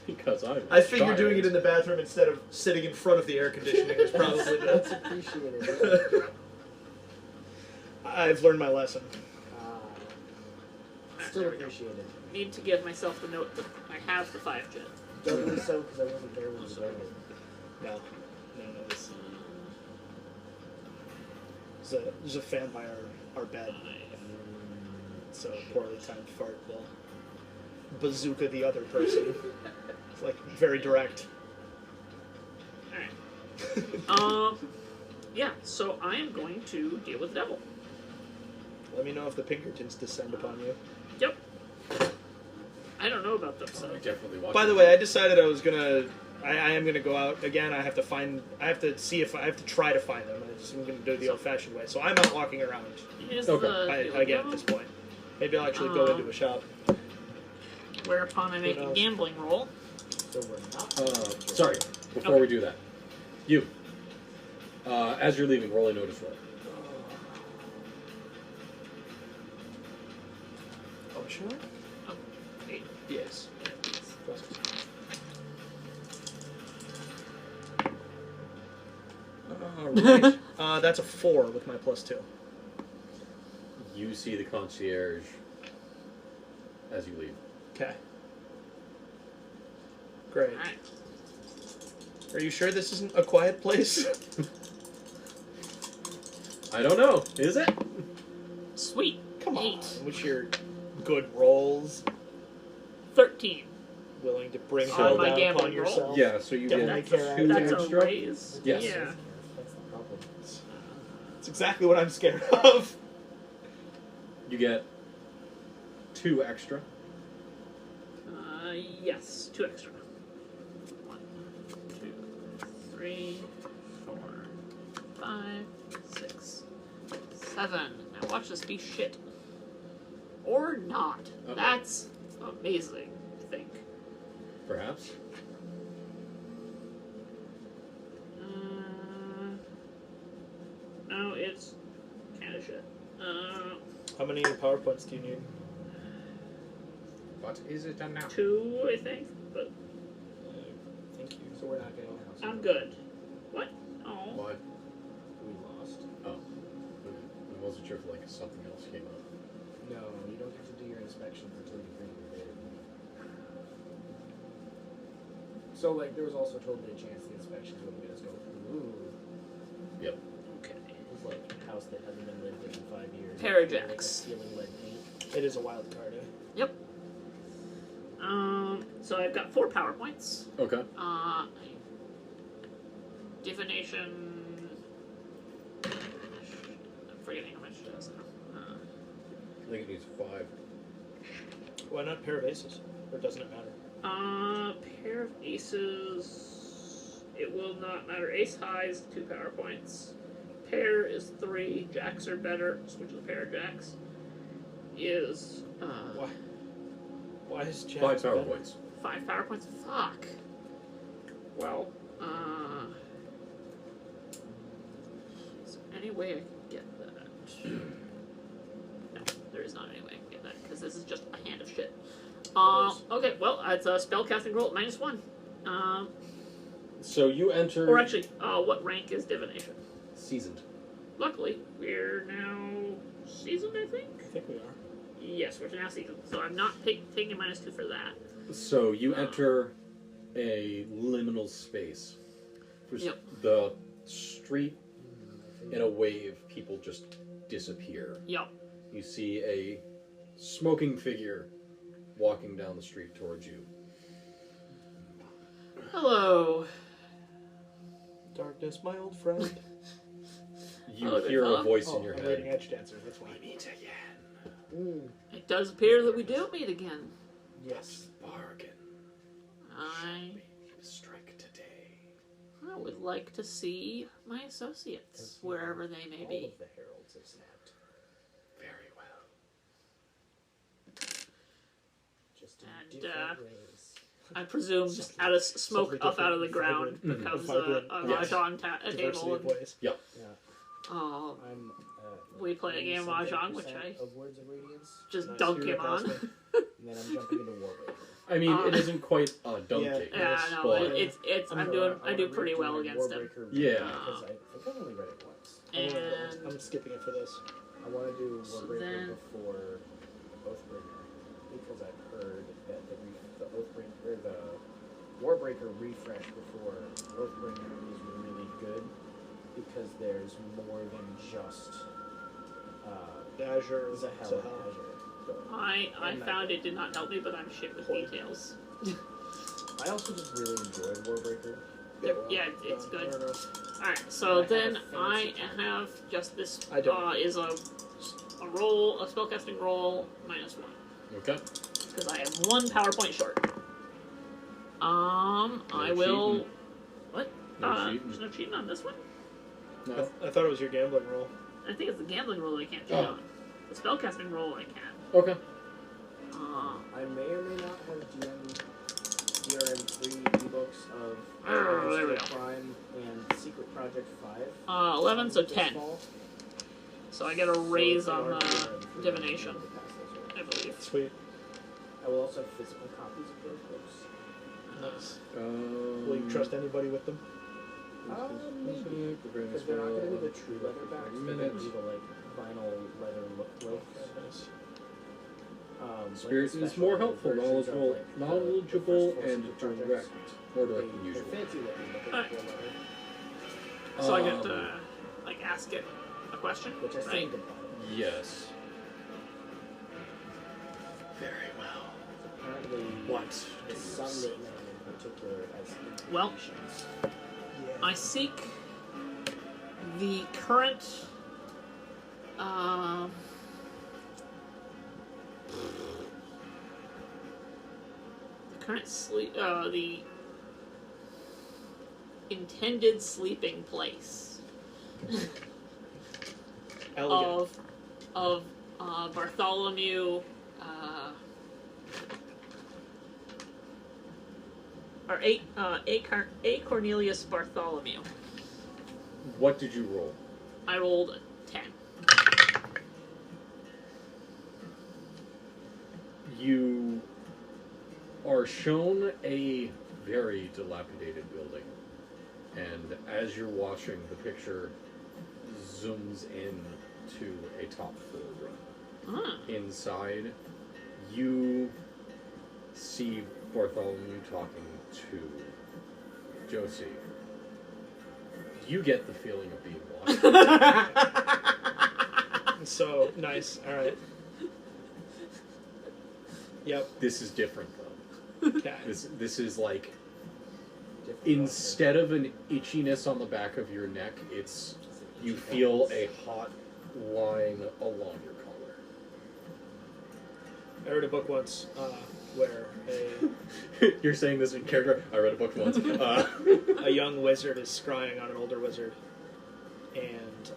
Because I figured doing it in the bathroom instead of sitting in front of the air conditioning was probably That's best. appreciated. I've learned my lesson. Still appreciated. Need to give myself the note that I have the 5 chit. Doubly so, because I wasn't there when you read it. No. There's a fan by our bed. So poorly timed fart will bazooka the other person. It's like very direct. Alright. Yeah, so I am going to deal with the devil. Let me know if the Pinkertons descend upon you. Yep. I don't know about them, so... I definitely watch By the it. way, I decided I am gonna go out again. I have to see if I have to try to find them. I'm gonna do it the old-fashioned way. So I'm out walking around Here's Okay. the again at this point. Maybe I'll actually go into a shop. Whereupon I make a gambling roll. So we're not. Sorry, before we do that. You. As you're leaving, roll a notice roll. Oh, sure? Oh, 8. Yes. Alright. That's a 4 with my +2. You see the concierge as you leave. Okay. Great. Alright. Are you sure this isn't a quiet place? I don't know. Is it? Sweet. Come on. 8. What's your good rolls? 13. Willing to bring On hell my down gambling upon yourself? Yeah, so you Definitely get care. 2 That's extra. a raise. Yes. Yeah. That's the problem. It's exactly what I'm scared of. You get 2 extra Yes, 2 extra. 1, 2, 3, 4, 5, 6, 7. Now watch this be shit. Or not. Okay. That's amazing, I think. Perhaps. No, it's kind of shit. How many PowerPoints do you need? What is it now? 2, I think, but Thank you. So we're not getting a house. I'm good. What? Oh. Why? We lost. Oh. I wasn't sure if like something else came up. No, you don't get to do your inspections until you bring your bid. So, like, there was also totally a chance the inspections wouldn't get us go, ooh, Yep. Okay. it's like a house that hasn't been lived in 5 years. Parajacks. Like ceiling lead paint. It is a wild card, eh? Yep. So I've got 4 PowerPoints. Okay. Divination. I'm forgetting how much it is now. I think it needs 5. Why not pair of aces? Or doesn't it matter? Pair of aces. It will not matter. Ace high is 2 PowerPoints. Pair is 3. Jacks are better. Switch to the pair of jacks. Is Why? Why is Jack 5 PowerPoints. 5 PowerPoints. Fuck. Well, is there any way I can get that? No, there is not any way I can get that because this is just a hand of shit. Okay, well, it's a spellcasting roll at -1. So you enter. Or actually, what rank is divination? Seasoned. Luckily, we're now seasoned, I think? I think we are. Yes, we're now seasoned. So I'm not taking a -2 for that. So you enter a liminal space. Yep. The street, in a wave, people just disappear. Yep. You see a smoking figure walking down the street towards you. Hello. Darkness, my old friend. You Hello, good hear a fella. voice Oh, in your I'm head. reading Edge Dancer. That's why. We meet again. Mm. It does appear that we do meet again. Yes. Bargain. I Strike today. would like to see my associates, wherever they may All be. of the heralds have snapped. Very well. Just in And, different ways. I presume just out of smoke Something up out of the different, ground vibrant. becomes Vibrant, a yes. mahjong Diversity table. of ways. Yeah. And, I'm. We play a game of mahjong, which 97% of Words of Radiance, just Nice. dunk You're him on. impressive. and then I'm jumping into Warbreaker. I mean, it isn't quite a dunk Yeah. kick. Yeah, no, but it's So I do pretty read well my against him. Warbreaker Yeah. Because I think I've only read it once. And I'm skipping it for this. I want to do So Warbreaker then- before Oathbringer because I've heard that the Oathbringer or the Warbreaker refresh before Oathbringer is really good because there's more than just Azure, Zahel and Zahel. Azure going. I And found it did not help me, but I'm shit with details. I also just really enjoyed Warbreaker. Yeah, it's good. I don't know. Alright, so I have then a fancy I time. have just this I don't. is a roll, a spellcasting roll -1. okay. Because I have 1 PowerPoint short. I will. cheating. What? No cheating. There's no cheating on this one? No. I thought it was your gambling roll. I think it's the gambling roll I can't cheat Oh. on. The spellcasting roll I can. Okay. I may or may not have DRM3 ebooks of Oh, there we Master go. Crime and Secret Project 5. 11, so this 10. fall. So I get a raise So if on they are the DRM3, divination, I'll pass those around. I believe. Sweet. I will also have physical copies of those books. Nice. Will you trust anybody with them? Maybe. Because they're not going to be the true leather backs. They're going to be the like vinyl leather look with. Nice. Spirit like the is more special helpful, versions of, knowledgeable, like, the knowledgeable first and Secret Projects. direct. More direct than They're usual. fancy looking, but they're Alright. real leather. So I get to, like, ask it a question, Which I right? think about. Yes. Very well. Apparently, What? the Sunlit Man in particular has Well, implications. Yeah. I seek the current current sleep, the intended sleeping place Elegant. of Bartholomew, or A. Cornelius Bartholomew. What did you roll? I rolled a 10. You are shown a very dilapidated building, and as you're watching, the picture zooms in to a top floor room. Inside, you see Bartholomew talking to Josie. You get the feeling of being watched. So, nice. Alright. Yep. This is different, though. Okay. This is like, instead of an itchiness on the back of your neck, it's you feel a hot line along your collar. I read a book once where You're saying this in character? I read a book once. a young wizard is scrying on an older wizard, and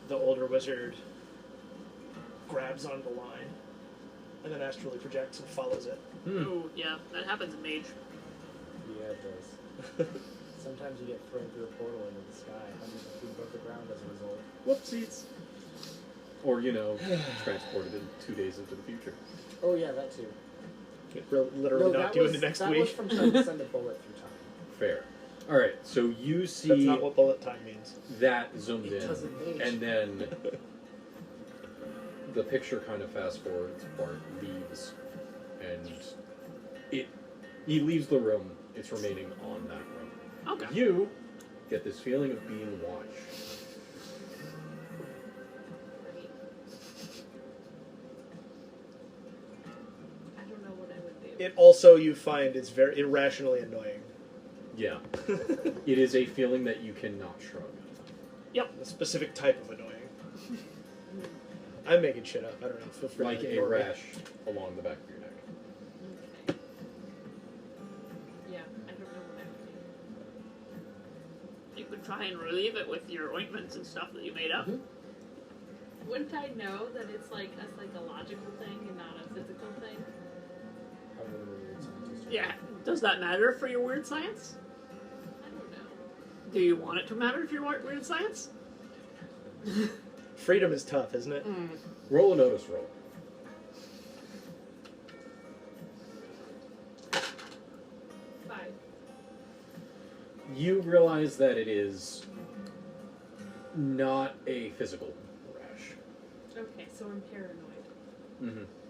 the older wizard grabs onto the line and then astrally projects and follows it. Ooh, yeah, that happens in Mage. Yeah, it does. Sometimes you get thrown through a portal into the sky, hundreds of feet above the ground as a result. Whoopsies. Or, transported in 2 days into the future. Oh yeah, that too. Literally not doing the next that week. was from trying to send a bullet through time. Fair. Alright, so you see That's not what bullet time means. that zoomed It in, doesn't age. and then the picture kind of fast forwards. Bart leaves, and he leaves the room. It's remaining on that room. Okay. You get this feeling of being watched. I don't know what I would do. It also, you find, is very irrationally annoying. Yeah. It is a feeling that you cannot shrug. A specific type of annoying. I'm making shit up. I don't know. Feel free Like to a ignore me. rash along the back of your neck. Okay. Yeah, I don't know what I would do. You could try and relieve it with your ointments and stuff that you made up. Wouldn't I know that it's like a psychological thing and not a physical thing? I would have a weird scientist. Yeah. Does that matter for your weird science? I don't know. Do you want it to matter if your weird science? Freedom is tough, isn't it? Roll a notice roll. 5. You realize that it is not a physical rash. Okay, so I'm paranoid.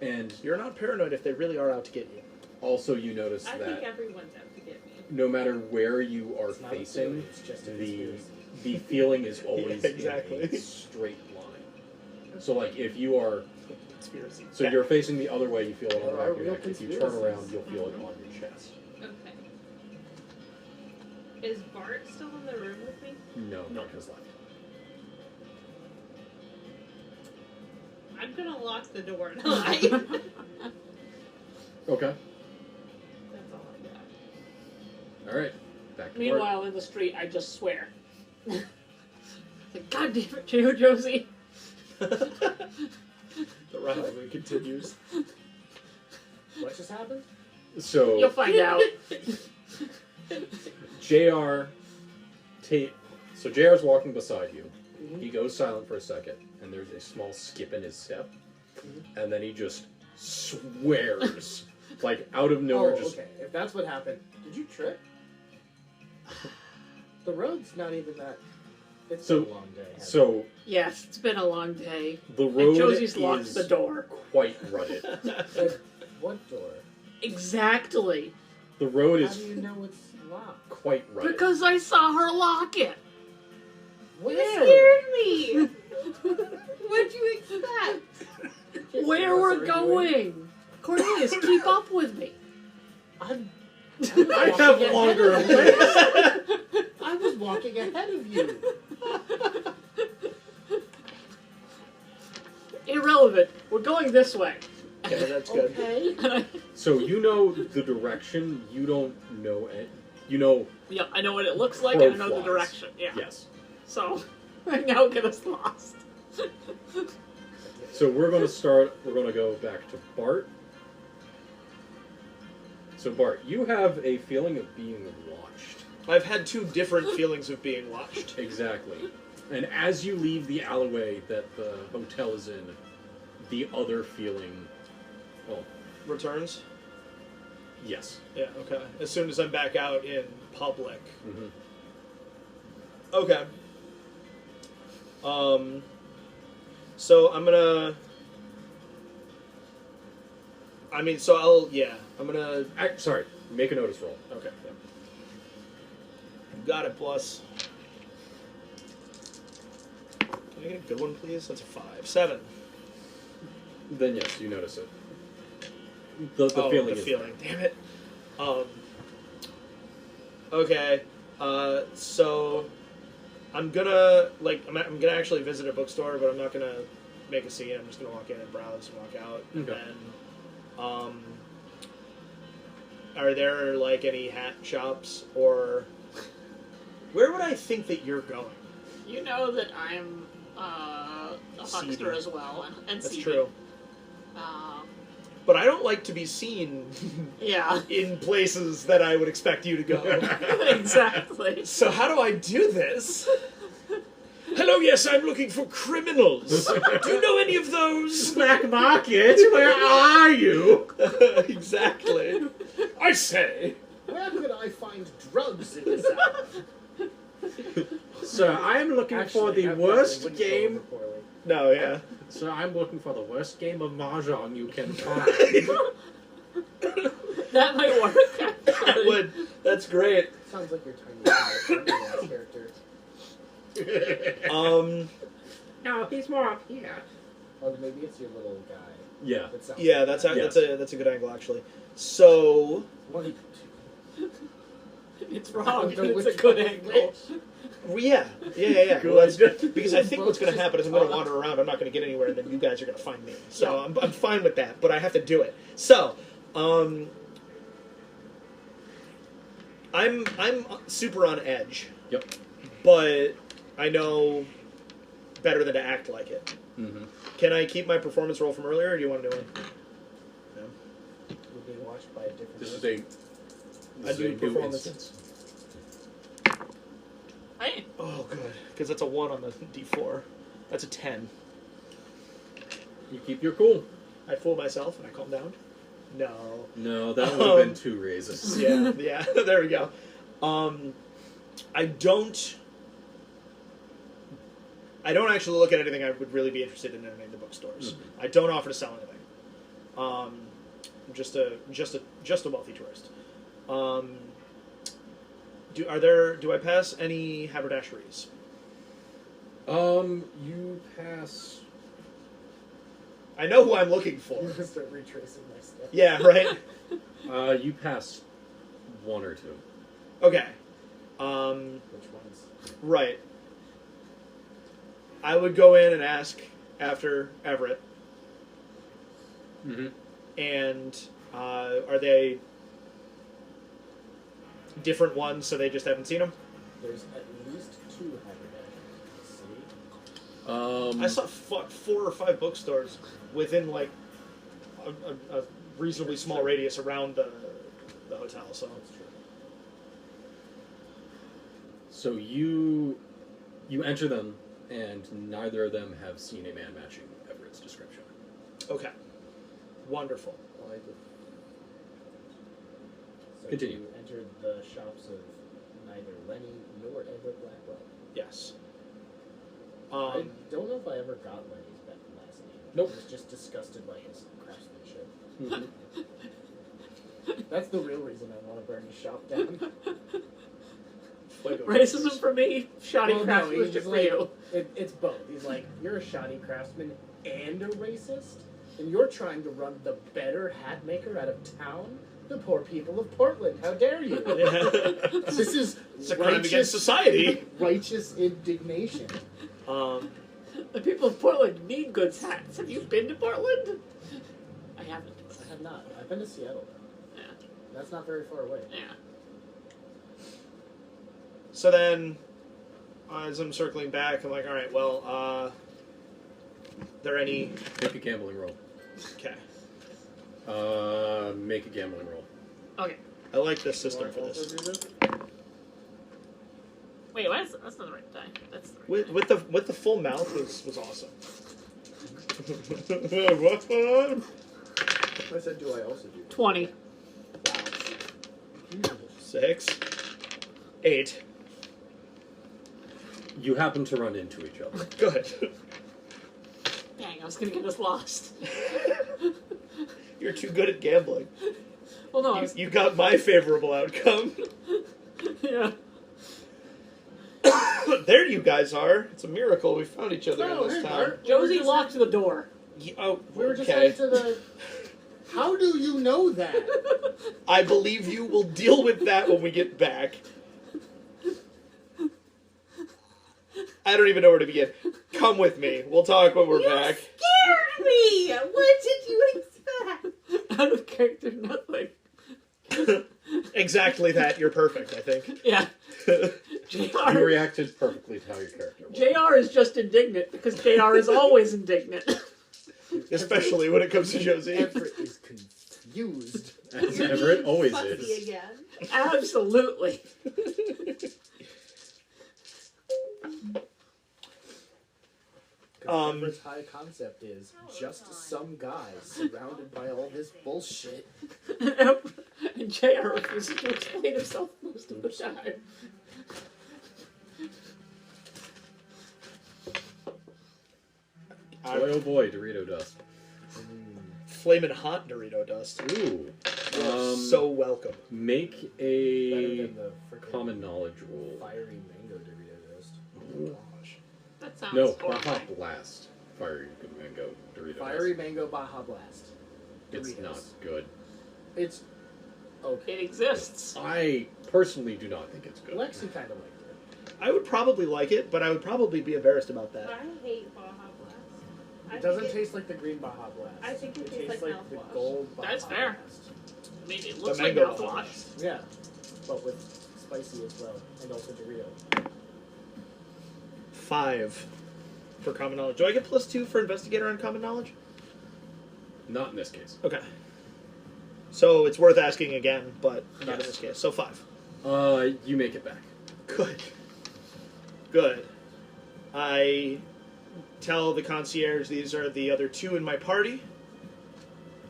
And You're not paranoid if they really are out to get you. also you notice I that think everyone's out to get me. no matter where you are It's not a facing, theory, it's just a conspiracy. the feeling is always Yeah, exactly. in a straight line. So like if you are Conspiracy. so you're facing the other way, you feel it on the There back are of your real neck. If you turn conspiracies. around, you'll feel it on your chest. Okay. Is Bart still in the room with me? No, Mark has left. I'm gonna lock the door and hide. Okay. That's all I got. All right. Back to Meanwhile, in the street, I just swear. God damn it, Josie. The rivalry continues. What just happened? Bart. So You'll find out. JR so JR's walking beside you. He goes silent for a second, and there's a small skip in his step, and then he just swears, like out of nowhere. Oh, Just okay. If that's what happened, did you trip? The road's not even that. It's So- been a long day. hasn't so Yes, it's been a long day. the And road Josie's locked is the door. quite rutted. it? What door? Exactly. The road How is do you know it's locked? quite rutted. Because I saw her lock it. Where? Scared me! What'd you expect? Just Where give us we're a going. Cornelius, keep up with me. I'm I have longer legs. I was walking ahead of you. Irrelevant. We're going this way. Okay, that's good. Okay. And I, So you know the direction. You don't know it. You know. yeah, I know what it looks like, and I know the Proflies. direction. Yeah. Yes. So, I now get us lost. So we're gonna start. We're gonna go back to Bart. So Bart, you have a feeling of being watched. I've had two different feelings of being watched. Exactly. And as you leave the alleyway that the hotel is in, the other feeling. Well, Returns? yes. Yeah, okay. As soon as I'm back out in public. Mm-hmm. Okay. So I'm gonna... I'm gonna... Sorry. Make a notice roll. Okay. Yeah. Got it, plus. Can I get a good one, please? That's a 5. 7. Then yes, you notice it. The feeling. The is feeling. Damn it. Okay. So I'm gonna I'm gonna actually visit a bookstore, but I'm not gonna make a scene. I'm just gonna walk in and browse and walk out. And Okay. then, are there like any hat shops or where would I think that you're going? You know that I'm a huckster Seedy. as well, and That's seedy. true. Um, But I don't like to be seen yeah, in places that I would expect you to go. exactly. So how do I do this? Hello, yes, I'm looking for criminals. Do you know any of those? Black market? Where are you? Exactly. I say. Where could I find drugs in this hour? Sir, I am looking for the worst game. No, yeah. Sir, I'm looking for the worst game of mahjong you can find. That might work. That would. That's great. Sounds like you're trying to character. No, he's more up here. Or maybe it's your little guy. Yeah. That sounds Yeah, like that's that. that's a good angle actually. So One, It's wrong. Don't It's a which good one angle. well, yeah. Well, Good. that's, because I think what's going to happen is I'm going to wander around. I'm not going to get anywhere, and then you guys are going to find me. So I'm fine with that, but I have to do it. So, I'm super on edge. Yep. But I know better than to act like it. Mm-hmm. Can I keep my performance roll from earlier, or do you want to do one? We're being watched by a different. This is I do a new performance. instance. Hey, Oh, good. Because that's a 1 on the D4. That's a 10. You keep your cool. I fool myself and I calm down. No. No, that would have been 2 raises. Yeah, there we go. I don't actually look at anything I would really be interested in any of the bookstores. Mm-hmm. I don't offer to sell anything. I'm just a wealthy tourist. Do I pass any haberdasheries? You pass. I know who I'm looking for. I'm gonna start retracing my stuff. Yeah, right. You pass 1 or 2. Okay. Which ones? Right. I would go in and ask after Everett. Mm-hmm. And are they different ones, so they just haven't seen them? There's at least 2 haberdashers in the city. I saw 4 or 5 bookstores within like a reasonably small radius around the hotel. So That's true. So you enter them, and neither of them have seen a man matching Everett's description. okay, wonderful. Well, I did. So Continue. You entered the shops of neither Lenny nor Everett Blackwell. Yes. I don't know if I ever got Lenny's last name. Nope. I was just disgusted by his craftsmanship. Mm-hmm. That's the real reason I want to burn his shop down. racism for me, shoddy Well, no, craftsmanship he's for like, you. It's both. He's like, you're a shoddy craftsman and a racist, and you're trying to run the better hat maker out of town? The poor people of Portland, how dare you? This is It's a crime against society. Righteous indignation. The people of Portland need good hats. Have you been to Portland? I haven't. I have not. I've been to Seattle, though. Yeah. That's not very far away. Yeah. So then, as I'm circling back, I'm like, all right, well, there any... Make a gambling roll. Okay. Make a gambling roll. Okay. I like this system for this. Wait, what is it? That's not the right die. That's the right With the full mouth was awesome. I said, do I also do 20. that? 6, 8. You happen to run into each other. Good. Dang, I was gonna get us lost. You're too good at gambling. Well, no, I was... You got my favorable outcome. Yeah. There you guys are. It's a miracle we found each other Oh, in this hey, time. Bart. Josie locked the door. Oh, We were just okay. headed to the... How do you know that? I believe you. We'll deal with that when we get back. I don't even know where to begin. Come with me. We'll talk when we're back. Scared me! What did you expect? Out of character, nothing. Exactly that. You're perfect, I think. Yeah. You JR, reacted perfectly to how your character was. JR is just indignant because JR is always indignant. Especially when it comes to Josie. Everett is confused. As You're Everett being always fussy is. again. Absolutely. Everett's high concept is just some guy surrounded by all this bullshit. And JR refuses to explain himself most of the time. Boy, oh boy, Dorito dust. Flamin' hot Dorito dust. Ooh. You're so welcome. Make Better a than the frickin' common knowledge roll. fiery mango Dorito dust. Gosh. That sounds No, horrifying. Baja Blast. Fiery mango Dorito Fiery dust. mango Baja Blast. It's Doritos. not good. It's okay. It exists. I personally do not think it's good. Lexi kind of liked it. I would probably like it, but I would probably be embarrassed about that. I hate Baja Blast. I It doesn't think taste like the green Baja Blast. I think it tastes tastes like like the mouthwash. gold Baja That's fair. Blast. I mean, it looks The like mango mouthwash. Yeah, but with spicy as well, and also Dorito. 5 for common knowledge. Do I get +2 for investigator on common knowledge? Not in this case. Okay. So it's worth asking again, but not in Yes. this case. So 5. You make it back. Good. Good. I tell the concierge these are the other 2 in my party,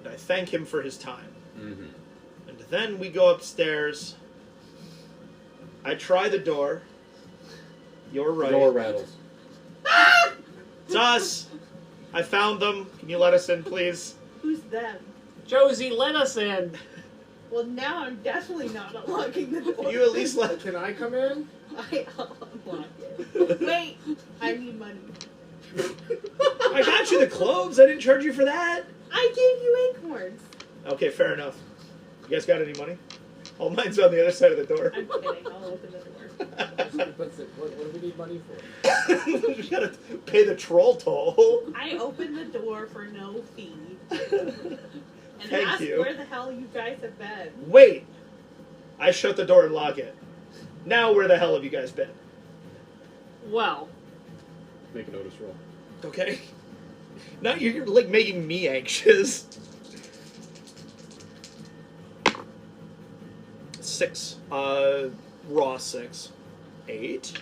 and I thank him for his time. Mm-hmm. And then we go upstairs. I try the door. You're right. Door rattles. It's us. I found them. Can you let us in, please? Who's them? Josie, let us in. Well, now I'm definitely not unlocking the door. Can you at least let... Can I come in? I'll unlock it. Wait, I need money. I got you the clothes. I didn't charge you for that. I gave you acorns. Okay, fair enough. You guys got any money? All mine's on the other side of the door. I'm kidding. I'll open the door. What do we need money for? You gotta pay the troll toll. I opened the door for no fee. And Thank asked you. where the hell you guys have been. Wait! I shut the door and lock it. Now where the hell have you guys been? Well, Make a notice roll. Okay? Now you're like making me anxious. 6. Raw 6. 8.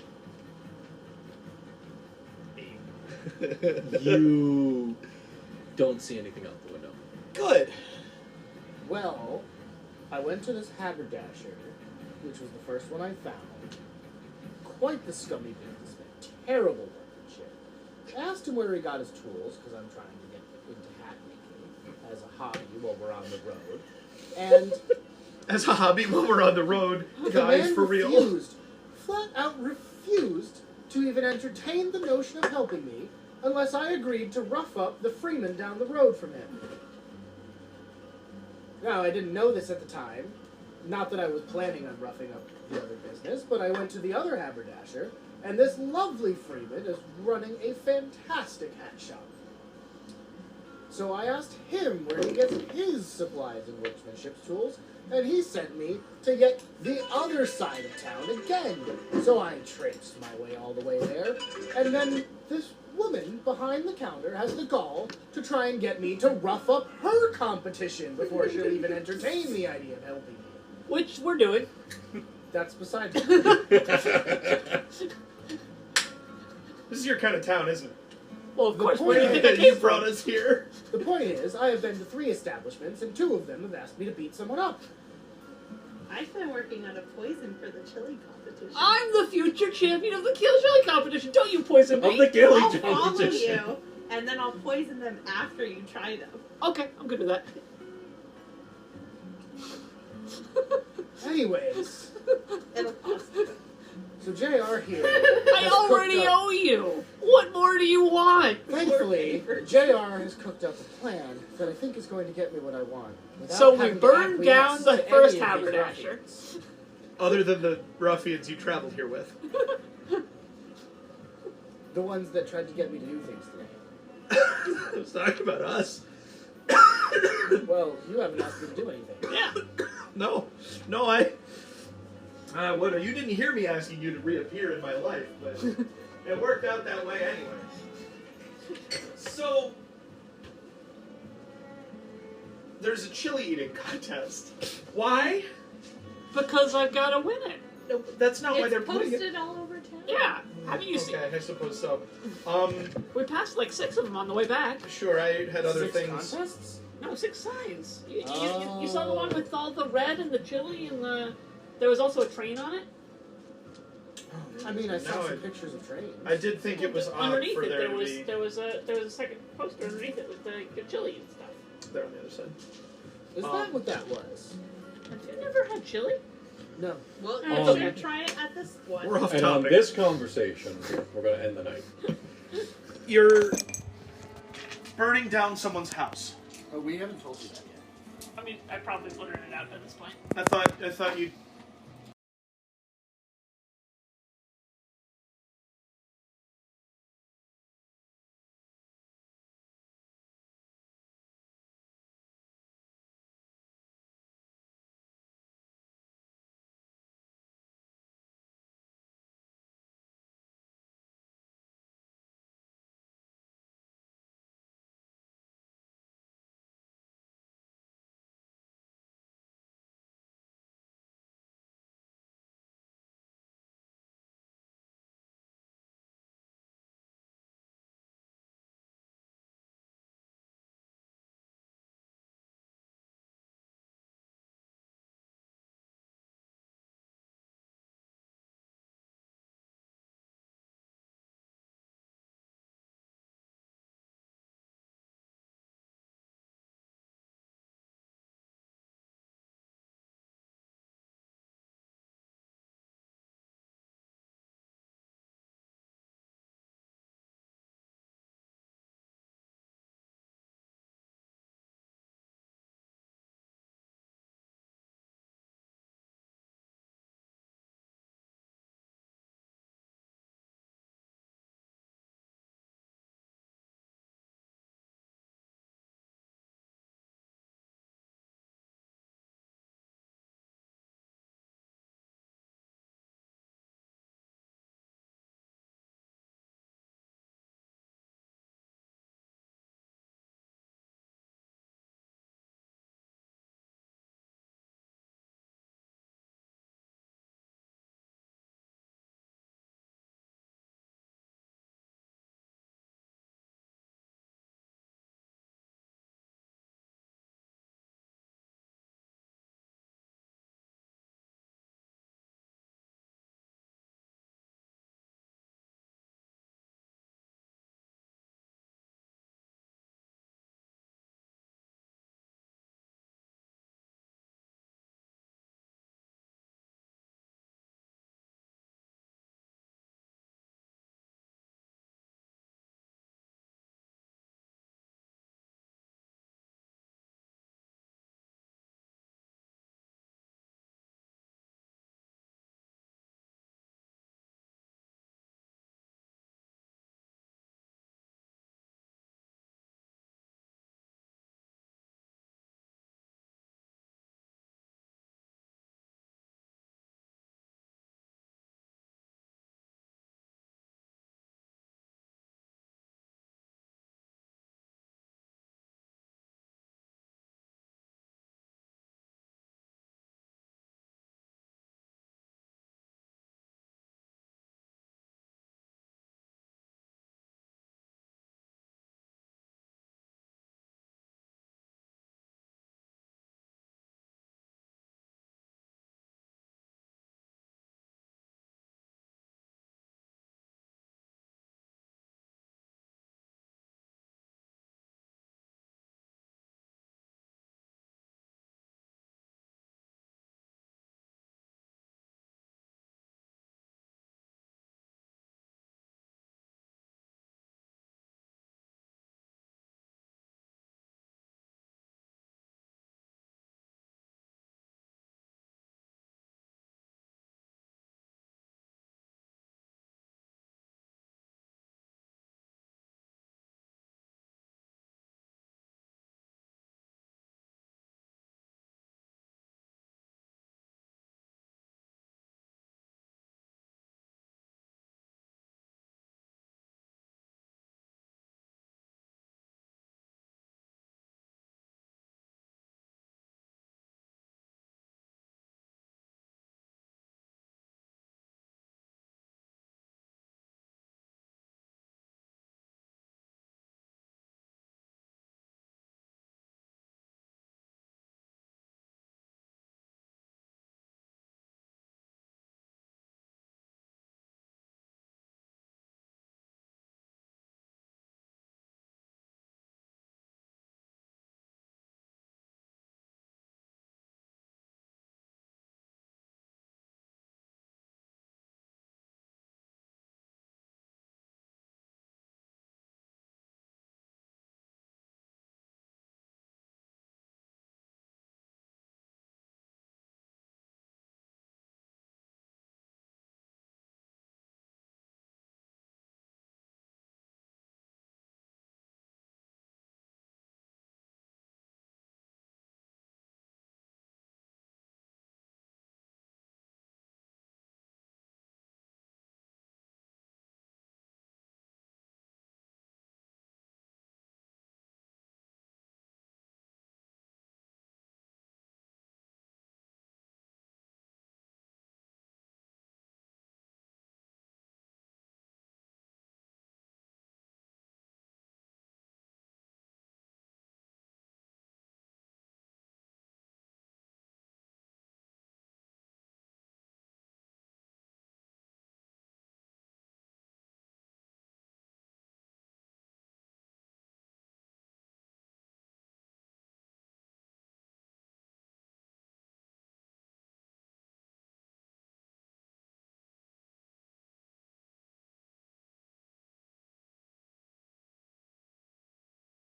You don't see anything out the window. Good. Well, I went to this haberdasher, which was the first one I found. Quite the scummy businessman. Terrible workmanship. I asked him where he got his tools, because I'm trying to get into hat making as a hobby while we're on the road. And As a hobby while we're on the road, the guys, man for real. refused, flat out refused, to even entertain the notion of helping me unless I agreed to rough up the freeman down the road from him. Now, I didn't know this at the time. Not that I was planning on roughing up the other business, but I went to the other haberdasher, and this lovely freeman is running a fantastic hat shop. So I asked him where he gets his supplies and workmanship tools, and he sent me to get the other side of town again. So I traipsed my way all the way there, and then this woman behind the counter has the gall to try and get me to rough up her competition before she'll even entertain the idea of helping me. Which we're doing. That's beside the This is your kind of town, isn't it? Well, of The course, point where do you think I You came brought from? us here. The point is, I have been to 3 establishments, and 2 of them have asked me to beat someone up. I've been working on a poison for the chili competition. I'm the future champion of the Kill Chili competition. Don't you poison me. Of the killing I'll follow competition. you, and then I'll poison them after you try them. Okay, I'm good with that. Anyways, It'll cost you. so JR here. I has already cooked up- owe you. What more do you want? Thankfully, JR has cooked up a plan that I think is going to get me what I want. without So we having to burned down acquiesce the to first any of these haberdasher. ruffians. Other than the ruffians you traveled here with. The ones that tried to get me to do things today. I was talking about us. Well, you haven't asked me to do anything. Yeah. No, you didn't hear me asking you to reappear in my life, but it worked out that way anyway. So, there's a chili eating contest. Why? Because I've got to win it. No, that's not why It's they're putting it. posted all over town. Yeah. Haven't you seen? Okay, I suppose so. We passed like 6 of them on the way back. Sure, I had other 6 things. contests? No, 6 signs. You saw the one with all the red and the chili and the. There was also a train on it. I mean, I saw No, some pictures of trains. I did think it was odd Underneath for it, there to be. there was a second poster underneath it with the chili and stuff. They're on the other side. Is that what that was? Have you never had chili? No. Well, Oh, you okay. should try it at this one. We're off And on topic. this conversation, we're going to end the night. You're burning down someone's house. Oh, we haven't told you that yet. I mean, I probably blurted it out at this point. I thought you